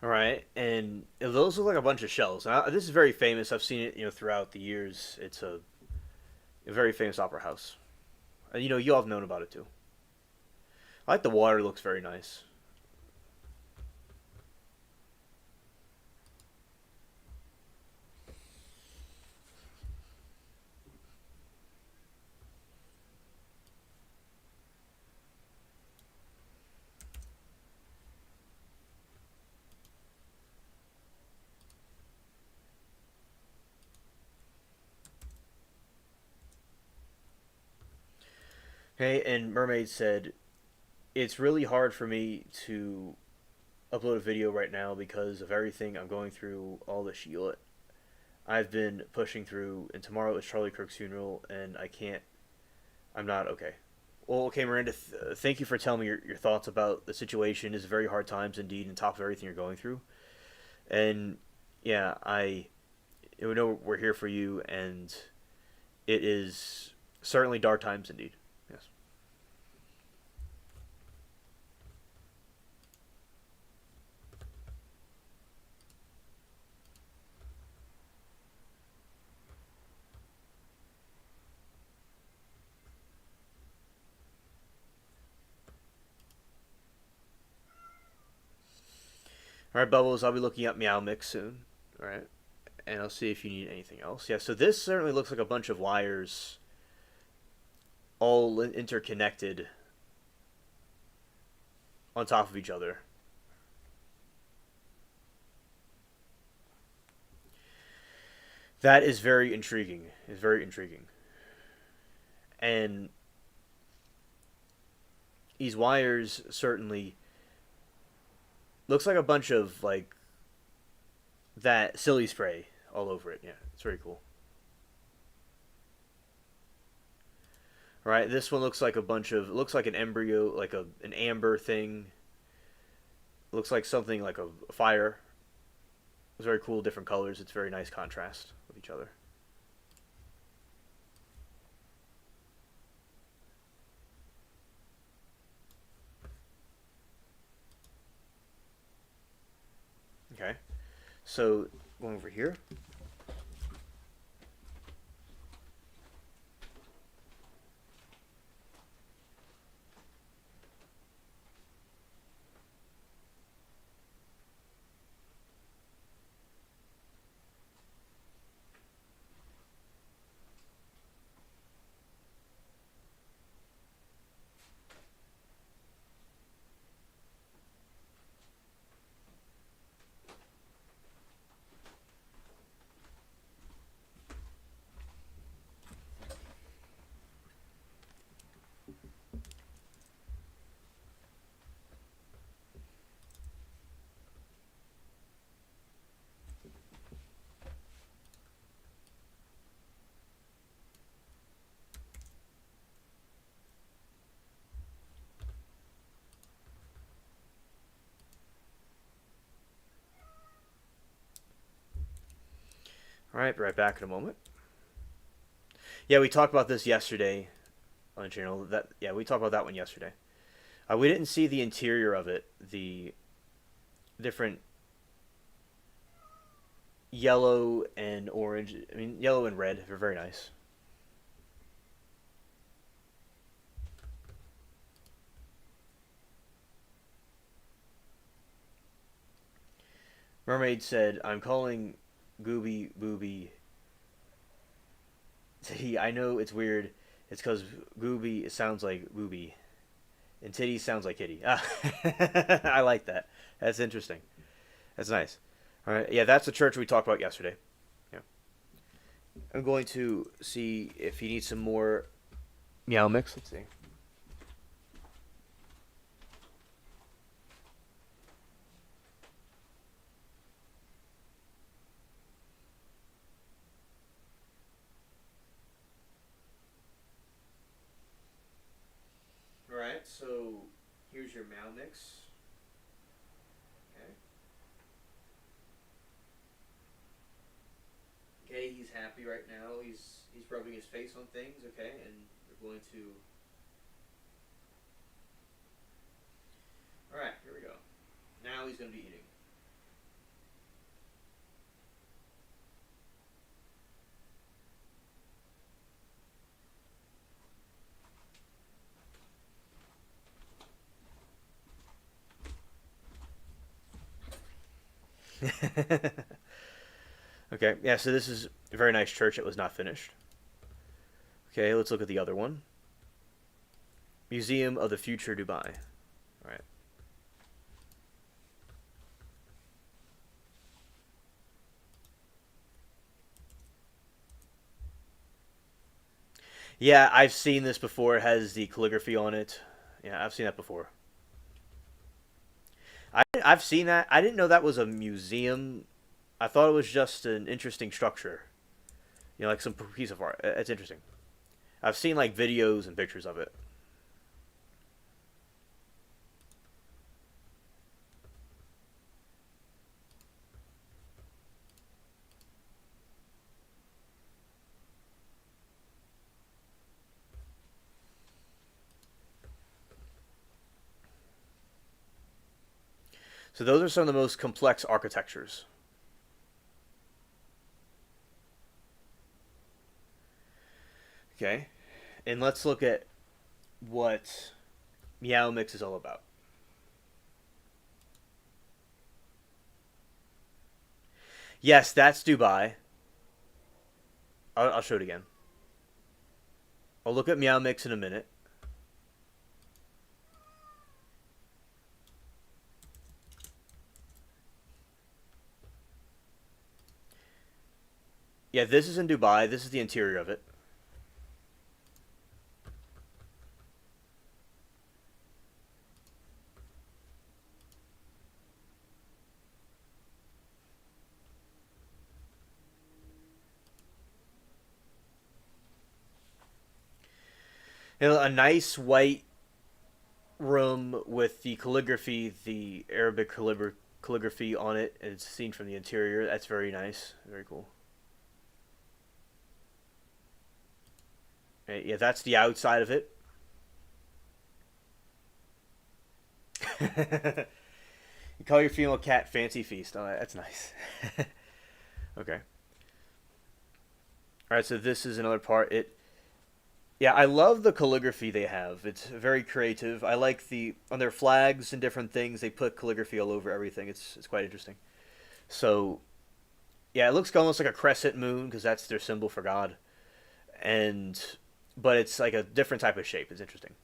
All right, and those look like a bunch of shells. Now, this is very famous. I've seen it, throughout the years. It's a very famous opera house. And, you all have known about it too. I like the water; it looks very nice. Hey, and Mermaid said it's really hard for me to upload a video right now because of everything I'm going through, all the shit I've been pushing through, and tomorrow is Charlie Kirk's funeral, and I can't. I'm not okay. Well, okay, Miranda. Thank you for telling me your thoughts about the situation. It's very hard times indeed, on top of everything you're going through. And yeah, we know we're here for you, and it is certainly dark times indeed. Yes. All right, Bubbles. I'll be looking up Meow Mix soon. All right, and I'll see if you need anything else. Yeah. So this certainly looks like a bunch of wires all interconnected on top of each other. That is very intriguing. It's very intriguing. And these wires certainly looks like a bunch of like that silly spray all over it. Yeah, it's very cool. All right, this one looks like a bunch of looks like an embryo, like an amber thing. Looks like something like a fire. It's very cool, different colors. It's very nice contrast with each other. Okay, so going over here. All right, be right back in a moment. Yeah, we talked about this yesterday on the channel. That yeah, we talked about that one yesterday. We didn't see the interior of it. The different yellow and orange. I mean, yellow and red are very nice. Mermaid said, "I'm calling Gooby Booby Titty. I know it's weird. It's because booby it sounds like booby, and titty sounds like kitty. Ah. I like that. That's interesting. That's nice. All right. Yeah, that's the church we talked about yesterday. Yeah. I'm going to see if he needs some more meow mix. Let's see. All right. So here's your meow mix. Okay. Okay. He's happy right now. He's rubbing his face on things. Okay, and we're going to. All right. Here we go. Now he's going to be eating. Okay, yeah, so this is a very nice church that was not finished. Okay, let's look at the other one. Museum of the Future, Dubai. All right. Yeah, I've seen this before. It has the calligraphy on it. Yeah, I've seen that before. I've seen that. I didn't know that was a museum. I thought it was just an interesting structure. You know, like some piece of art. It's interesting. I've seen like videos and pictures of it. So those are some of the most complex architectures. Okay, and let's look at what Meow Mix is all about. Yes, that's Dubai. I'll show it again. I'll look at Meow Mix in a minute. Yeah, this is in Dubai. This is the interior of it. You know, a nice white room with the calligraphy, the Arabic calligraphy on it, and it's seen from the interior. That's very nice. Very cool. Yeah, that's the outside of it. You call your female cat Fancy Feast. Oh, that's nice. Okay. All right, so this is another part. Yeah, I love the calligraphy they have. It's very creative. I like the on their flags and different things. They put calligraphy all over everything. It's quite interesting. So yeah, it looks almost like a crescent moon because that's their symbol for God. And but it's like a different type of shape. It's interesting.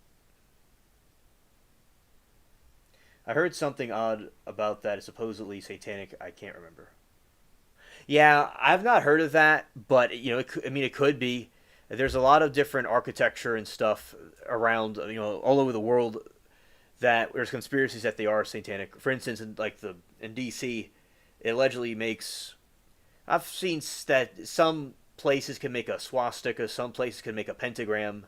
I heard something odd about that. It's supposedly satanic. I can't remember. Yeah, I've not heard of that, but you know, I mean, it could be. There's a lot of different architecture and stuff around, you know, all over the world that there's conspiracies that they are satanic. For instance, in like the in DC, it allegedly makes. I've seen that some places can make a swastika, some places can make a pentagram.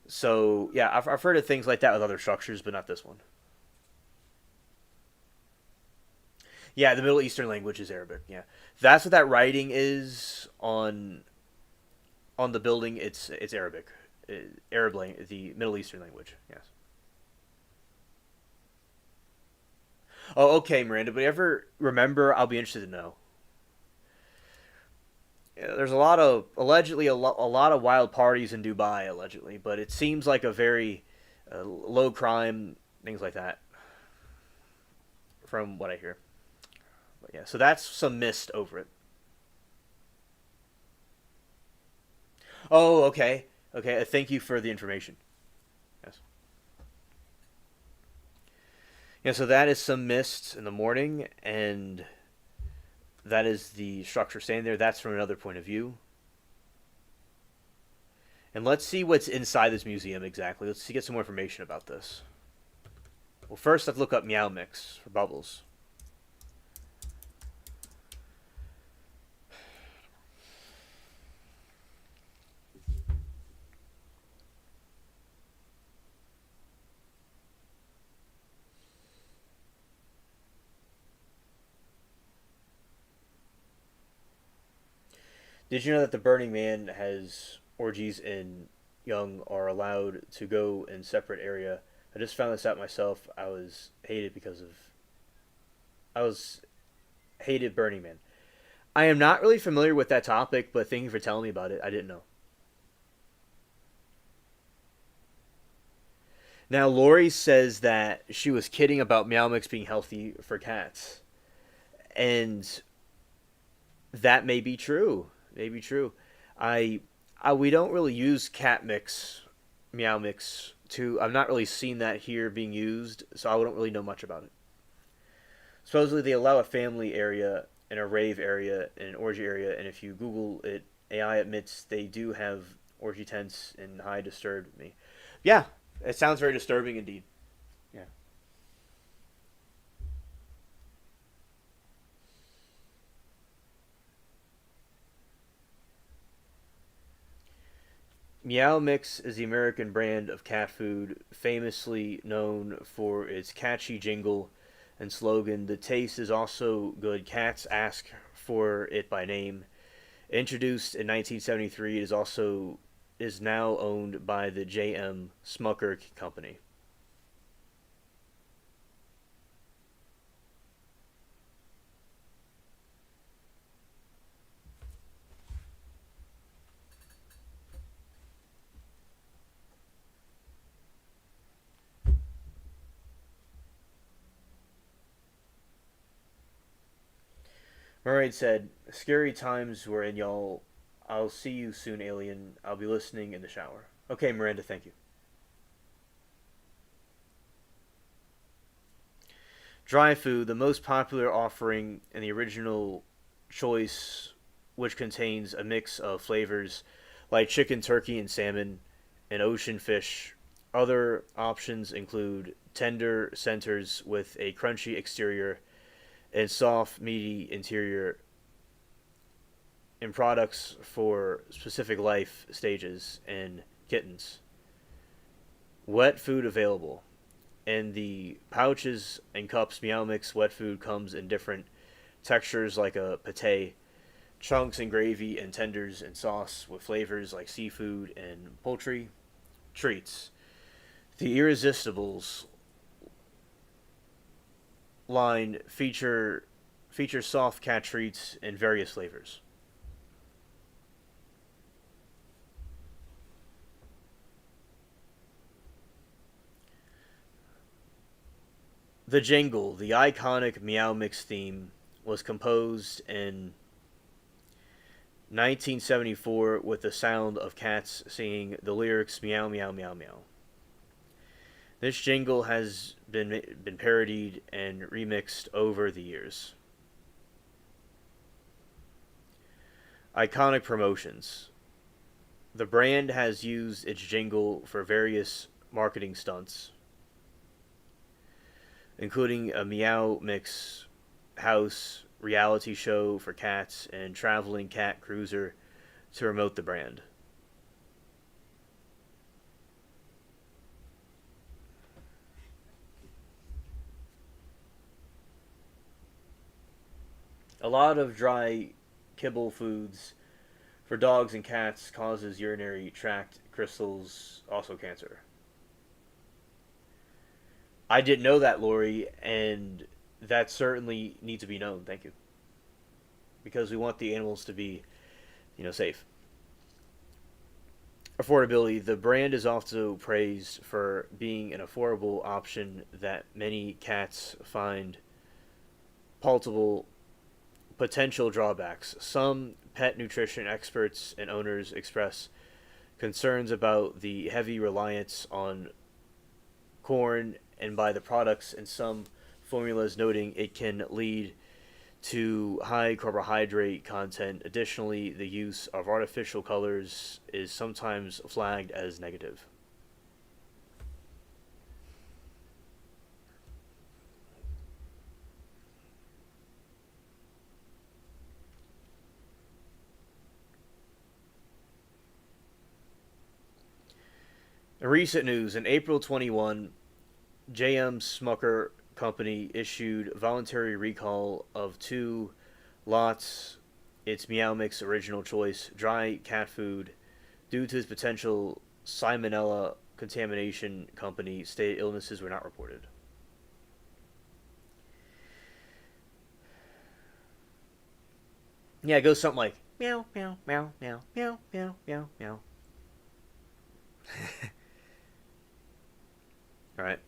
So yeah, I've heard of things like that with other structures, but not this one. Yeah, the Middle Eastern language is Arabic. Yeah, that's what that writing is on the building. It's Arabic, Arab the Middle Eastern language. Yes. Oh, okay, Miranda. But ever remember? I'll be interested to know. Yeah, there's a lot of allegedly a lot of wild parties in Dubai allegedly, but it seems like a very low crime things like that from what I hear. But yeah, so that's some mist over it. Oh, okay. Okay, thank you for the information. Yes. Yeah, so that is some mist in the morning, and that is the structure staying there. That's from another point of view. And let's see what's inside this museum exactly. Let's see, get some more information about this. Well, first let's look up Meow Mix for bubbles. Did you know that the Burning Man has orgies and young are allowed to go in separate area? I just found this out myself. I was hated Burning Man. I am not really familiar with that topic, but thank you for telling me about it. I didn't know. Now, Lori says that she was kidding about Meow Mix being healthy for cats. And that may be true. May be true. I, we don't really use cat mix, Meow Mix, to. I've not really seen that here being used, so I don't really know much about it. Supposedly, they allow a family area and a rave area and an orgy area, and if you Google it, AI admits they do have orgy tents and high disturbed me. Yeah, it sounds very disturbing indeed. Yeah. Meow Mix is the American brand of cat food, famously known for its catchy jingle and slogan. The taste is also good. Cats ask for it by name. Introduced in 1973, it is now owned by the J.M. Smucker Company. Mermaid said, "Scary times we're in, y'all. I'll see you soon, alien. I'll be listening in the shower." Okay, Miranda, thank you. Dry food, the most popular offering in the original choice, which contains a mix of flavors like chicken, turkey, and salmon, and ocean fish. Other options include tender centers with a crunchy exterior and soft, meaty interior, and products for specific life stages and kittens. Wet food available. And the pouches and cups Meow Mix wet food comes in different textures like a pate, chunks and gravy and tenders and sauce with flavors like seafood and poultry. Treats. The Irresistibles line feature soft cat treats in various flavors. The jingle, the iconic Meow Mix theme, was composed in 1974 with the sound of cats singing the lyrics meow meow meow meow. This jingle has been parodied and remixed over the years. Iconic promotions. The brand has used its jingle for various marketing stunts, including a Meow Mix house reality show for cats and traveling cat cruiser to promote the brand. A lot of dry kibble foods for dogs and cats causes urinary tract crystals, also cancer. I didn't know that, Lori, and that certainly needs to be known. Thank you, because we want the animals to be, safe. Affordability. The brand is also praised for being an affordable option that many cats find palatable. Potential drawbacks. Some pet nutrition experts and owners express concerns about the heavy reliance on corn and by the products in some formulas, noting it can lead to high carbohydrate content. Additionally, the use of artificial colors is sometimes flagged as negative. In recent news, in April 21, J.M. Smucker Company issued voluntary recall of two lots its Meow Mix original choice dry cat food due to its potential salmonella contamination. Company stated illnesses were not reported. Yeah, it goes something like meow meow meow meow meow meow meow meow. All right.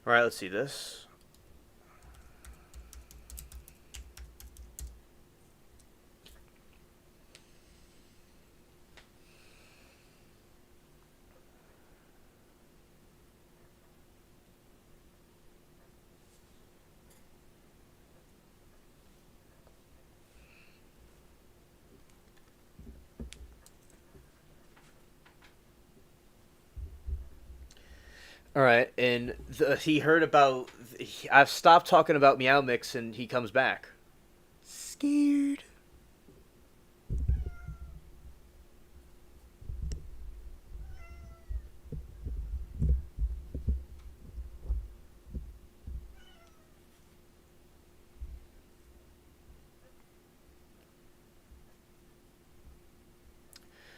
All right, let's see this. All right, and he heard about. I've stopped talking about Meow Mix, and he comes back. Scared.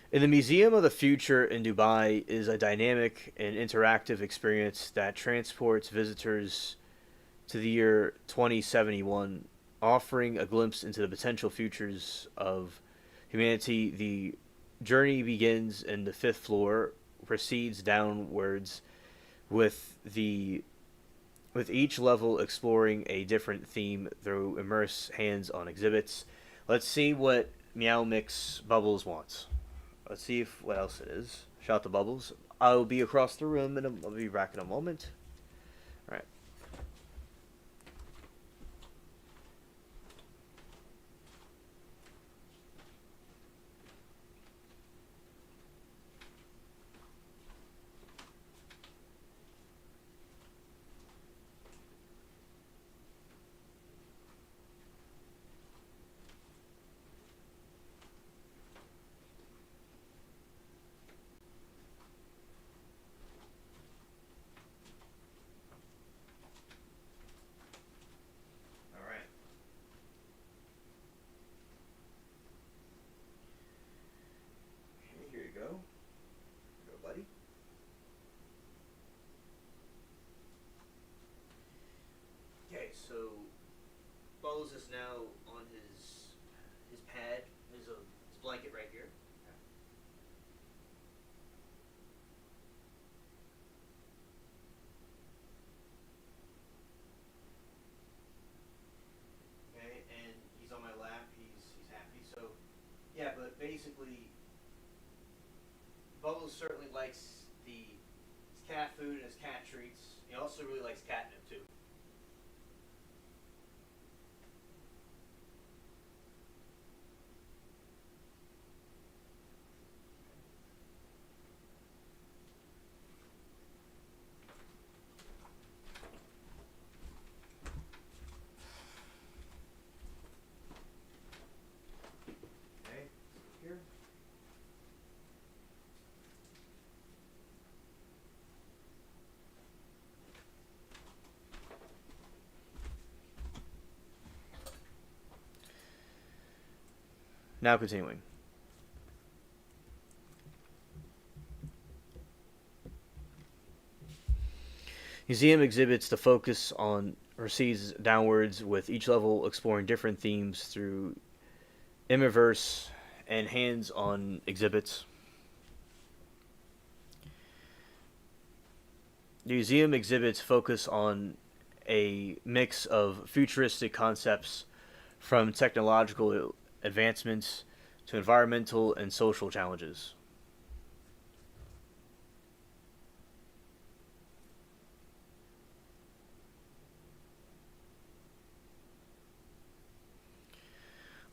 In the Museum of the Future in Dubai is a dynamic and interactive experience that transports visitors to the year 2071, offering a glimpse into the potential futures of humanity. The journey begins in the fifth floor, proceeds downwards with the with each level exploring a different theme through immerse hands on exhibits. Let's see what Meow Mix Bubbles wants. Let's see if what else it is. Shout the bubbles. I'll be across the room and I'll be back in a moment. All right. All right. Okay, here you go. Here you go, buddy. Okay, so Bubbles is now on his pad, his blanket right here. Okay, and he's on my lap. He's happy. So yeah, but basically, Bubbles certainly likes his cat food and his cat treats. He also really likes catnip too. Okay, here. Now continuing. Museum exhibits the focus on proceeds downwards, with each level exploring different themes through immerverse and hands-on exhibits. Museum exhibits focus on a mix of futuristic concepts, from technological advancements to environmental and social challenges.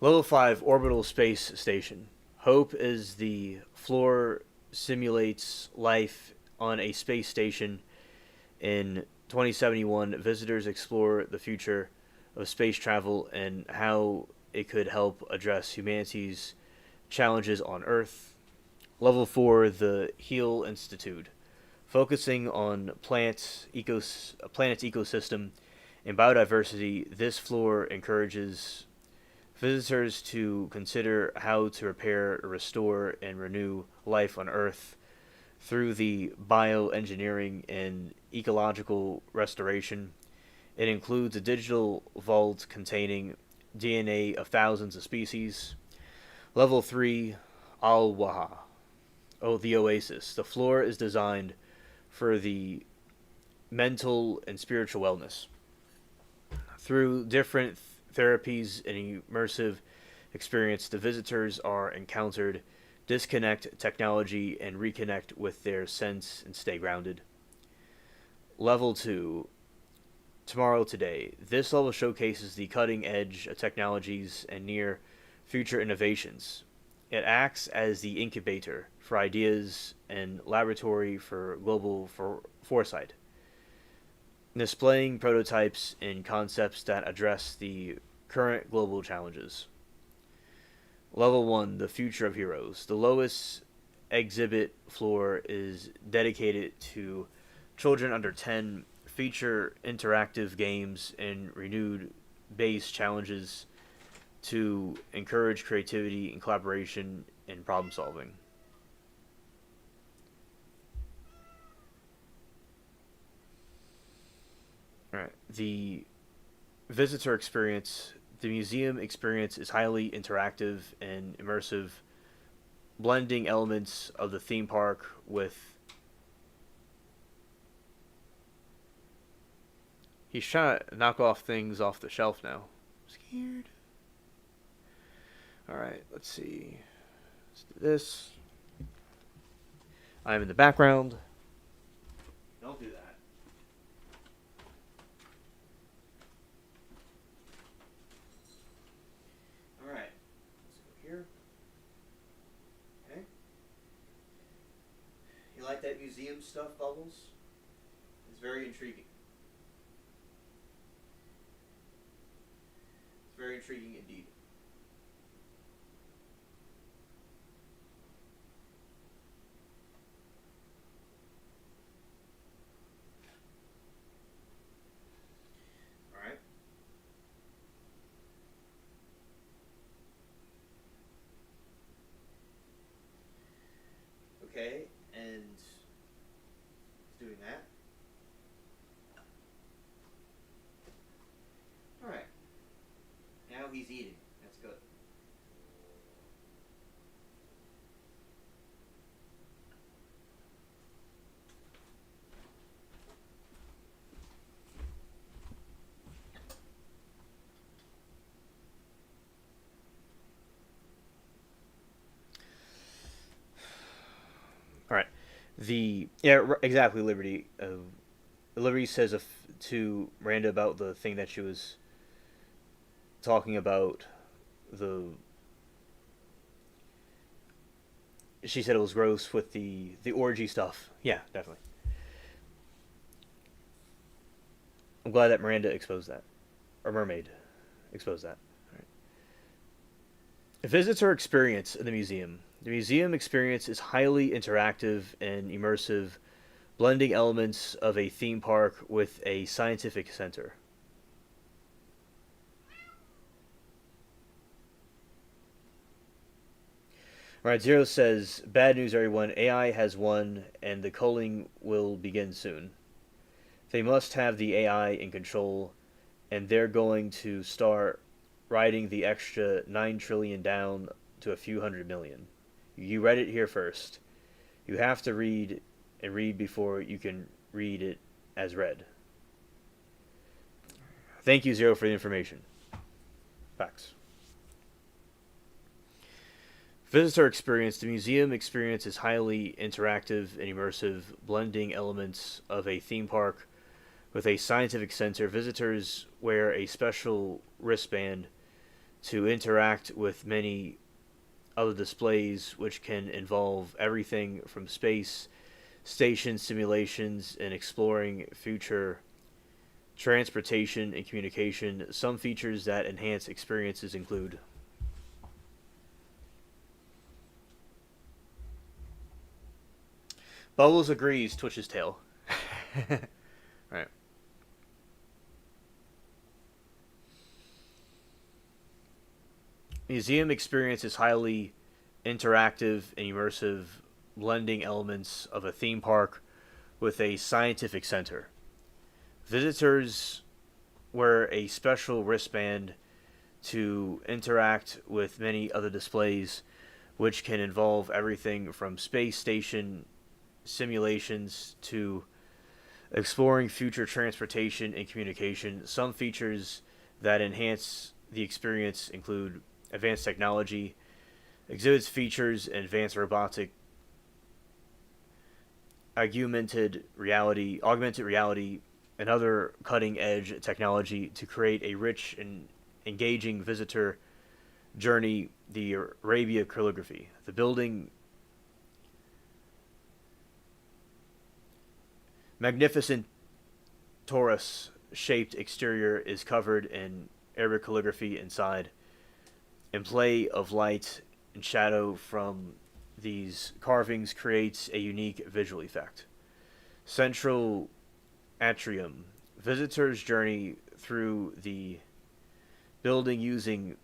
Level 5 Orbital Space Station. Hope is the floor simulates life on a space station. In 2071, visitors explore the future of space travel and how it could help address humanity's challenges on Earth. Level 4 The Heal Institute. Focusing on planet's ecosystem and biodiversity, this floor encourages visitors to consider how to repair, restore, and renew life on Earth through the bioengineering and ecological restoration. It includes a digital vault containing DNA of thousands of species. Level 3 Al Waha. Oh, the Oasis. The floor is designed for the mental and spiritual wellness. Through different therapies and immersive experience, the visitors are encountered, disconnect technology, and reconnect with their sense and stay grounded. Level 2 Tomorrow Today. This level showcases the cutting edge of technologies and near future innovations. It acts as the incubator for ideas and laboratory for global foresight, displaying prototypes and concepts that address the current global challenges. Level 1 The Future of Heroes. The lowest exhibit floor is dedicated to children under 10, feature interactive games and renewed base challenges to encourage creativity and collaboration and problem solving. All right. The visitor experience. The museum experience is highly interactive and immersive, blending elements of the theme park with. He's trying to knock off things off the shelf now. I'm scared. Alright, let's see. Let's do this. I'm in the background. Don't do that. Alright. Let's go here. Okay. You like that museum stuff, Bubbles? It's very intriguing. It's very intriguing indeed. Alright. Okay, and it's doing that. Alright. Now he's eating. That's good. All right. Exactly, Liberty. Liberty says to Miranda about the thing that she was talking about. The She said it was gross with the orgy stuff. Yeah, definitely. I'm glad that Miranda exposed that, or Mermaid exposed that. All right. Visitor experience in the museum. The museum experience is highly interactive and immersive, blending elements of a theme park with a scientific center. All right, Zero says, bad news, everyone. AI has won, and the culling will begin soon. They must have the AI in control. and they're going to start writing the extra 9 trillion down to a few hundred million. You read it here first. You have to read and read before you can read it as read. Thank you, Zero, for the information. Facts. Visitor experience. The museum experience is highly interactive and immersive, blending elements of a theme park with a scientific center. Visitors wear a special wristband to interact with many other displays, which can involve everything from space station simulations and exploring future transportation and communication. Some features that enhance experiences include Bubbles agrees, Twitch's tail. Right. Museum experience is highly interactive and immersive, blending elements of a theme park with a scientific center. Visitors wear a special wristband to interact with many other displays, which can involve everything from space station simulations to exploring future transportation and communication. Some features that enhance the experience include advanced technology, exhibits features advanced robotic, augmented reality, and other cutting-edge technology to create a rich and engaging visitor journey. The Arabia calligraphy, the building magnificent Taurus-shaped exterior is covered in Arabic calligraphy inside, and play of light and shadow from these carvings creates a unique visual effect. Central atrium. Visitors journey through the building using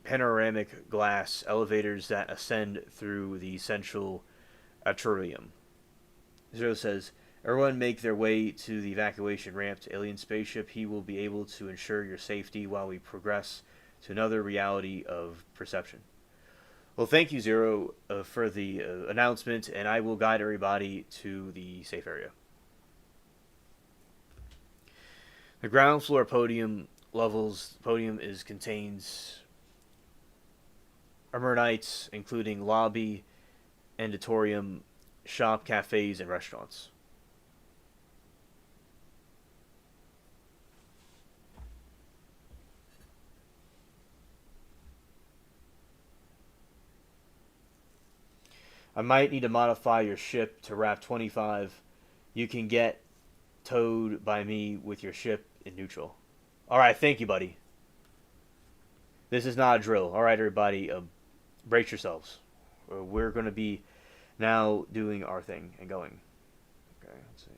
panoramic glass elevators that ascend through the central atrium. Zero says, everyone make their way to the evacuation ramp to alien spaceship. He will be able to ensure your safety while we progress to another reality of perception. Well, thank you, Zero, for the announcement, and I will guide everybody to the safe area. The ground floor podium levels. The podium contains amenities, including lobby, auditorium, shop, cafes, and restaurants. I might need to modify your ship to RAP 25. You can get towed by me with your ship in neutral. Alright, thank you, buddy. This is not a drill. Alright, everybody, brace yourselves. We're going to be now doing our thing and going. Okay, let's see.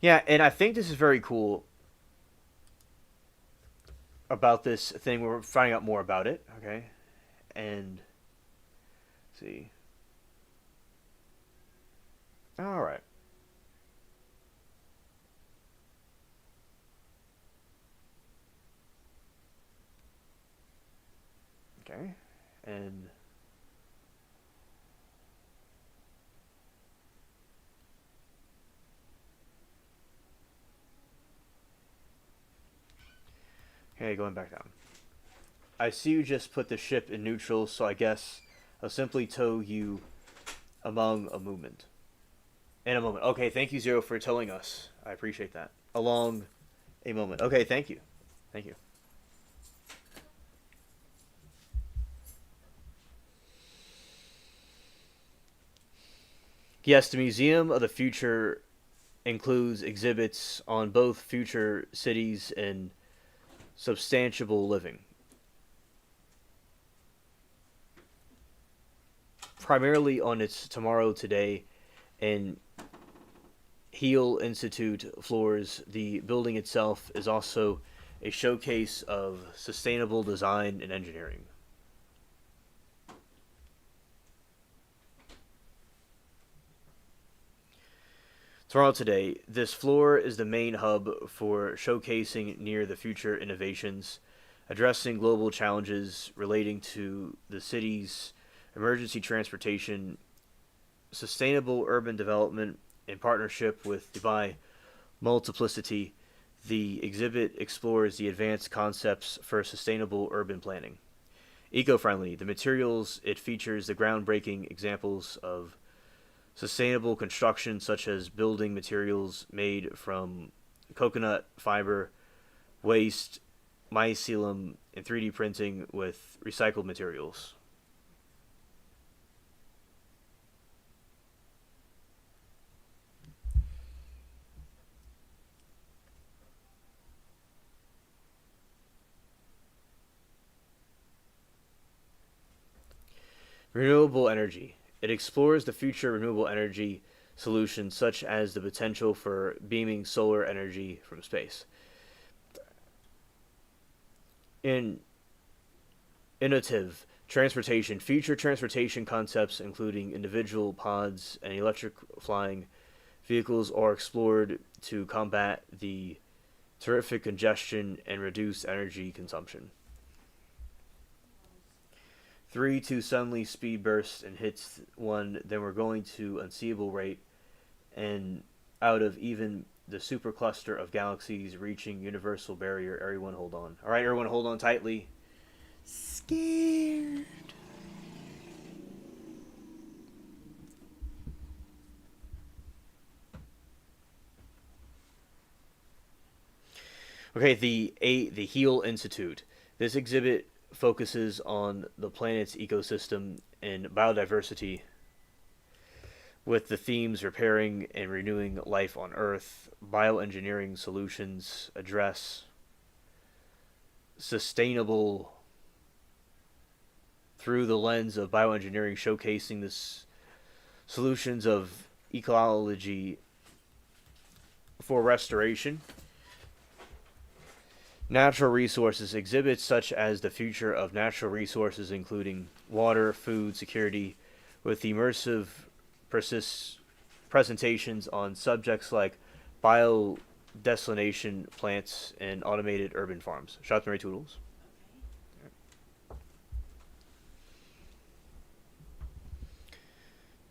Yeah, and I think this is very cool about this thing. We're finding out more about it, okay? And let's see. All right. Okay. And okay, going back down. I see you just put the ship in neutral, so I guess I'll simply tow you among a movement. In a moment. Okay, thank you, Zero, for telling us. I appreciate that. Along a moment. Okay, thank you. Thank you. Yes, the Museum of the Future includes exhibits on both future cities and substantiable living. Primarily on its tomorrow, today, and Heal Institute floors, the building itself is also a showcase of sustainable design and engineering. Tomorrow today, this floor is the main hub for showcasing near the future innovations, addressing global challenges relating to the city's emergency transportation, sustainable urban development in partnership with Dubai Multiplicity. The exhibit explores the advanced concepts for sustainable urban planning. Eco-friendly, the materials it features the groundbreaking examples of sustainable construction such as building materials made from coconut fiber, waste, mycelium, and 3D printing with recycled materials. Renewable energy. It explores the future renewable energy solutions such as the potential for beaming solar energy from space. In innovative transportation, future transportation concepts including individual pods and electric flying vehicles are explored to combat the terrific congestion and reduce energy consumption. 3-2 suddenly speed bursts and hits one, then we're going to unseeable rate and out of even the supercluster of galaxies reaching universal barrier. Everyone hold on. All right, everyone hold on tightly. Scared. Okay, the Heal Institute. This exhibit focuses on the planet's ecosystem and biodiversity with the themes repairing and renewing life on Earth. Bioengineering solutions address sustainable through the lens of bioengineering, showcasing the solutions of ecology for restoration. Natural resources exhibits such as the future of natural resources, including water, food, security, with immersive presentations on subjects like biodesalination plants and automated urban farms. Shout out to Mary Toodles.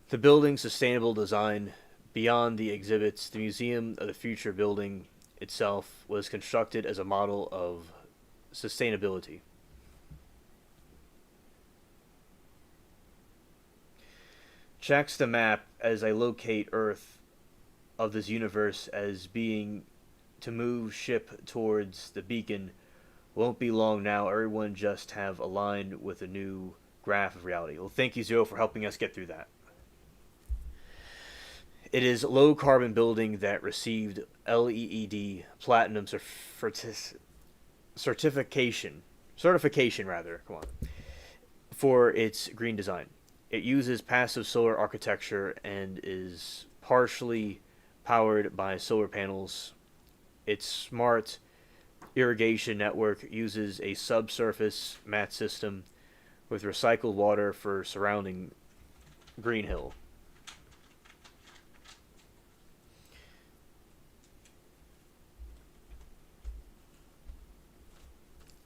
The building sustainable design. Beyond the exhibits, the Museum of the Future building itself was constructed as a model of sustainability. Checks the map as I locate Earth of this universe as being to move ship towards the beacon. Won't be long now. Everyone just have aligned with a new graph of reality. Well, thank you, Zero, for helping us get through that. It is low carbon building that received LEED platinum certification rather. Come on, for its green design. It uses passive solar architecture and is partially powered by solar panels. Its smart irrigation network uses a subsurface mat system with recycled water for surrounding Green Hill.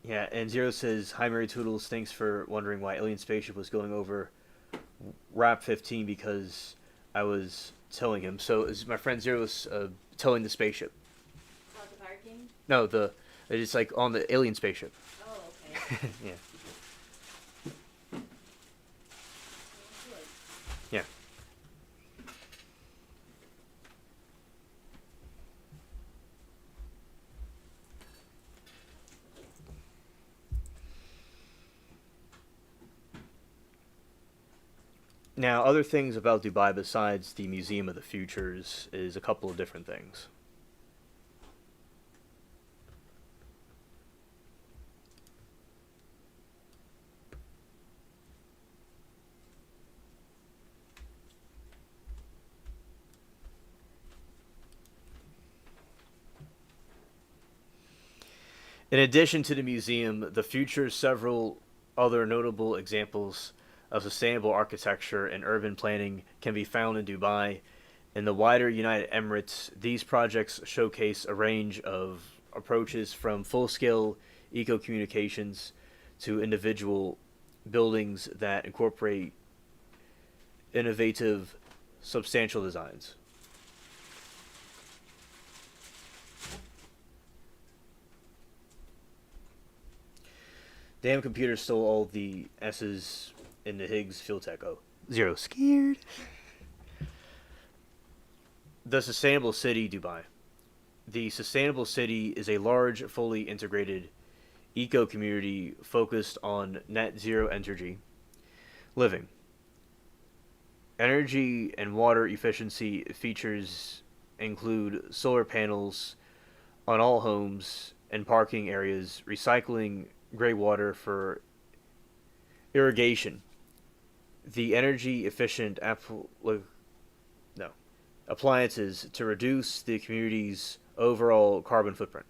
Yeah, and Zero says, "Hi, Mary Toodles. Thanks for wondering why Alien Spaceship was going over Rap 15 because I was towing him. So is my friend Zero's towing the spaceship. About the parking? No, it's like on the alien spaceship. Oh, okay. Yeah. Yeah. Now, other things about Dubai besides the Museum of the Futures is a couple of different things. In addition to the museum, the features several other notable examples of sustainable architecture and urban planning can be found in Dubai. In the wider United Emirates, these projects showcase a range of approaches from full-scale eco-communications to individual buildings that incorporate innovative, substantial designs. Damn computer stole all the S's in the Higgs field tech. Oh, zero. Scared. The Sustainable City, Dubai. The Sustainable City is a large, fully integrated eco community focused on net zero energy living. Energy and water efficiency features include solar panels on all homes and parking areas, recycling gray water for irrigation. The energy efficient appliances to reduce the community's overall carbon footprint.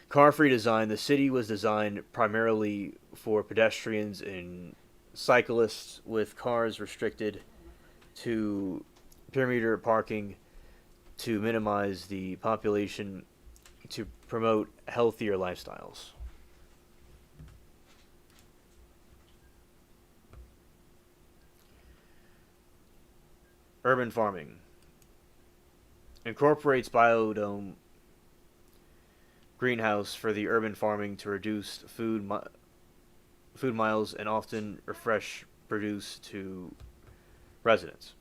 Car-free design. The city was designed primarily for pedestrians and cyclists, with cars restricted to perimeter parking to minimize the population to promote healthier lifestyles. Urban farming incorporates biodome greenhouse for the urban farming to reduce food miles and often refresh produce to residents.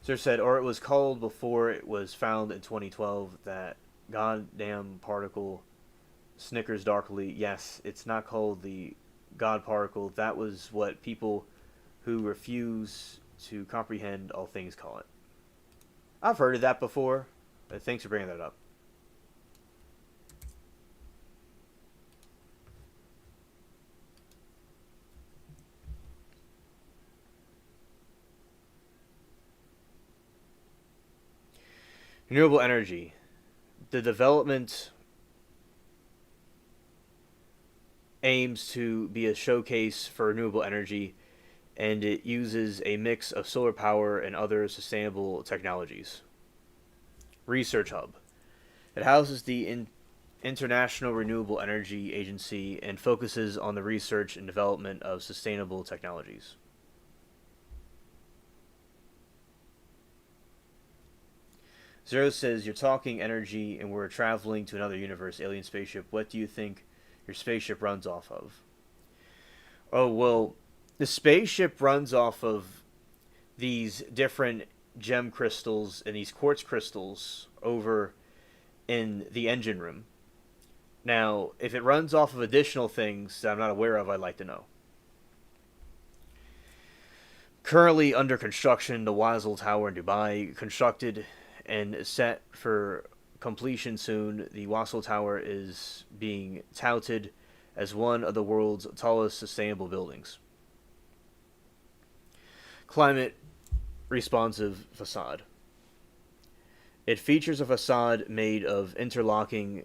Sir said, or it was called before it was found in 2012, that goddamn particle snickers darkly. Yes, it's not called the God particle. That was what people who refuse to comprehend all things call it. I've heard of that before. Thanks for bringing that up. Renewable energy. The development aims to be a showcase for renewable energy, and it uses a mix of solar power and other sustainable technologies. Research Hub. It houses the International Renewable Energy Agency and focuses on the research and development of sustainable technologies. Zero says, you're talking energy and we're traveling to another universe, alien spaceship. What do you think your spaceship runs off of? Oh, well, the spaceship runs off of these different gem crystals and these quartz crystals over in the engine room. Now, if it runs off of additional things that I'm not aware of, I'd like to know. Currently under construction, the Wasl Tower in Dubai, constructed and set for completion soon. The Wasl Tower is being touted as one of the world's tallest sustainable buildings. Climate responsive facade. It features a facade made of interlocking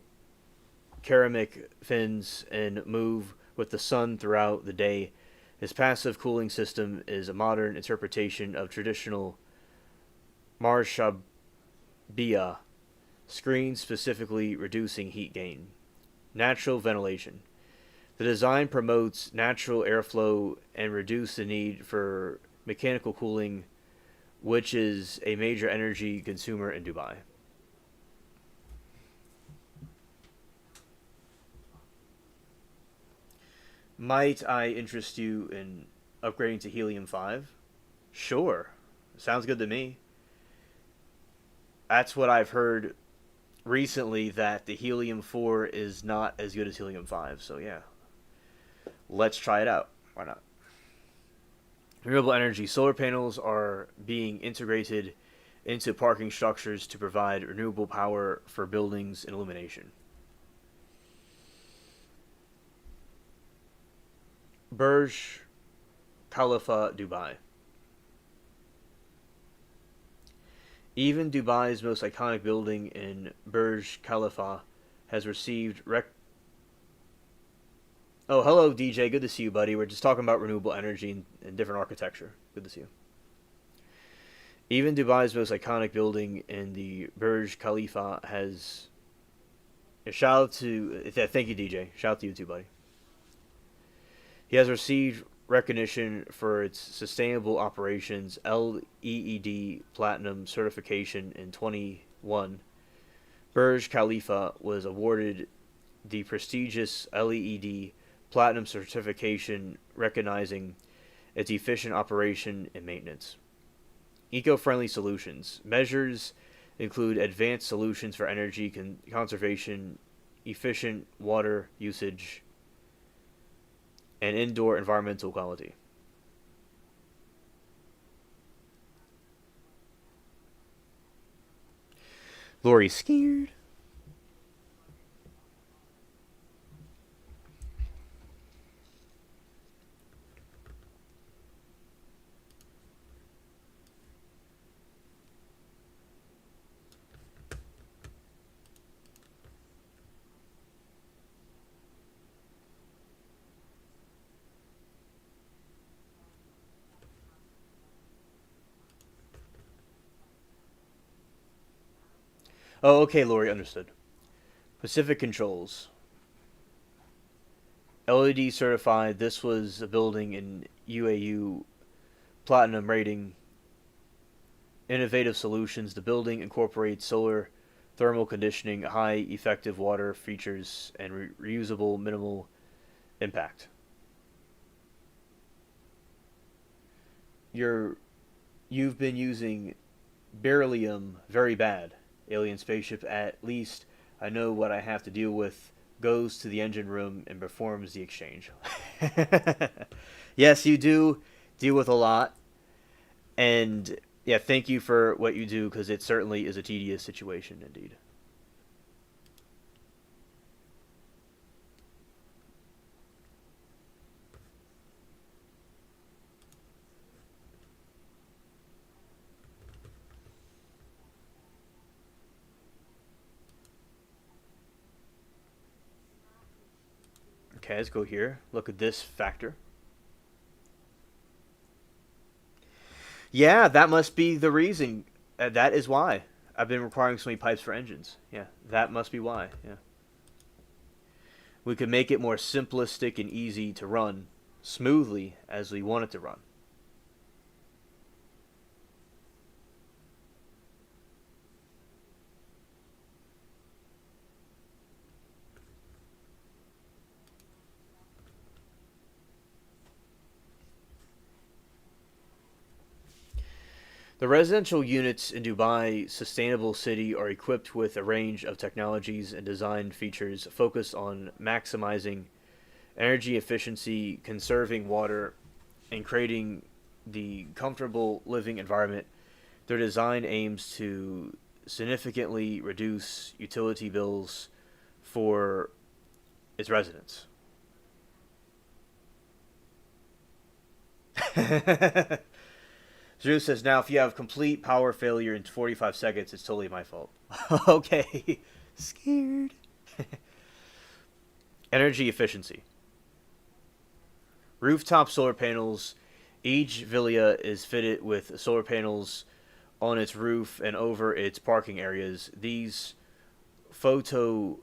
ceramic fins and move with the sun throughout the day. This passive cooling system is a modern interpretation of traditional Marshabia screens, specifically reducing heat gain. Natural ventilation. The design promotes natural airflow and reduces the need for mechanical cooling, which is a major energy consumer in Dubai. Might I interest you in upgrading to Helium-5? Sure. Sounds good to me. That's what I've heard recently, that the Helium-4 is not as good as Helium-5. So yeah, let's try it out. Why not? Renewable energy. Solar panels are being integrated into parking structures to provide renewable power for buildings and illumination. Burj Khalifa, Dubai. Even Dubai's most iconic building in Burj Khalifa has received Oh, hello, DJ. Good to see you, buddy. We're just talking about renewable energy and different architecture. Good to see you. Even Dubai's most iconic building in the Burj Khalifa has. Shout out to. Thank you, DJ. Shout out to you too, buddy. He has received recognition for its sustainable operations LEED Platinum certification in 2021. Burj Khalifa was awarded the prestigious LEED Platinum certification recognizing its efficient operation and maintenance. Eco-friendly solutions. Measures include advanced solutions for energy conservation, efficient water usage, and indoor environmental quality. Lori scared. Oh, okay, Lori, understood. Pacific Controls. LED certified. This was a building in UAU Platinum rating. Innovative solutions. The building incorporates solar thermal conditioning, high effective water features, and reusable minimal impact. You've been using beryllium very bad. Alien spaceship, at least I know what I have to deal with. Goes to the engine room and performs the exchange. Yes, you do deal with a lot. And yeah, thank you for what you do because it certainly is a tedious situation indeed. Okay, let's go here. Look at this factor. Yeah, that must be the reason. That is why I've been requiring so many pipes for engines. Yeah, that must be why. Yeah, we could make it more simplistic and easy to run smoothly as we want it to run. The residential units in Dubai Sustainable City are equipped with a range of technologies and design features focused on maximizing energy efficiency, conserving water, and creating the comfortable living environment. Their design aims to significantly reduce utility bills for its residents. Drew says, now if you have complete power failure in 45 seconds, it's totally my fault. Okay. Scared. Energy efficiency. Rooftop solar panels. Each villa is fitted with solar panels on its roof and over its parking areas. These photovoltaic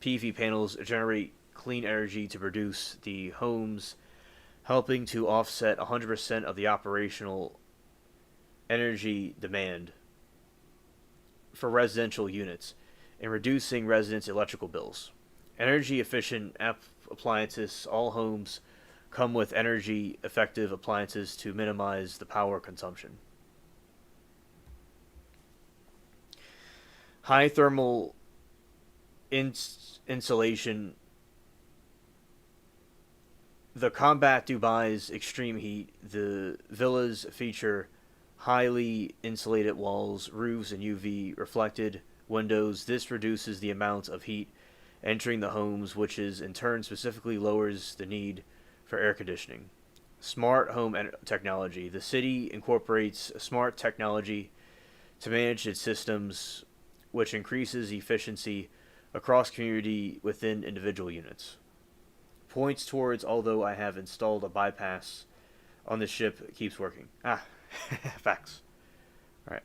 PV panels generate clean energy to produce the home's helping to offset 100% of the operational energy demand for residential units and reducing residents' electrical bills. Energy efficient appliances. All homes come with energy effective appliances to minimize the power consumption. High thermal insulation. The combat Dubai's extreme heat, the villas feature highly insulated walls, roofs, and UV reflected windows. This reduces the amount of heat entering the homes, which is in turn specifically lowers the need for air conditioning. Smart home technology. The city incorporates smart technology to manage its systems, which increases efficiency across community within individual units. Points towards although I have installed a bypass on the ship keeps working. Ah, facts. All right.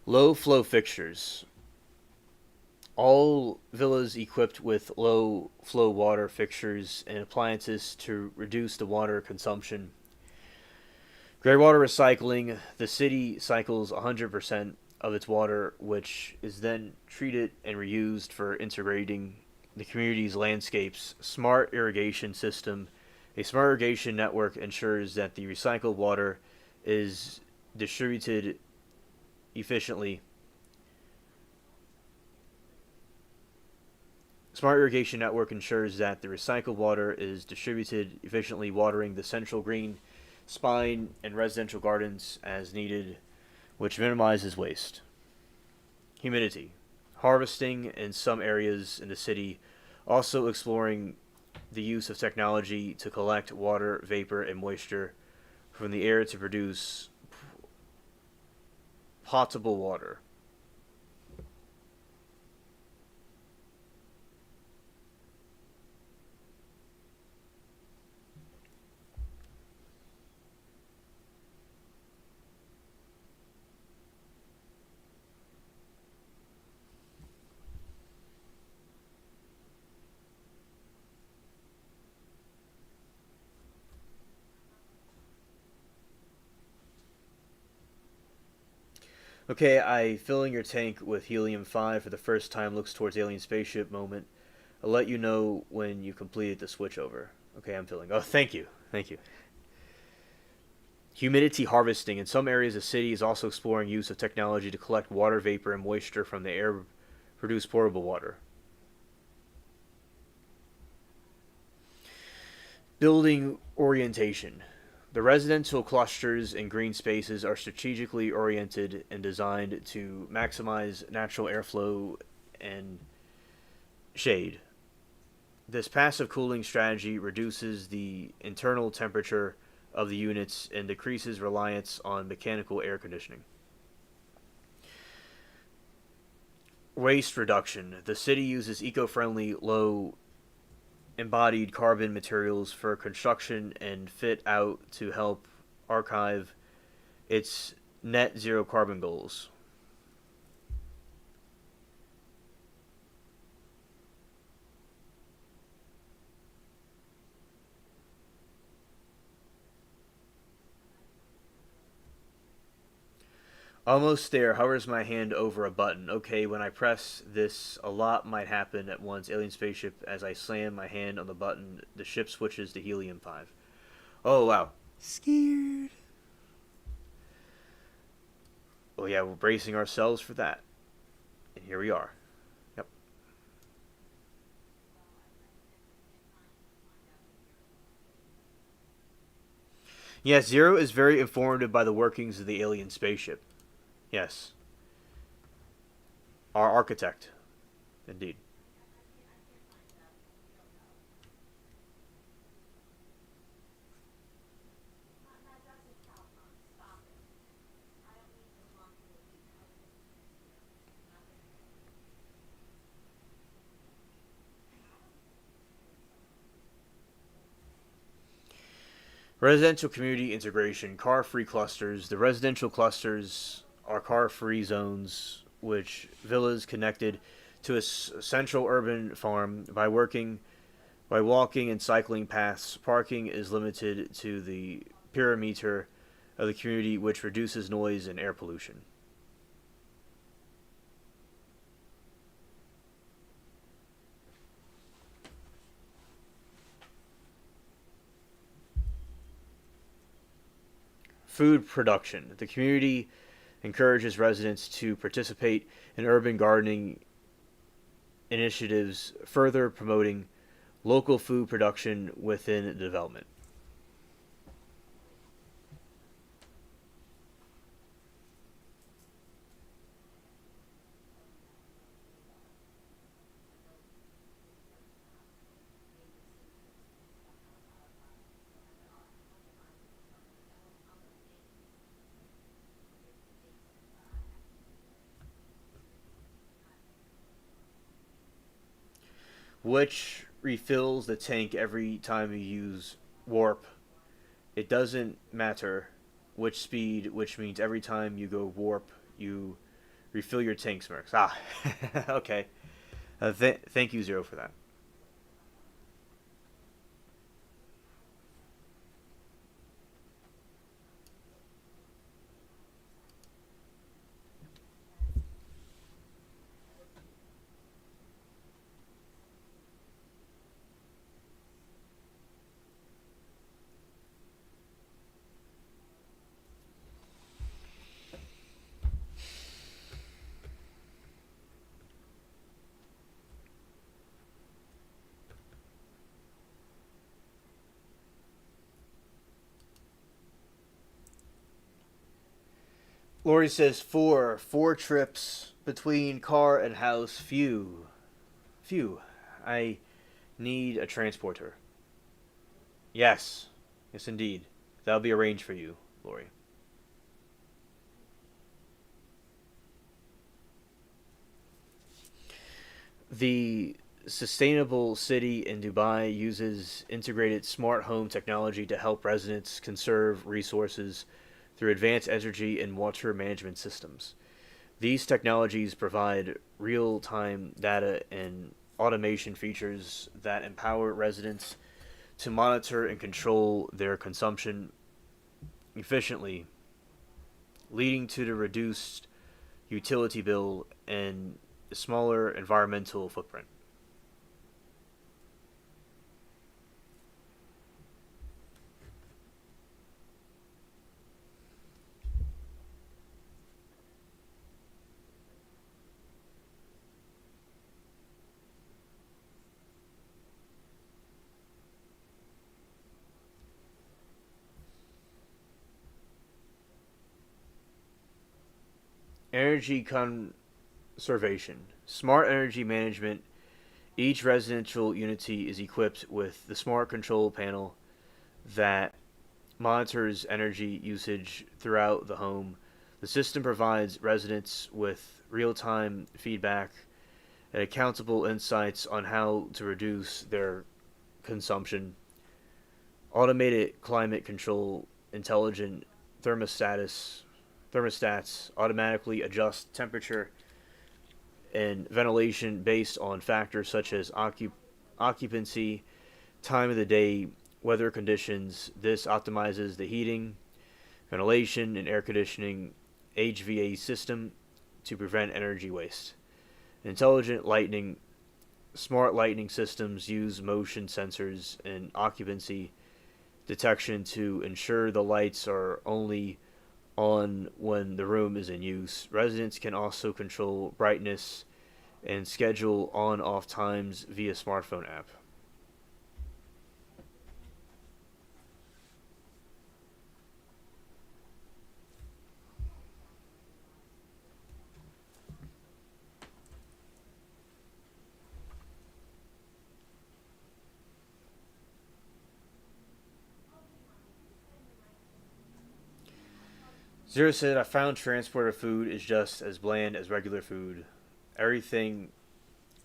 Low flow fixtures. All villas equipped with low flow water fixtures and appliances to reduce the water consumption. Gray water recycling. The city cycles 100% of its water, which is then treated and reused for integrating the community's landscapes. Smart irrigation system. A smart irrigation network ensures that the recycled water is distributed efficiently. Smart irrigation network ensures that the recycled water is distributed efficiently, watering the central green spine and residential gardens as needed, which minimizes waste. Humidity. Harvesting in some areas in the city, also exploring the use of technology to collect water, vapor, and moisture from the air to produce potable water. Okay, I filling your tank with helium-5 for the first time looks towards alien spaceship moment. I'll let you know when you completed the switchover. Okay, I'm filling. Oh, thank you. Thank you. Humidity harvesting. In some areas, the city is also exploring use of technology to collect water vapor and moisture from the air produce portable water. Building orientation. The residential clusters and green spaces are strategically oriented and designed to maximize natural airflow and shade. This passive cooling strategy reduces the internal temperature of the units and decreases reliance on mechanical air conditioning. Waste reduction. The city uses eco friendly, low embodied carbon materials for construction and fit out to help archive its net zero carbon goals. Almost there, hovers my hand over a button. Okay, when I press this, a lot might happen at once. Alien spaceship, as I slam my hand on the button, the ship switches to helium-5. Oh, wow. Scared. Oh, yeah, we're bracing ourselves for that. And here we are. Yep. Yes, Zero is very informed by the workings of the alien spaceship. Yes. Our architect. Indeed. Residential community integration, car free clusters. The residential clusters are car free zones, which villas connected to a central urban farm by walking and cycling paths. Parking is limited to the perimeter of the community, which reduces noise and air pollution. Food production. The community encourages residents to participate in urban gardening initiatives, further promoting local food production within the development. Which refills the tank every time you use warp. It doesn't matter which speed, which means every time you go warp, you refill your tank, Smirks. Ah, okay. Thank you, Zero, for that. Lori says four trips between car and house. Phew. I need a transporter. Yes, indeed. That'll be arranged for you, Lori. The sustainable city in Dubai uses integrated smart home technology to help residents conserve resources through advanced energy and water management systems. These technologies provide real time data and automation features that empower residents to monitor and control their consumption efficiently, leading to the reduced utility bill and smaller environmental footprint. Energy conservation. Smart energy management. Each residential unity is equipped with the smart control panel that monitors energy usage throughout the home. The system provides residents with real time feedback and accountable insights on how to reduce their consumption. Automated climate control, intelligent thermostats, thermostats automatically adjust temperature and ventilation based on factors such as occupancy, time of the day, weather conditions. This optimizes the heating, ventilation, and air conditioning HVA system to prevent energy waste. Intelligent lighting, smart lighting systems use motion sensors and occupancy detection to ensure the lights are only on when the room is in use. Residents can also control brightness and schedule on off times via smartphone app. Zero said, I found transporter food is just as bland as regular food. Everything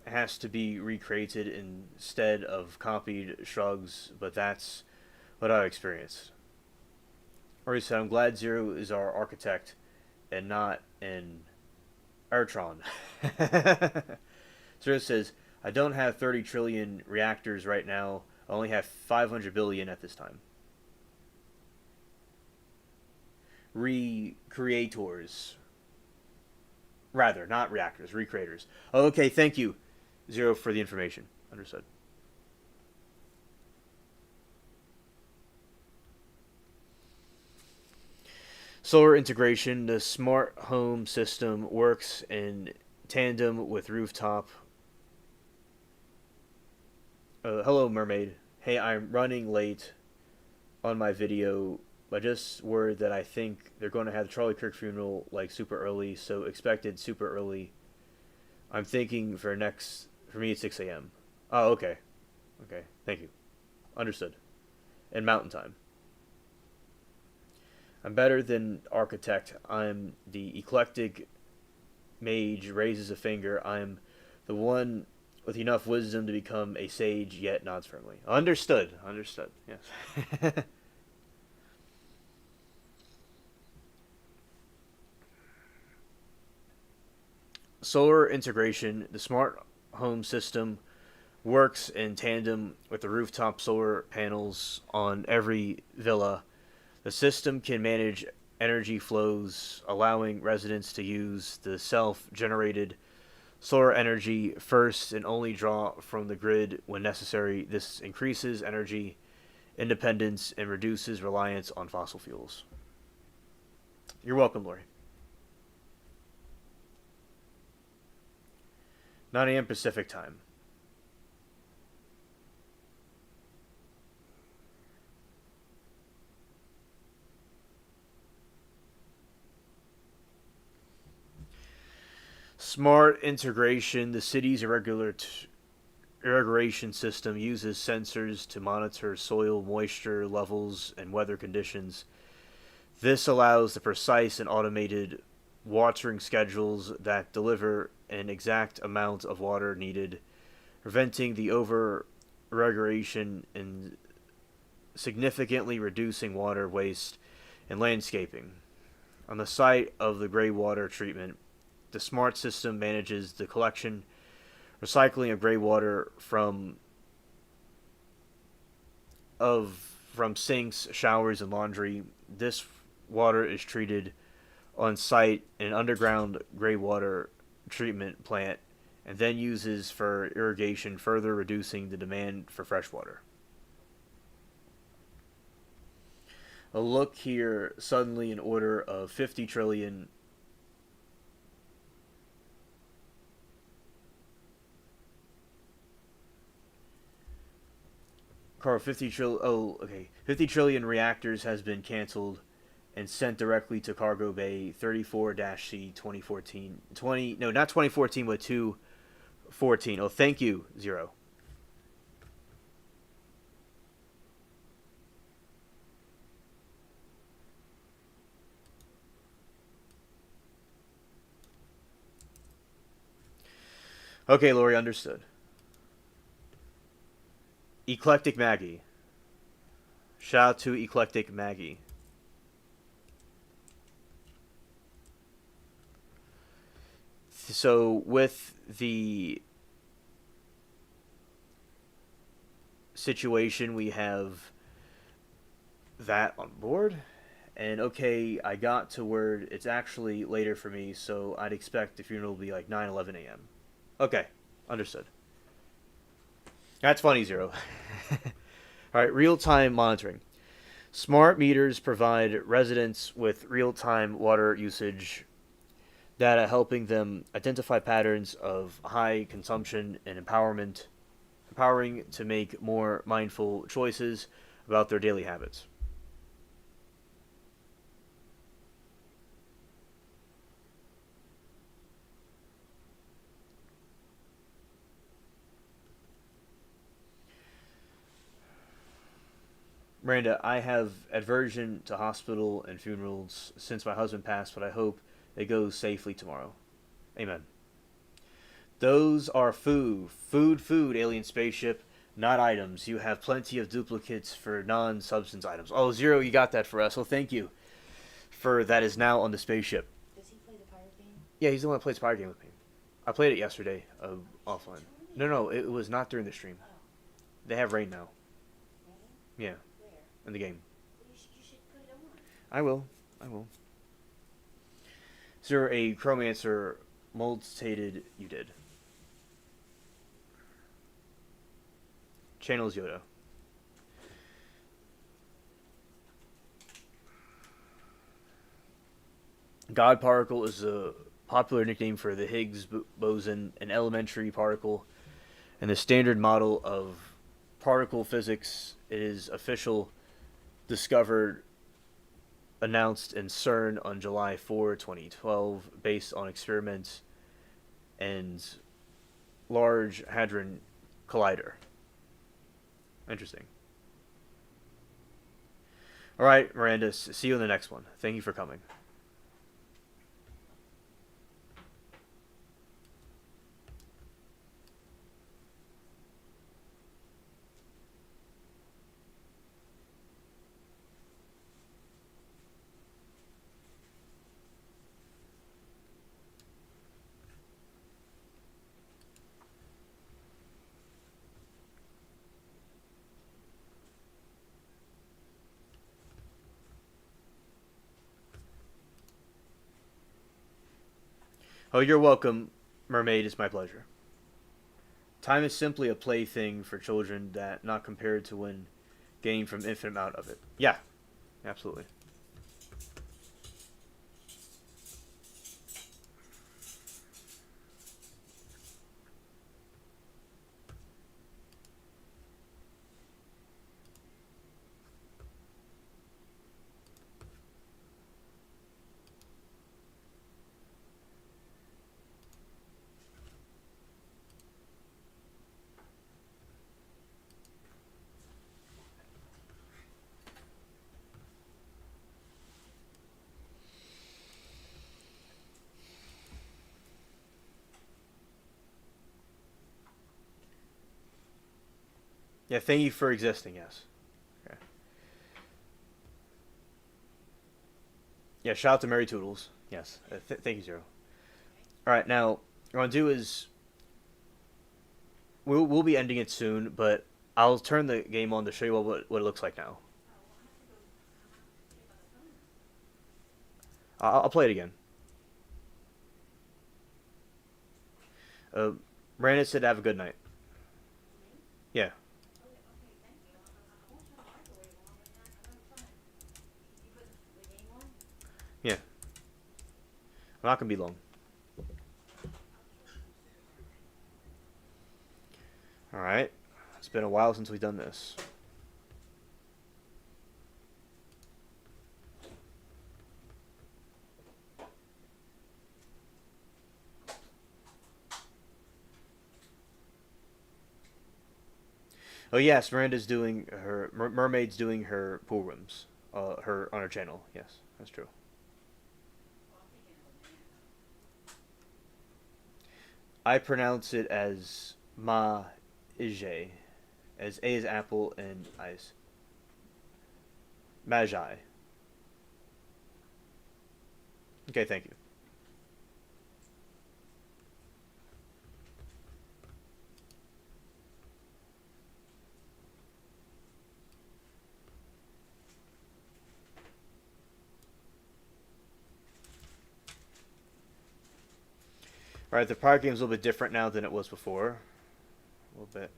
has to be recreated instead of copied shrugs, but that's what I experienced. Or he said, I'm glad Zero is our architect and not an Ertron. Zero says, I don't have 30 trillion reactors right now. I only have 500 billion at this time. Recreators. Rather, not reactors, recreators. Oh, okay, thank you, Zero, for the information. Understood. Solar integration. The smart home system works in tandem with rooftop Hello, mermaid. Hey, I'm running late on my video. I just word that I think they're going to have the Charlie Kirk funeral like super early, so expected super early. I'm thinking for me it's 6 a.m. Oh, okay. Okay, thank you. Understood. And mountain time. I'm better than architect. I'm the eclectic mage raises a finger. I'm the one with enough wisdom to become a sage, yet nods firmly. Understood. Understood. Yes. Solar integration. The smart home system works in tandem with the rooftop solar panels on every villa. The system can manage energy flows, allowing residents to use the self generated solar energy first and only draw from the grid when necessary. This increases energy independence and reduces reliance on fossil fuels. You're welcome, Lori. 9 a.m. Pacific time. Smart integration. The city's irrigation system uses sensors to monitor soil moisture levels and weather conditions. This allows the precise and automated watering schedules that deliver an exact amount of water needed, preventing the over irrigation and significantly reducing water waste and landscaping. On the site of the gray water treatment, the smart system manages the collection, recycling of gray water from sinks, showers, and laundry. This water is treated on site in an underground gray water treatment plant and then uses for irrigation, further reducing the demand for fresh water. A look here, suddenly an order of 50 trillion. Carl, 50 trillion. Oh, okay. 50 trillion reactors has been canceled and sent directly to Cargo Bay 34-C 2014. 20, no, not 2014, but 214. Oh, thank you, Zero. Okay, Lori, understood. Eclectic Maggie. Shout out to Eclectic Maggie. So, with the situation, we have that on board. And okay, I got to word it's actually later for me, so I'd expect the funeral will be like 9:11 a.m. Okay, understood. That's funny, Zero. All right, real time monitoring. Smart meters provide residents with real time water usage data, helping them identify patterns of high consumption and empowering to make more mindful choices about their daily habits. Miranda, I have aversion to hospital and funerals since my husband passed, but I hope it goes safely tomorrow. Amen. Those are food, alien spaceship, not items. You have plenty of duplicates for non-substance items. Oh, Zero, you got that for us. Well, thank you for that is now on the spaceship. Does he play the pirate game? Yeah, he's the one that plays Pirate Game with me. I played it yesterday, offline. No, it was not during the stream. Oh, They have rain now. really? Yeah, Where? in the game. Well, you should put it on. I will. Is there a Chromancer mold stated you did? Channels Yoda. God particle is a popular nickname for the Higgs boson, an elementary particle, and the standard model of particle physics. It is official, discovered, announced in CERN on July 4, 2012, based on experiments and Large Hadron Collider. Interesting. All right, Miranda, see you in the next one. Thank you for coming. Oh, you're welcome, Mermaid. It's my pleasure. Time is simply a plaything for children that not compared to when gaining from infinite amount of it. Yeah, absolutely. Yeah, thank you for existing. Yes. Okay. Yeah, shout out to Mary Toodles. Yes. Thank you, Zero. All right, now what I'm gonna do is we'll be ending it soon, but I'll turn the game on to show you what it looks like now. I'll play it again. Uh, Brandon said have a good night. Yeah, yeah. I'm not gonna be long. All right. It's been a while since we've done this. Oh yes, Miranda's doing her Mermaid's doing her pool rooms. Her on her channel. Yes, that's true. I pronounce it as Ma Ije, as A is apple and I is Magi. Okay, thank you. All right, the pirate game is a little bit different now than it was before. A little bit.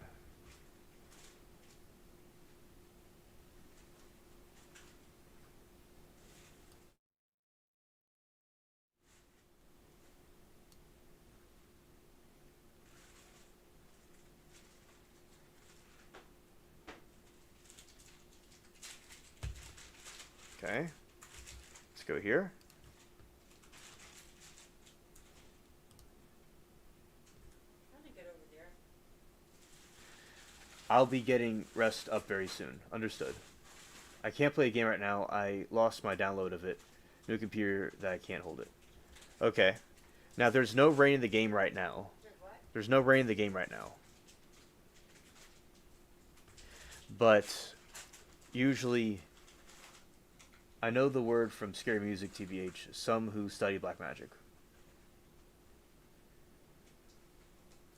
Okay, let's go here. I'll be getting rest up very soon. Understood. I can't play a game right now. I lost my download of it. New computer that I can't hold it. Okay. Now there's no rain in the game right now. There's no rain in the game right now. But usually I know the word from Scary Music TBH, some who study black magic.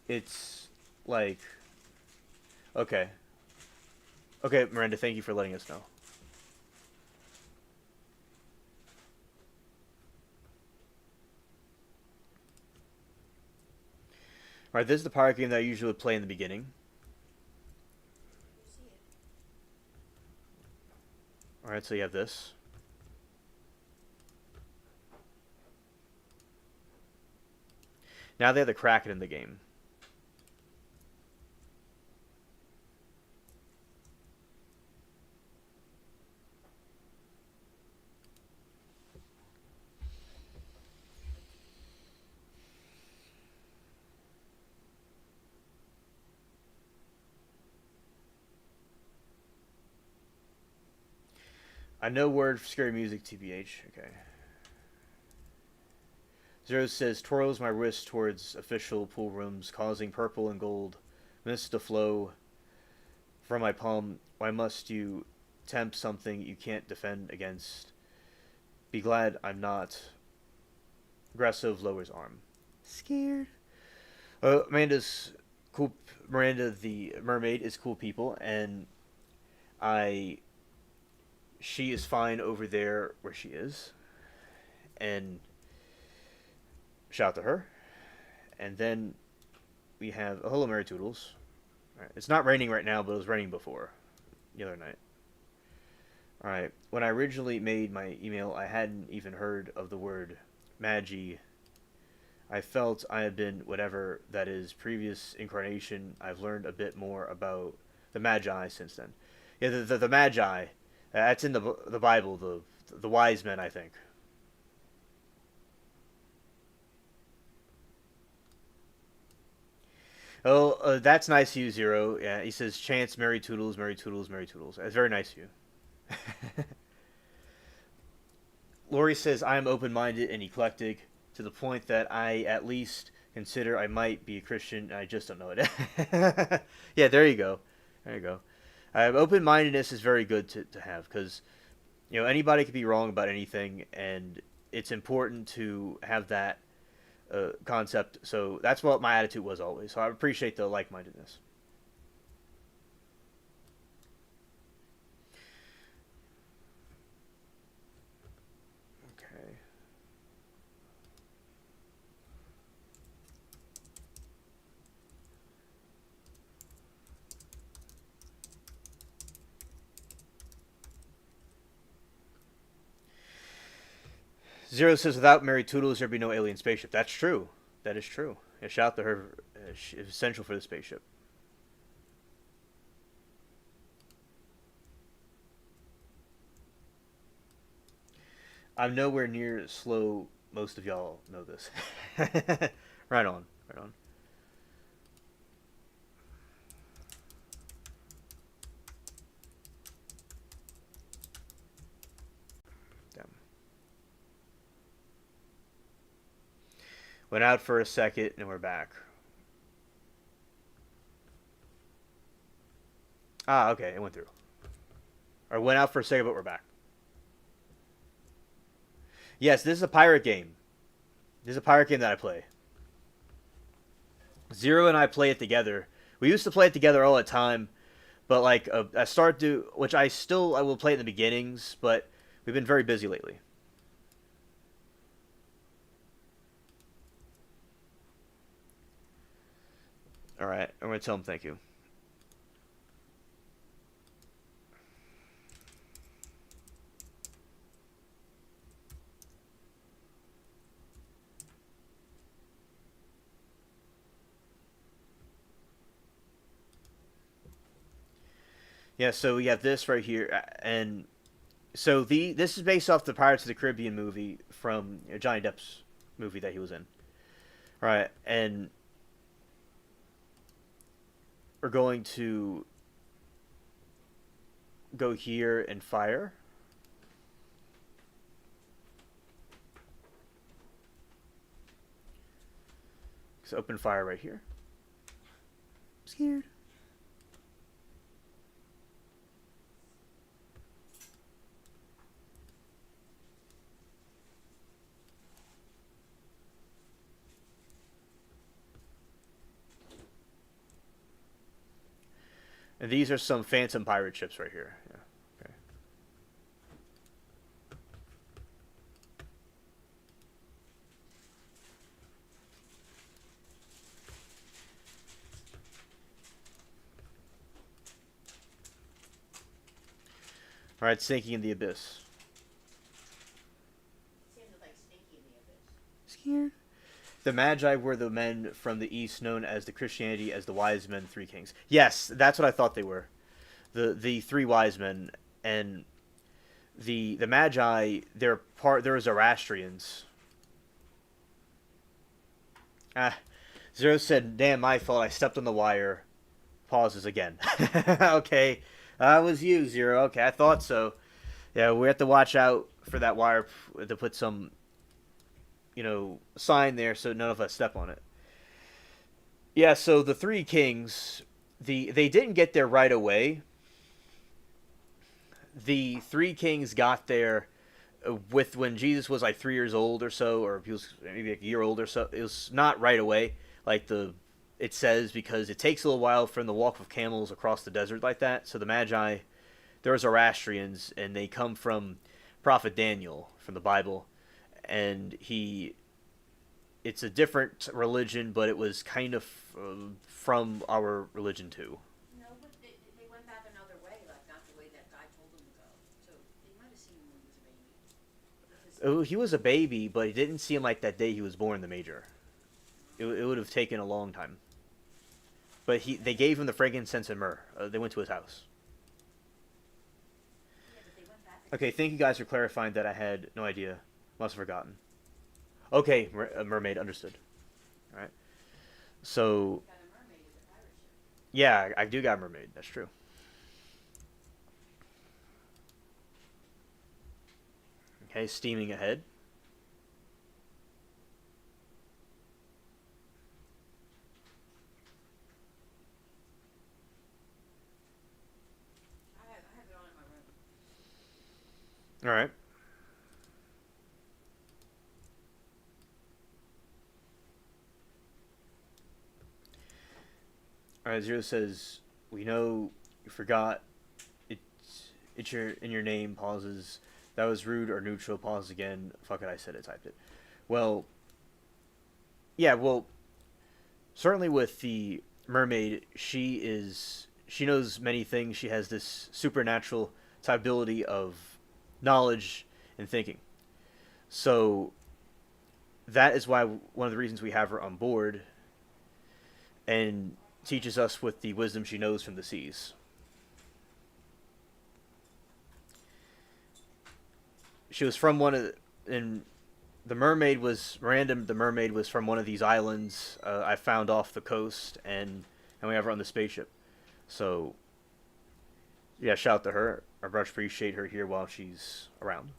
It's like okay. Okay, Miranda, thank you for letting us know. Alright, this is the pirate game that I usually play in the beginning. Alright, so you have this. Now they have the Kraken in the game. I know word for scary music, TBH. Okay. Zero says, twirls my wrist towards official pool rooms, causing purple and gold mist to flow from my palm. Why must you tempt something you can't defend against? Be glad I'm not. Aggressive lowers arm. Scared. Amanda's cool. Miranda, the mermaid, is cool people, and I. She is fine over there where she is, and shout to her. And then we have a hello, Mary Toodles. Right. It's not raining right now, but it was raining before the other night. All right. When I originally made my email, I hadn't even heard of the word magi. I felt I had been whatever that is previous incarnation. I've learned a bit more about the magi since then. Yeah, the magi. That's in the Bible. The wise men, I think. Oh, that's nice of you, Zero. Yeah, he says, Chance, Mary Toodles, Mary Toodles, Mary Toodles. That's very nice of you. Lori says, I am open minded and eclectic to the point that I at least consider I might be a Christian and I just don't know it. Yeah, there you go. There you go. Open mindedness is very good to have because, anybody could be wrong about anything, and it's important to have that concept. So that's what my attitude was always. So I appreciate the like mindedness. Okay. Zero says, without Mary Toodles, there'd be no alien spaceship. That's true. That is true. Yeah, shout out to her. It's essential for the spaceship. I'm nowhere near slow. Most of y'all know this. Right on. Right on. Damn. Went out for a second and we're back. Ah, okay. It went through. Or went out for a second, but we're back. Yes, this is a pirate game. This is a pirate game that I play. Zero and I play it together. We used to play it together all the time, but like I start to, which I will play in the beginnings, but we've been very busy lately. All right, I'm gonna tell him thank you. Yeah, so we have this right here, and so this is based off the Pirates of the Caribbean movie from Johnny Depp's movie that he was in. All right, and we're going to go here and fire. So open fire right here. I'm scared. And these are some Phantom pirate ships right here. Yeah. Okay. All right, sinking in the abyss. Sounded like Stinky in the Abyss. Scared. The Magi were the men from the East known as the Christianity as the wise men, three kings. Yes, that's what I thought they were. The three wise men, and the Magi, they're Zoroastrians. Ah, Zero said, "Damn, my fault. I stepped on the wire." Pauses again. Okay, that was you, Zero. Okay, I thought so. Yeah, we have to watch out for that wire to put some, sign there so none of us step on it. Yeah, so the three kings, they didn't get there right away. The three kings got there with when Jesus was like 3 years old or so, or he was maybe like a year old or so. It was not right away, like it says, because it takes a little while from the walk of camels across the desert like that. So the Magi, they're Zoroastrians, and they come from Prophet Daniel from the Bible, and it's a different religion, but it was kind of from our religion too. No, but they went back another way, like not the way that guy told them to go. So they might have seen him when he was a baby. Because Oh, he was a baby, but it didn't seem like that day he was born the Major. It would have taken a long time. But they gave him the frankincense and myrrh. They went to his house. yeah, but they went back. Okay, thank you guys for clarifying that I had no idea. Must have forgotten. Okay, mermaid, understood. All right. So, Got a mermaid with a pirate ship. yeah, I do got a mermaid. That's true. Okay, steaming ahead. I have it on in my room. All right. All right, Zero says, we know you forgot. It's in your name, pauses. That was rude or neutral, pause again. Fuck it, I said it, typed it. Well, yeah, well, certainly with the mermaid, she knows many things. She has this supernatural type ability of knowledge and thinking. So that is why one of the reasons we have her on board and teaches us with the wisdom she knows from the seas. She was from one of and the mermaid was random. The mermaid was from one of these islands I found off the coast, and we have her on the spaceship. So yeah, shout out to her. I much appreciate her here while she's around.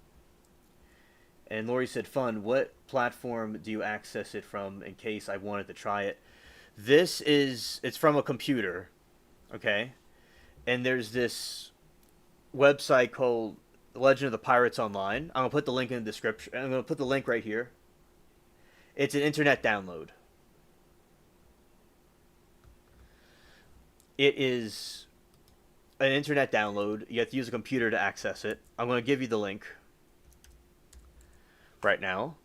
And Lori said, "Fun. What platform do you access it from? In case I wanted to try it." It's from a computer, okay? And there's this website called Legend of the Pirates Online. I'm gonna put the link in the description. I'm gonna put the link right here. It's an internet download. It is an internet download. You have to use a computer to access it. I'm gonna give you the link right now.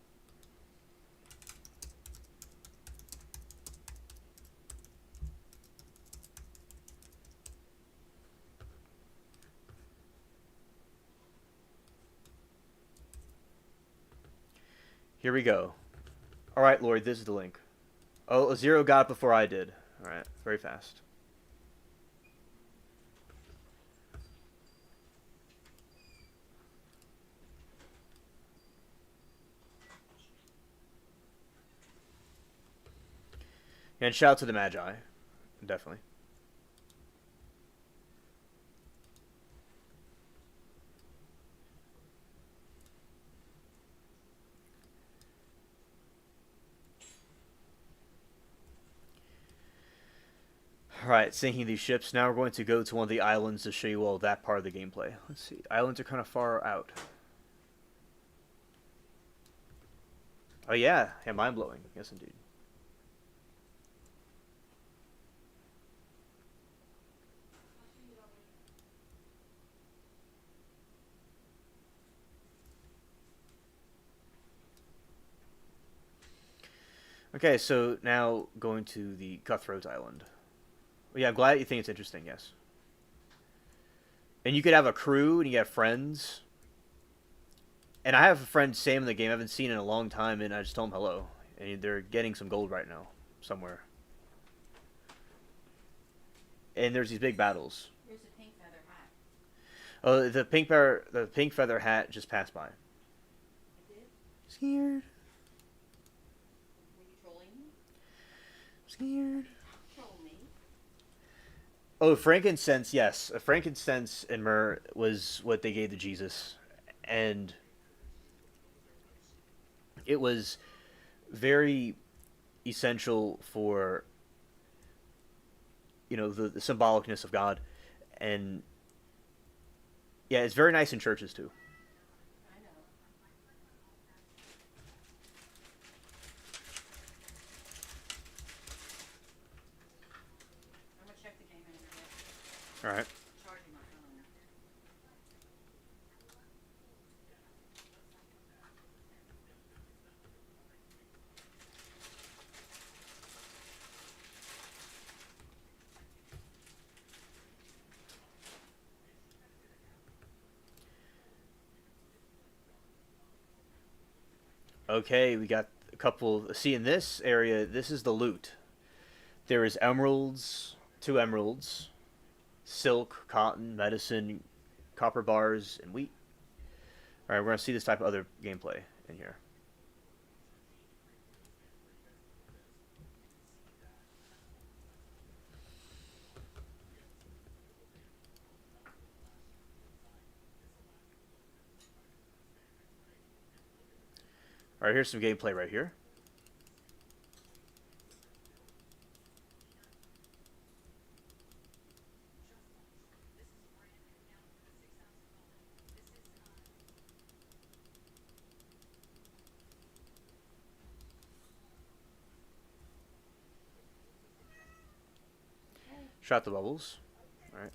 Here we go. All right, Lori, this is the link. Oh, Zero got it before I did. All right, very fast. And shout out to the Magi, definitely. Alright, sinking these ships. Now we're going to go to one of the islands to show you all that part of the gameplay. Let's see. Islands are kind of far out. Oh yeah, yeah, mind-blowing. Yes, indeed. Okay, so now going to the Cutthroat Island. Well, yeah, I'm glad you think it's interesting, yes. And you could have a crew and you have friends. And I have a friend, Sam, in the game I haven't seen in a long time, and I just told him hello. And they're getting some gold right now, somewhere. And there's these big battles. Here's a pink feather hat. Oh, the pink feather hat just passed by. It did? Scared. Were you trolling me? Scared. Troll me. Oh, frankincense, yes. Frankincense and myrrh was what they gave to Jesus. And it was very essential for, the symbolicness of God. And yeah, it's very nice in churches too. I know. I'm gonna check the game in a minute. All right. Charging my phone. Okay, we got a couple. See, in this area, this is the loot. There is emeralds, 2 emeralds, silk, cotton, medicine, copper bars, and wheat. All right, we're gonna see this type of other gameplay in here. All right, here's some gameplay right here. Okay. Shot the bubbles. All right.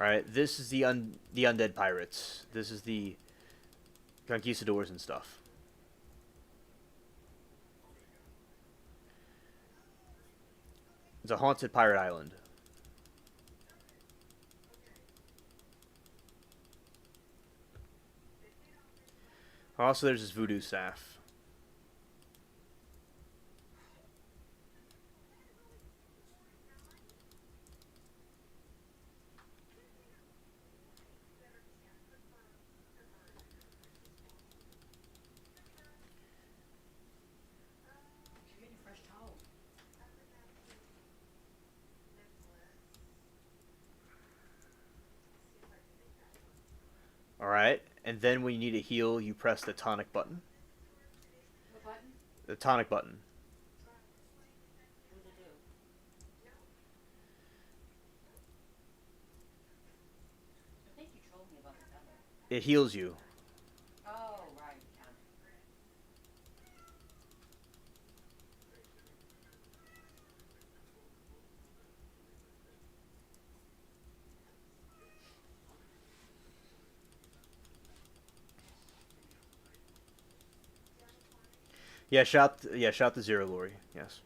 All right. This is the undead pirates. This is the conquistadors and stuff. It's a haunted pirate island. Also, there's this voodoo staff. You're getting a fresh towel. All right. And then when you need a heal, you press the tonic button. What button? The tonic button. What does it do? I think you told me about this other. It heals you. Oh, right. Yeah. Shout the zero glory. Yes.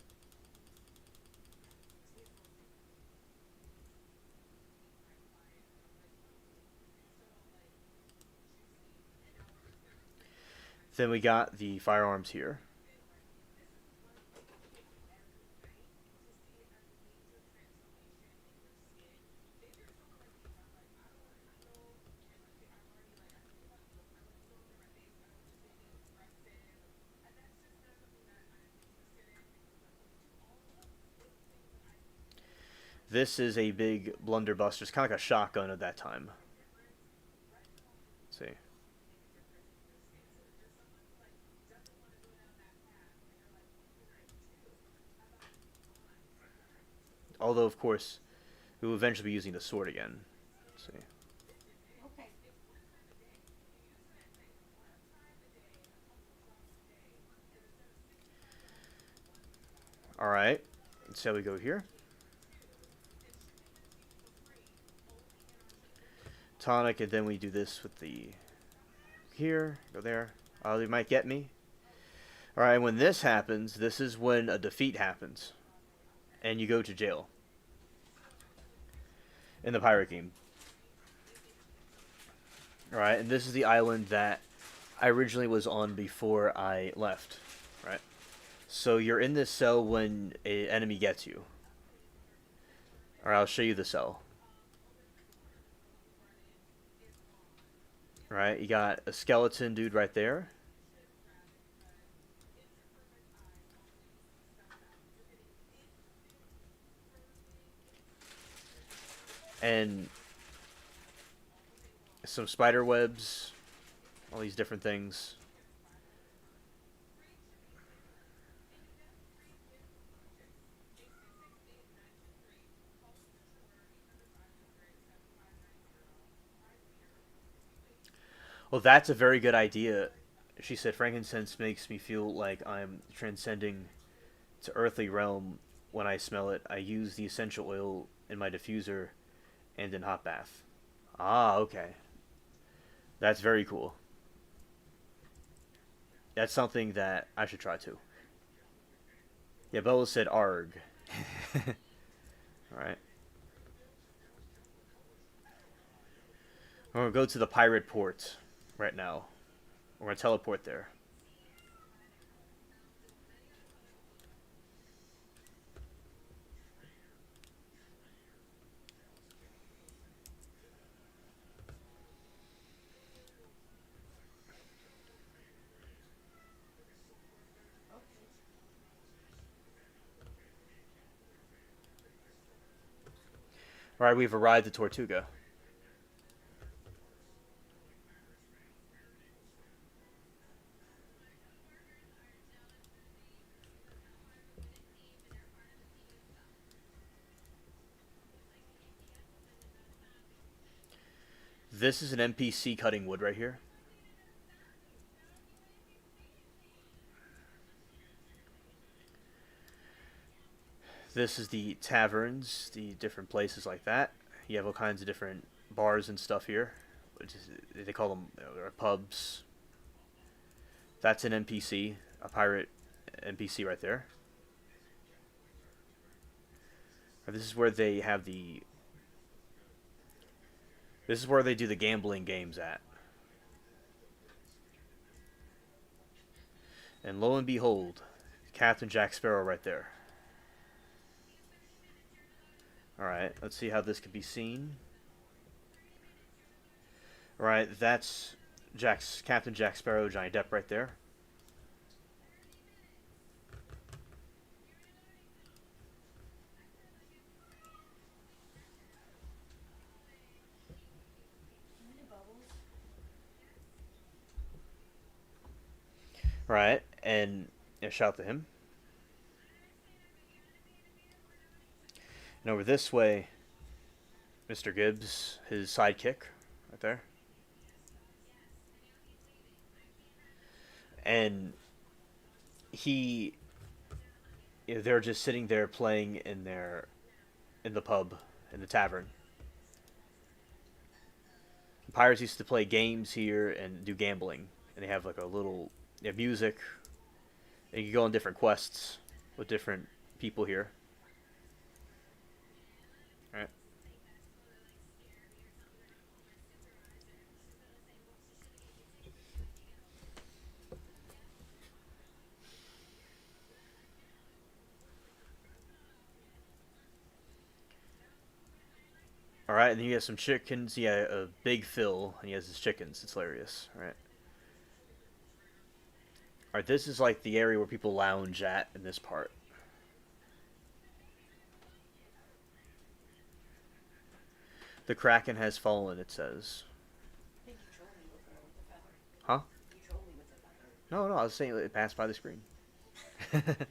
Then we got the firearms here. This is a big blunderbuster. It's kind of like a shotgun at that time. Let's see. Although, of course, we will eventually be using the sword again. Let's see. Okay. All right. Let's see how we go here. Tonic, and then we do this with the here. Go there. Oh, they might get me. All right. When this happens, this is when a defeat happens, and you go to jail in the pirate game. All right, and this is the island that I originally was on before I left. Right. So you're in this cell when an enemy gets you. All right, I'll show you the cell. All right, you got a skeleton dude right there. and some spider webs, all these different things. Well, that's a very good idea. She said, frankincense makes me feel like I'm transcending to earthly realm when I smell it. I use the essential oil in my diffuser and in hot bath. Ah, okay. That's very cool. That's something that I should try too. Yeah, Bella said arg. Alright. We're going to go to the pirate port right now. We're going to teleport there. Okay. Alright, we've arrived at Tortuga. This is an NPC cutting wood right here. This is the taverns, the different places like that. You have all kinds of different bars and stuff here. Which is, they call them pubs. That's an NPC, a pirate NPC right there. This is where they have the. This is where they do the gambling games at. And lo and behold, Captain Jack Sparrow right there. Alright, let's see how this can be seen. Alright, that's Captain Jack Sparrow, Johnny Depp right there. Right, and yeah, shout to him. And over this way, Mr. Gibbs, his sidekick, right there. And he, they're just sitting there playing in the pub, in the tavern. Pirates used to play games here and do gambling, and they have like a little, they have music, and you go on different quests with different people here. All right. All right, and then you have some chickens. Yeah, a big Phil, and he has his chickens. It's hilarious. All right. All right, this is like the area where people lounge at in this part. The Kraken has fallen, it says. I think you trolled me before with the feather. Huh? You trolled me with the feather. No, no, I was saying it passed by the screen. I don't know what that means.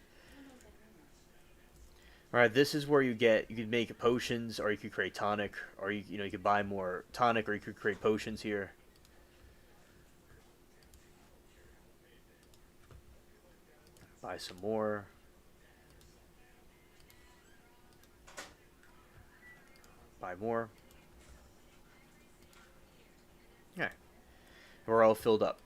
All right, this is where you could make potions, or you could create tonic, or you could buy more tonic, or you could create potions here. Buy some more. Buy more. Yeah, we're all filled up.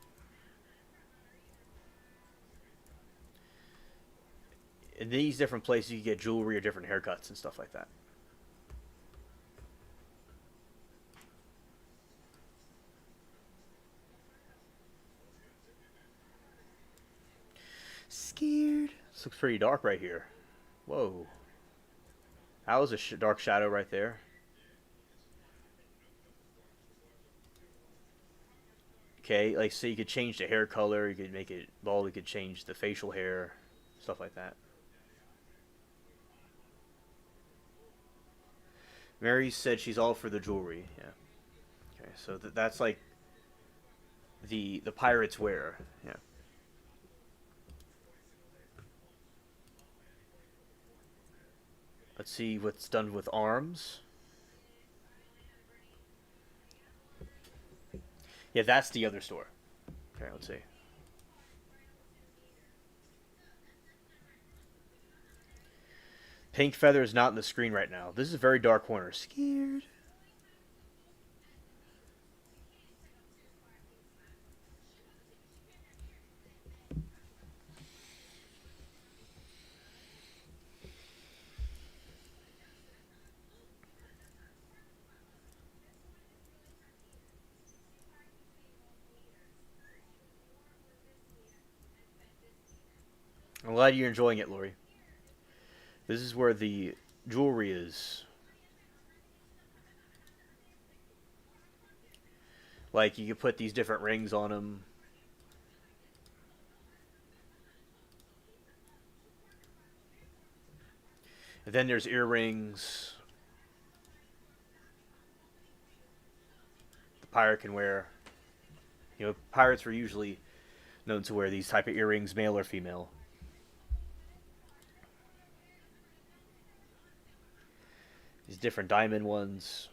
In these different places, you get jewelry or different haircuts and stuff like that. Scared. This looks pretty dark right here. Whoa. That was a dark shadow right there. Okay, like so you could change the hair color, you could make it bald, you could change the facial hair, stuff like that. Mary said she's all for the jewelry. Yeah. Okay, so that's like the pirates wear. Yeah. Let's see what's done with arms. Yeah, that's the other store. Okay, let's see. Pink feather is not in the screen right now. This is a very dark corner. Scared. I'm glad you're enjoying it, Lori. This is where the jewelry is. Like, you could put these different rings on them. And then there's earrings. The pirate can wear. You know, pirates were usually known to wear these type of earrings, male or female. These different diamond ones.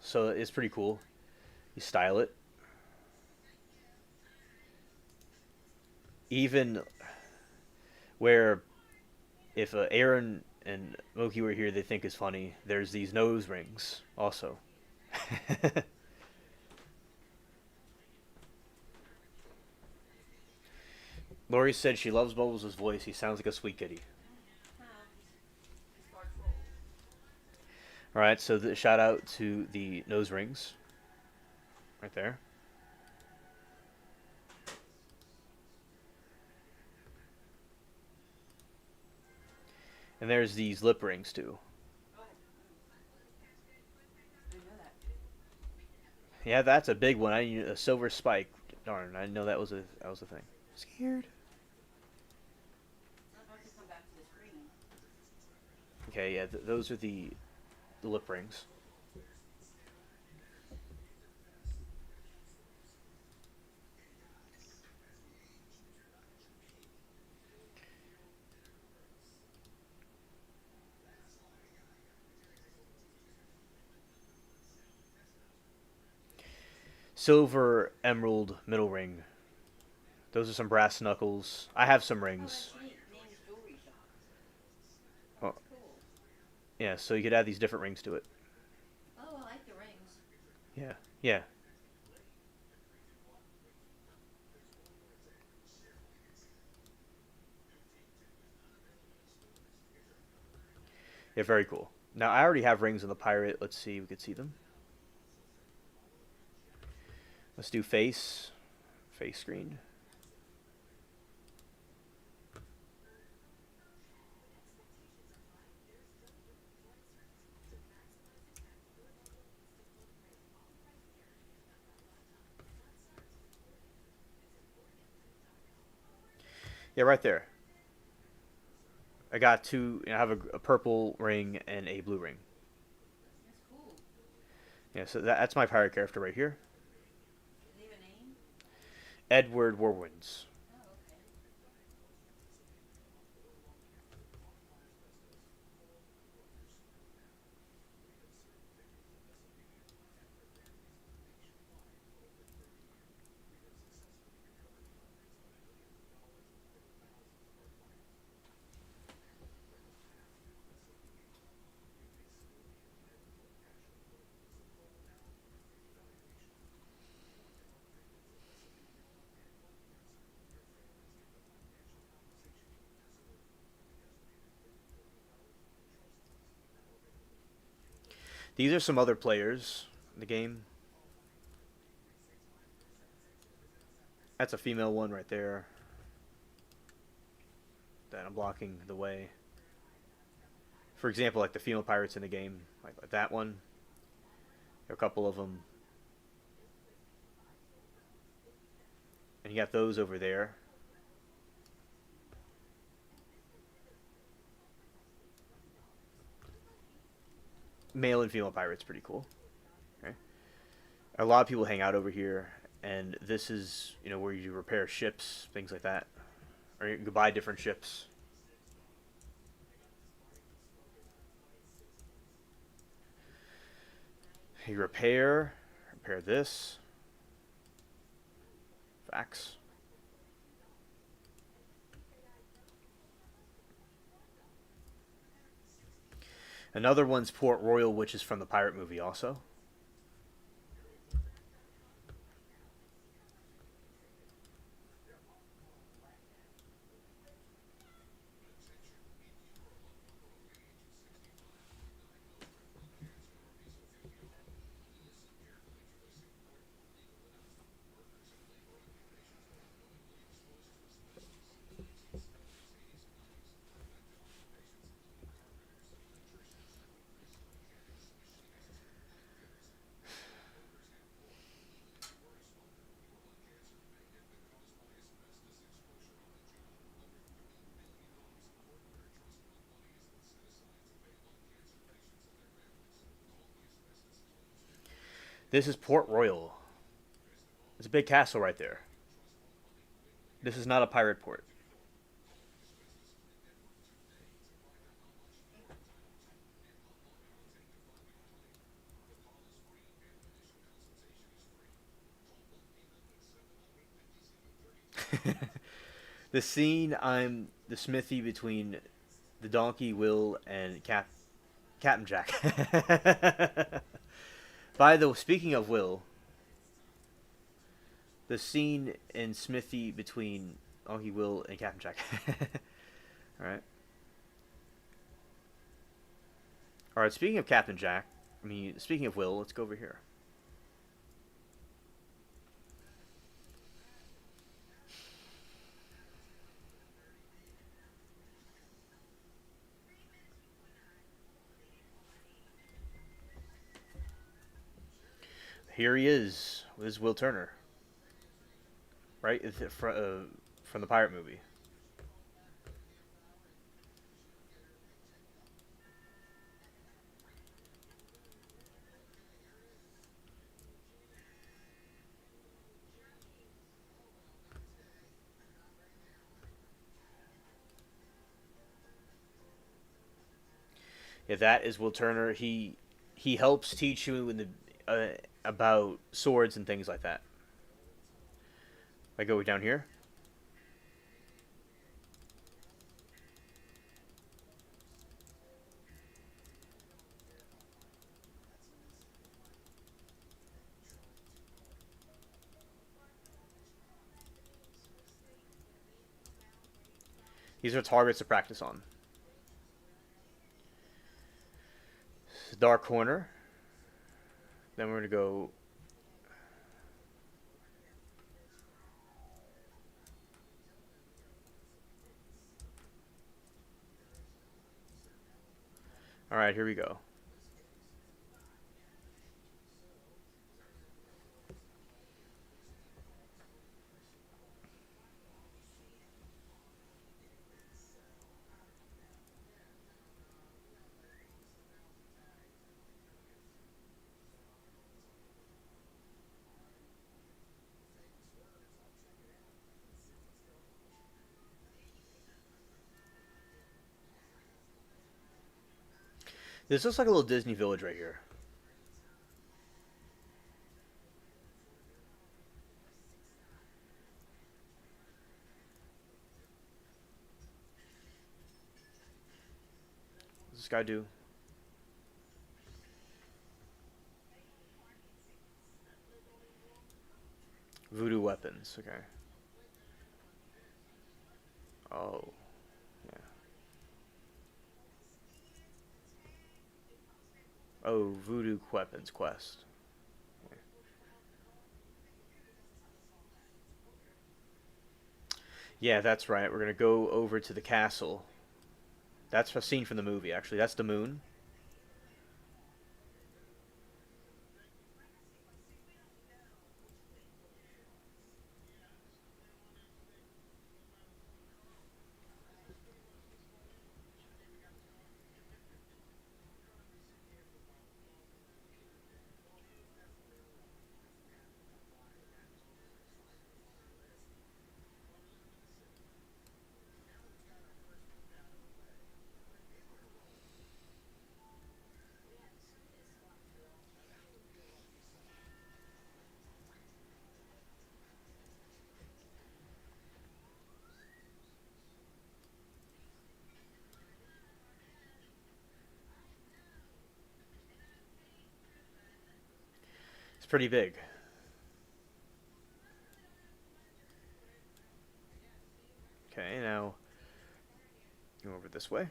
So it's pretty cool. You style it. Even where if Aaron and Moki were here, they think is funny. There's these nose rings also. Lori said she loves Bubbles' voice. He sounds like a sweet kitty. All right, so the shout out to the nose rings, right there. And there's these lip rings too. Yeah, that's a big one. I need a silver spike. Darn, I didn't know that was a thing. Scared. Okay, yeah, those are the lip rings. Silver emerald middle ring. Those are some brass knuckles. I have some rings. Oh, yeah, so you could add these different rings to it. Oh, I like the rings. Yeah, yeah, yeah. Very cool. Now I already have rings on the pirate. Let's see, if we could see them. Let's do face screen. Yeah, right there. I got two. I have a purple ring and a blue ring. That's cool. Yeah, so that's my pirate character right here, Does he have a name? Edward Warwinds. Oh, okay. These are some other players in the game. That's a female one right there. That I'm blocking the way. For example, like the female pirates in the game, like that one. There are a couple of them. And you got those over there. male and female pirates, pretty cool. Okay. A lot of people hang out over here, and this is where you repair ships, things like that, or you can buy different ships. You repair this, fax. Another one's Port Royal, which is from the pirate movie, also. This is Port Royal. It's a big castle right there. This is not a pirate port. The scene, I'm the smithy between the donkey Will and Captain Jack. By the way, speaking of Will, the scene in Smithy between donkey Will and Captain Jack. All right. All right. Speaking of Captain Jack, speaking of Will, let's go over here. Here he is. This is Will Turner, right? From the pirate movie. Yeah, that is Will Turner. He helps teach you in the about swords and things like that. I go down here. These are targets to practice on. Dark corner. Then we're gonna go. All right, here we go. This looks like a little Disney village right here. What's this guy do? Voodoo weapons. Okay. Oh, yeah. Oh, voodoo weapons quest. Okay. Yeah, that's right. We're gonna go over to the castle. That's a scene from the movie, actually. That's the moon. pretty big. Okay, now go over this way.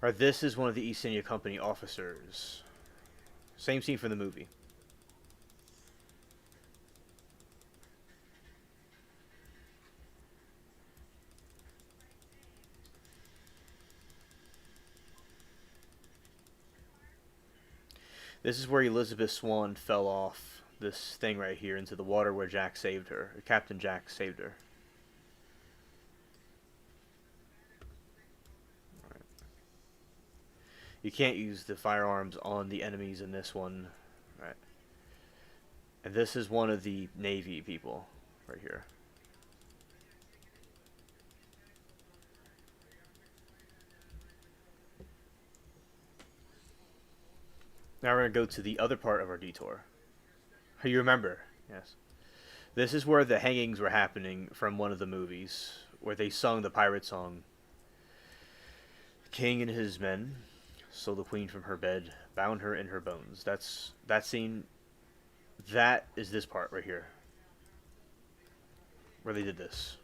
Alright, this is one of the East India Company officers. Same scene from the movie. This is where Elizabeth Swann fell off this thing right here into the water where Jack saved her. Captain Jack saved her. Right. You can't use the firearms on the enemies in this one. Right. And this is one of the Navy people right here. Now we're going to go to the other part of our detour. You remember, yes. This is where the hangings were happening from one of the movies, where they sung the pirate song. The king and his men stole the queen from her bed, bound her in her bones. That's that scene. That is this part right here, where they did this.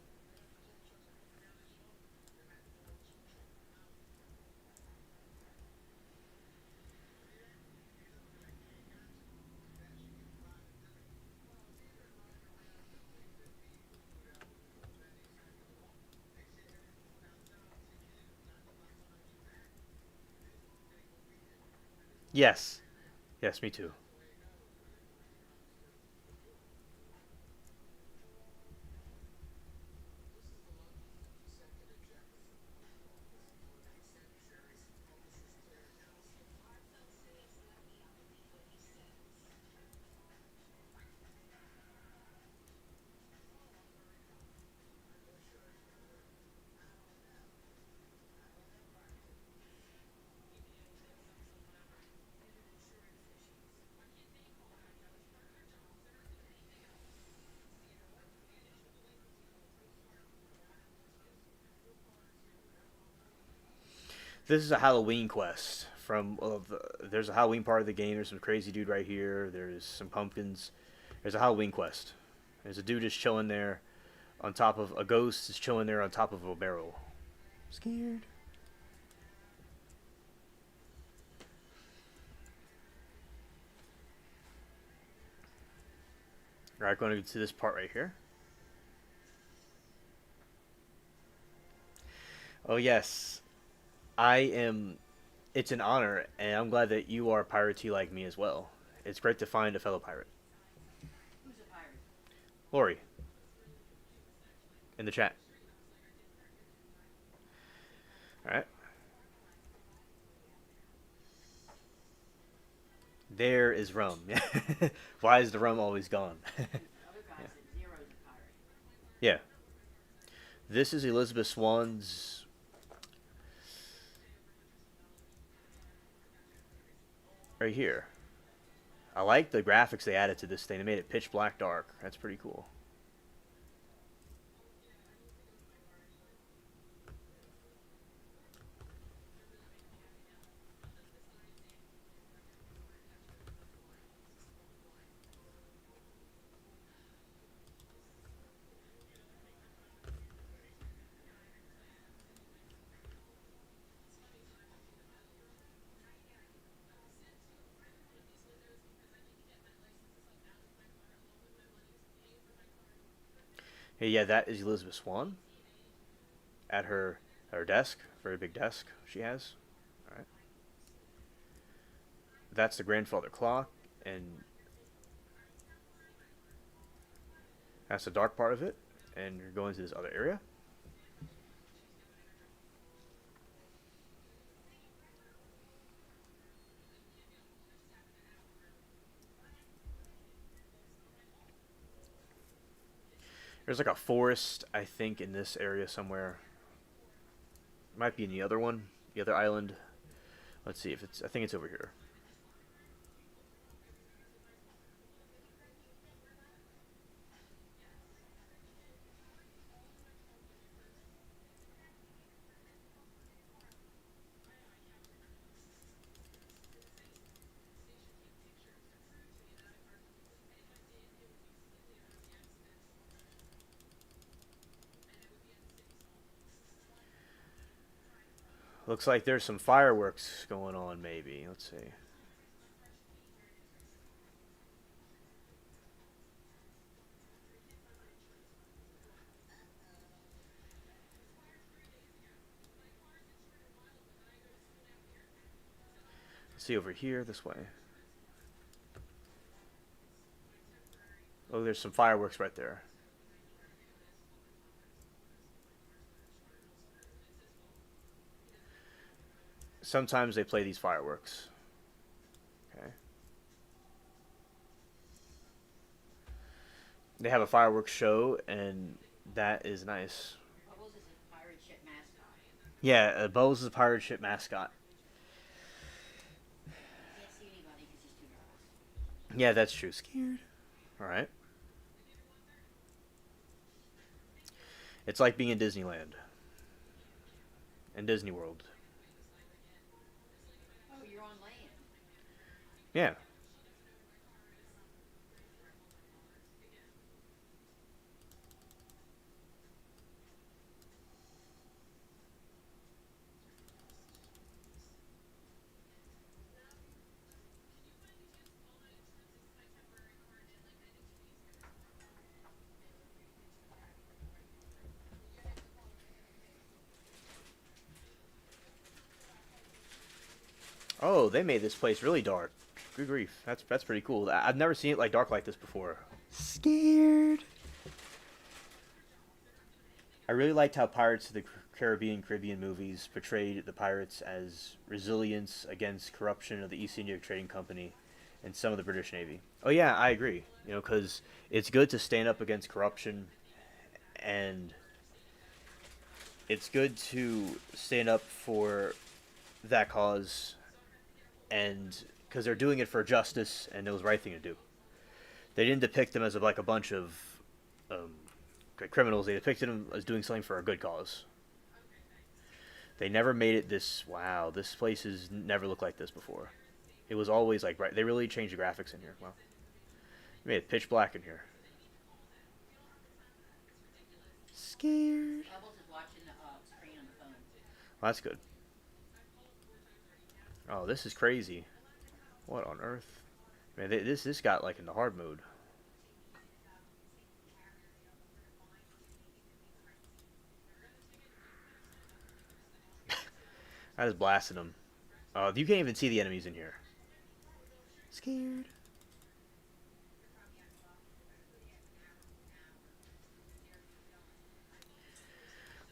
Yes. Yes, me too. This is a Halloween quest from. There's a Halloween part of the game. There's some crazy dude right here. There's some pumpkins. There's a Halloween quest. There's a dude just chilling there on top of a ghost is chilling there on top of a barrel. Scared. All right, going to this part right here. Oh yes, I am. It's an honor, and I'm glad that you are piratey like me as well. It's great to find a fellow pirate. Who's a pirate? Lori, in the chat. All right. There is rum. Why is the rum always gone? The other guy said Zero's a pirate. Yeah. This is Elizabeth Swann's. Right here. I like the graphics they added to this thing. They made it pitch black dark. That's pretty cool. Hey, yeah, that is Elizabeth Swann at her desk. Very big desk she has. All right. That's the grandfather clock, and that's the dark part of it. And you're going to this other area. There's like a forest, I think, in this area somewhere. Might be in the other one, the other island. Let's see if it's. I think it's over here. Looks like there's some fireworks going on, maybe. Let's see. Let's see over here, this way. Oh, there's some fireworks right there. Sometimes they play these fireworks. Okay. They have a fireworks show, and that is nice. Bubbles is a pirate ship mascot. Yeah, Bose is a pirate ship mascot. You can't see anybody because he's too nervous. Yeah, that's true. Scared. All right. It's like being in Disneyland and Disney World. Oh, you're on land. Yeah. Oh, they made this place really dark. Good grief. That's pretty cool. I've never seen it like dark like this before. Scared. I really liked how Pirates of the Caribbean movies portrayed the pirates as resilience against corruption of the East India Trading Company and some of the British Navy. Oh yeah, I agree. You know, because it's good to stand up against corruption, and it's good to stand up for that cause, and because they're doing it for justice and it was the right thing to do. They didn't depict them as like a bunch of um, criminals. They depicted them as doing something for a good cause. They never made it this. Wow, this place has never looked like this before. It was always like right. They really changed the graphics in here. Wow, they made it pitch black in here. Scared. Bubbles is watching the screen on the phone. Well, that's good. Oh, this is crazy. What on earth? Man, this got like in the hard mode. I just blasted them. Oh, you can't even see the enemies in here. Scared.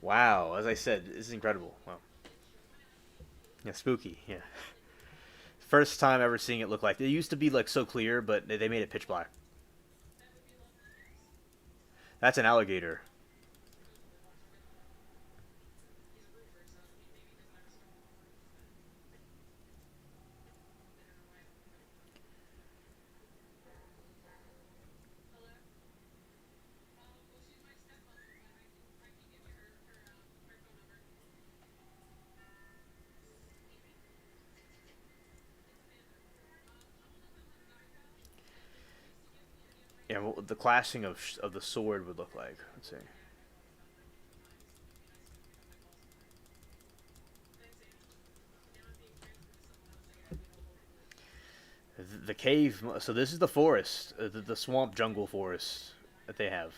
Wow, as I said, this is incredible. Wow. Yeah, spooky. Yeah. First time ever seeing it look like it used to be like so clear, but they made it pitch black. That's an alligator. Yeah, well, the clashing of the sword would look like. Let's see. The cave. So this is the forest, the swamp jungle forest that they have.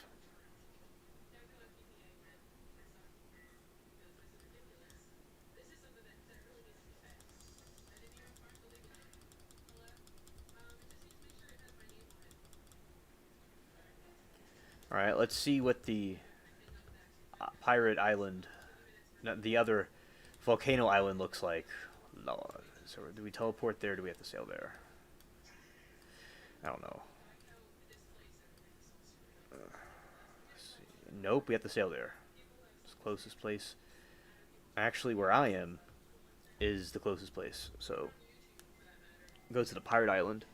All right, let's see what the pirate island, the other volcano island, looks like. No, so do we teleport there? Or do we have to sail there? I don't know. Nope, we have to sail there. It's the closest place. Actually, where I am is the closest place. So go to the pirate island.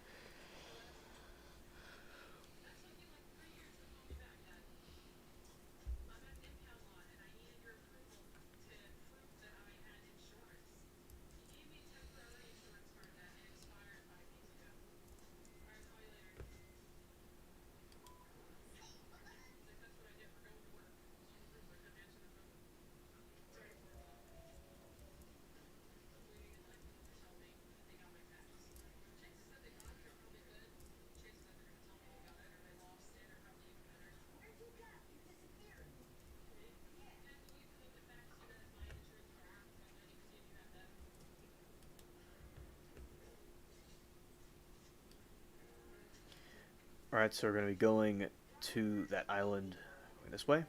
All right, so we're going to be going to that island going this way.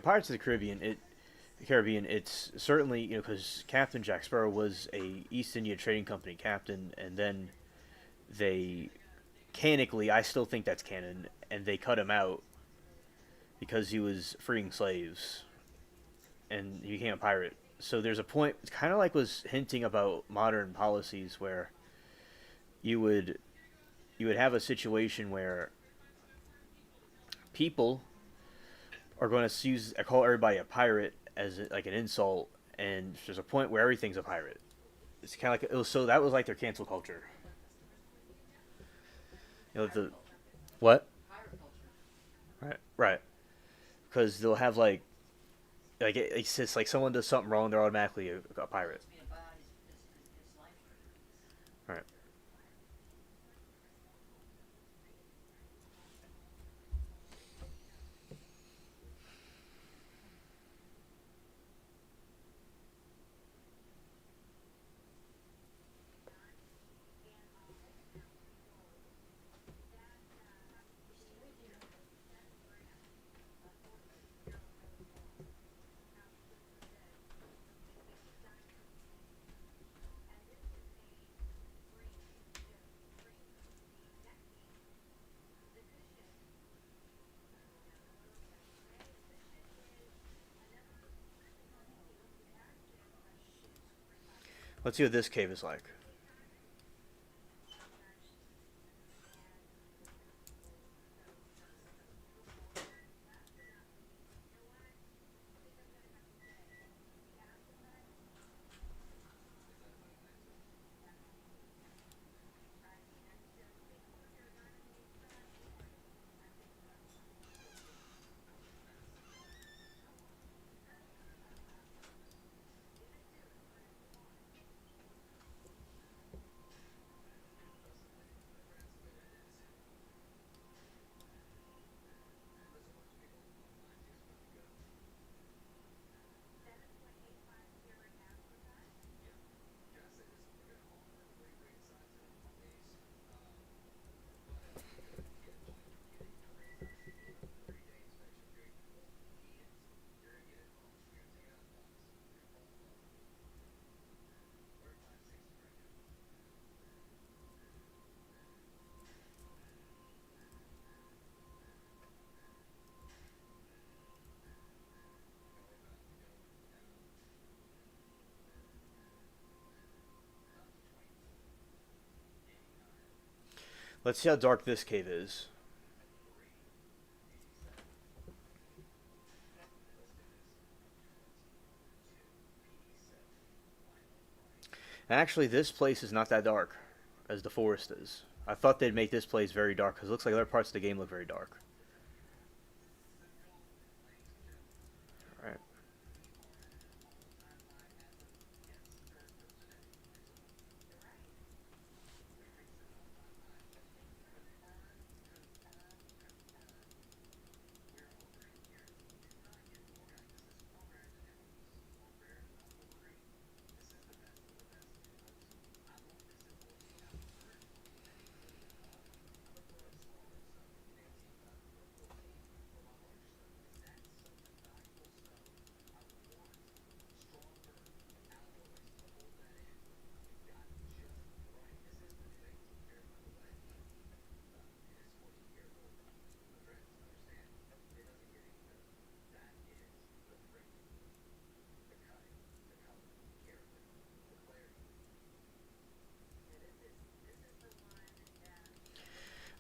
Pirates of the Caribbean, it's certainly because Captain Jack Sparrow was a East India Trading Company captain, and then they canonically, I still think that's canon, and they cut him out because he was freeing slaves, and he became a pirate. So there's a point, it's kind of like was hinting about modern policies where you would you would have a situation where people are going to use call everybody a pirate as like an insult, and there's a point where everything's a pirate. It's kind of like it was, so that was like their cancel culture. The what? Pirate culture. Right, because they'll have it's just like someone does something wrong, they're automatically a pirate. Must be about his life story. Right. Let's see what this cave is like. Let's see how dark this cave is. Actually, this place is not that dark as the forest is. I thought they'd make this place very dark because it looks like other parts of the game look very dark. All right.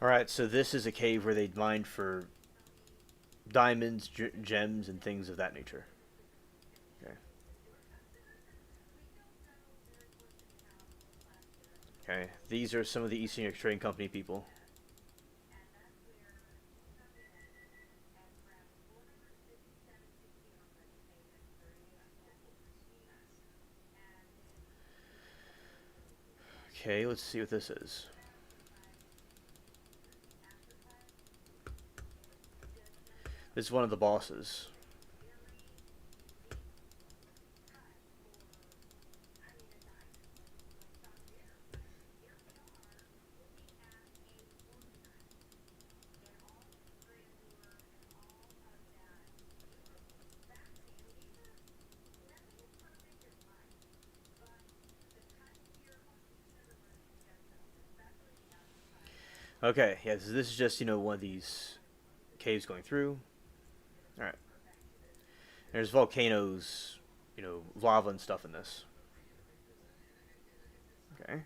All right, so this is a cave where they mined for diamonds, gems, and things of that nature. Okay. Okay. These are some of the Eastern Europe Trading Company people. Okay, let's see what this is. This is one of the bosses. Okay, yeah, so this is just, one of these caves going through. Alright. There's volcanoes, lava and stuff in this. Okay.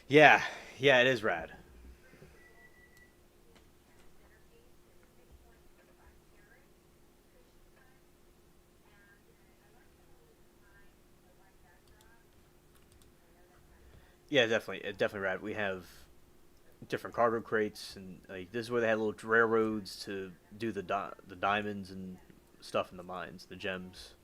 Yeah, yeah, it is rad. Yeah, definitely, definitely rad. We have different cargo crates, and like this is where they had little railroads to do the diamonds and stuff in the mines, the gems.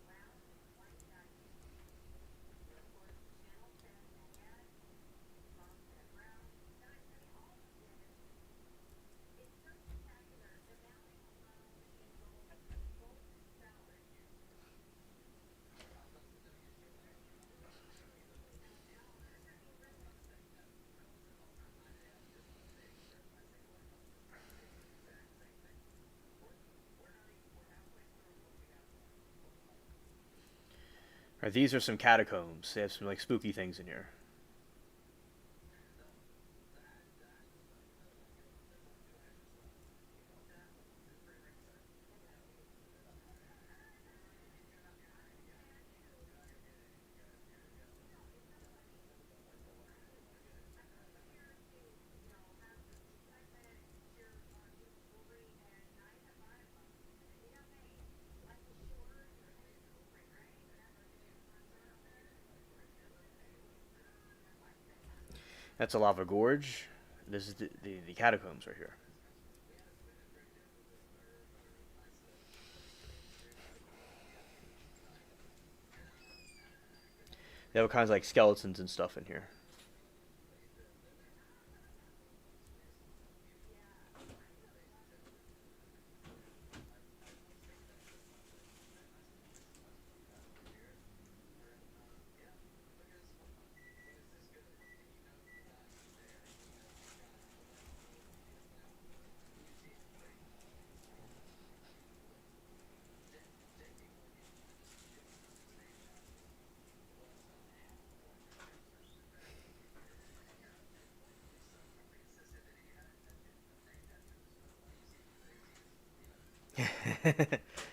Right, these are some catacombs. They have some like spooky things in here. That's a lava gorge. This is the catacombs right here. They have all kinds of like skeletons and stuff in here.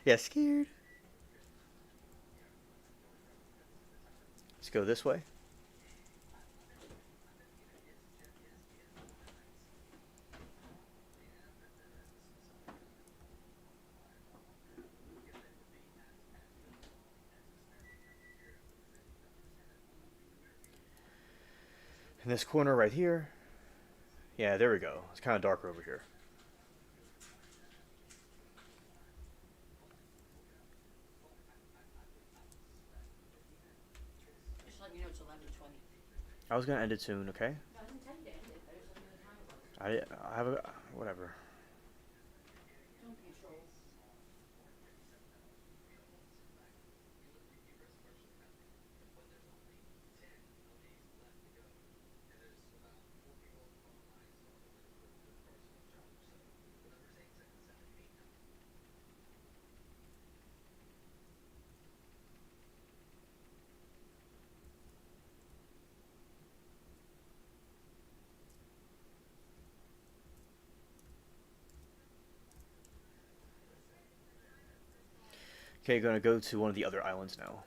Yeah, scared. Let's go this way. In this corner right here. Yeah, there we go. It's kind of darker over here. Just letting you know it's 11:20. I was gonna end it soon, okay? No, I didn't tell you to end it. I just let you know the time it was. I have a whatever. Don't be a troll. Okay, gonna go to one of the other islands now.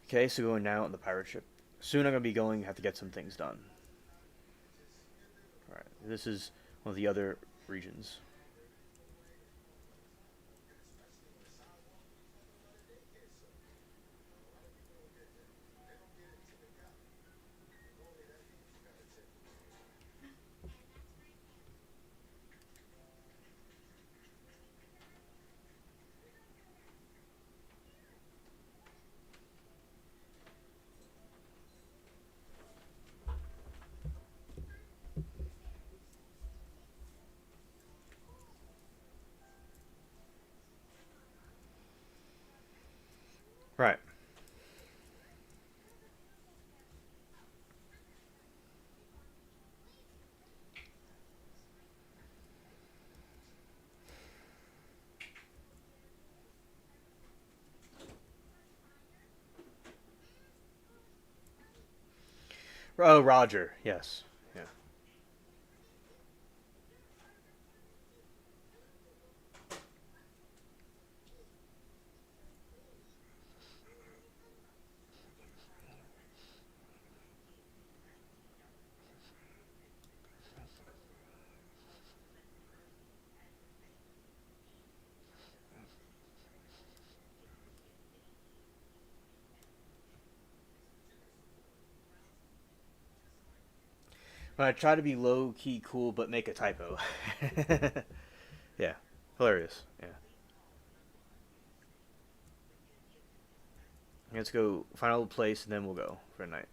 Okay, so going now on the pirate ship. Soon I'm gonna be going. Have to get some things done. All right, this is one of the other regions. Right. Oh, Roger. Yes. Yeah. I try to be low key cool, but make a typo. Yeah. Hilarious. Yeah. Let's go final place, and then we'll go for a night.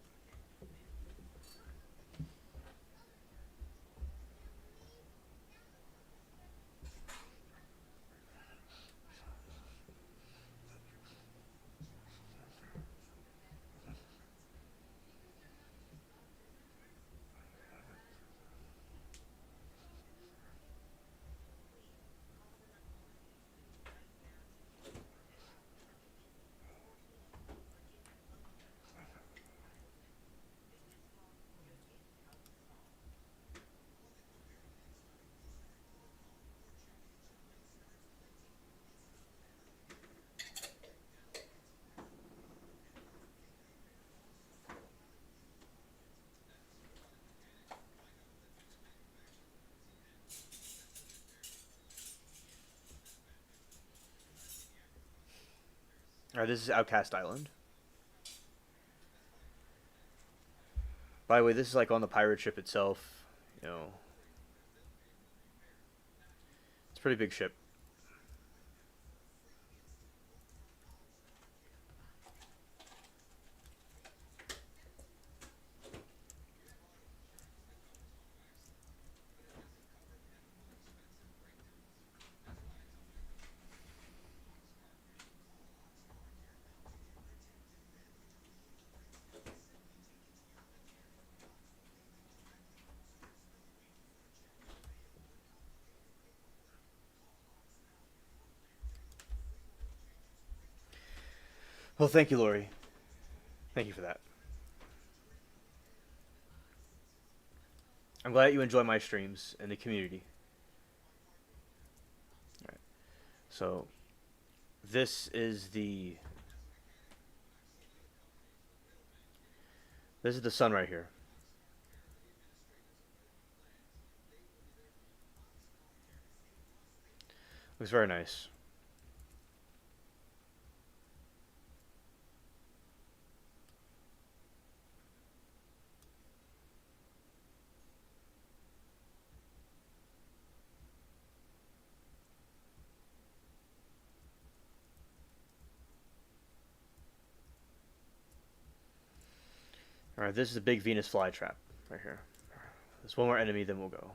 All right, this is Outcast Island. By the way, this is like on the pirate ship itself. You know, it's a pretty big ship. Well, thank you, Lori. Thank you for that. I'm glad you enjoy my streams and the community. All right. So this is the this is the sun right here. Looks very nice. All right, this is the big Venus flytrap right here. There's one more enemy, then we'll go.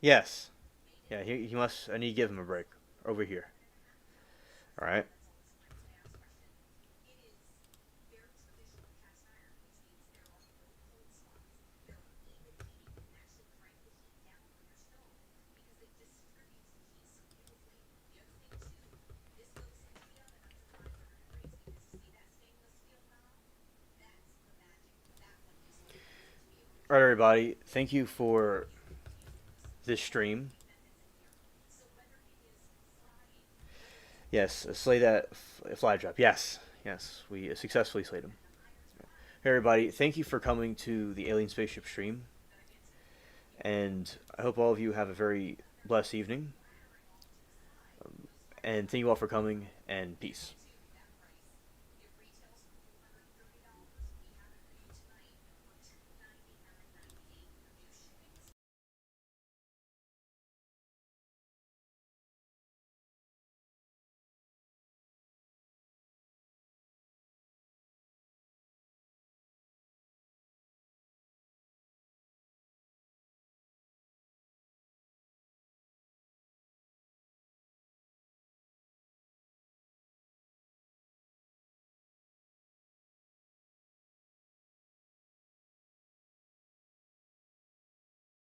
Yes. Yeah, he must. I need to give him a break. Over here. All right. All right, everybody. Thank you for this stream. Yes, slay that fly drop. Yes, yes, we successfully slayed him. Hey, everybody. Thank you for coming to the Alien Spaceship stream, and I hope all of you have a very blessed evening. And thank you all for coming, and peace.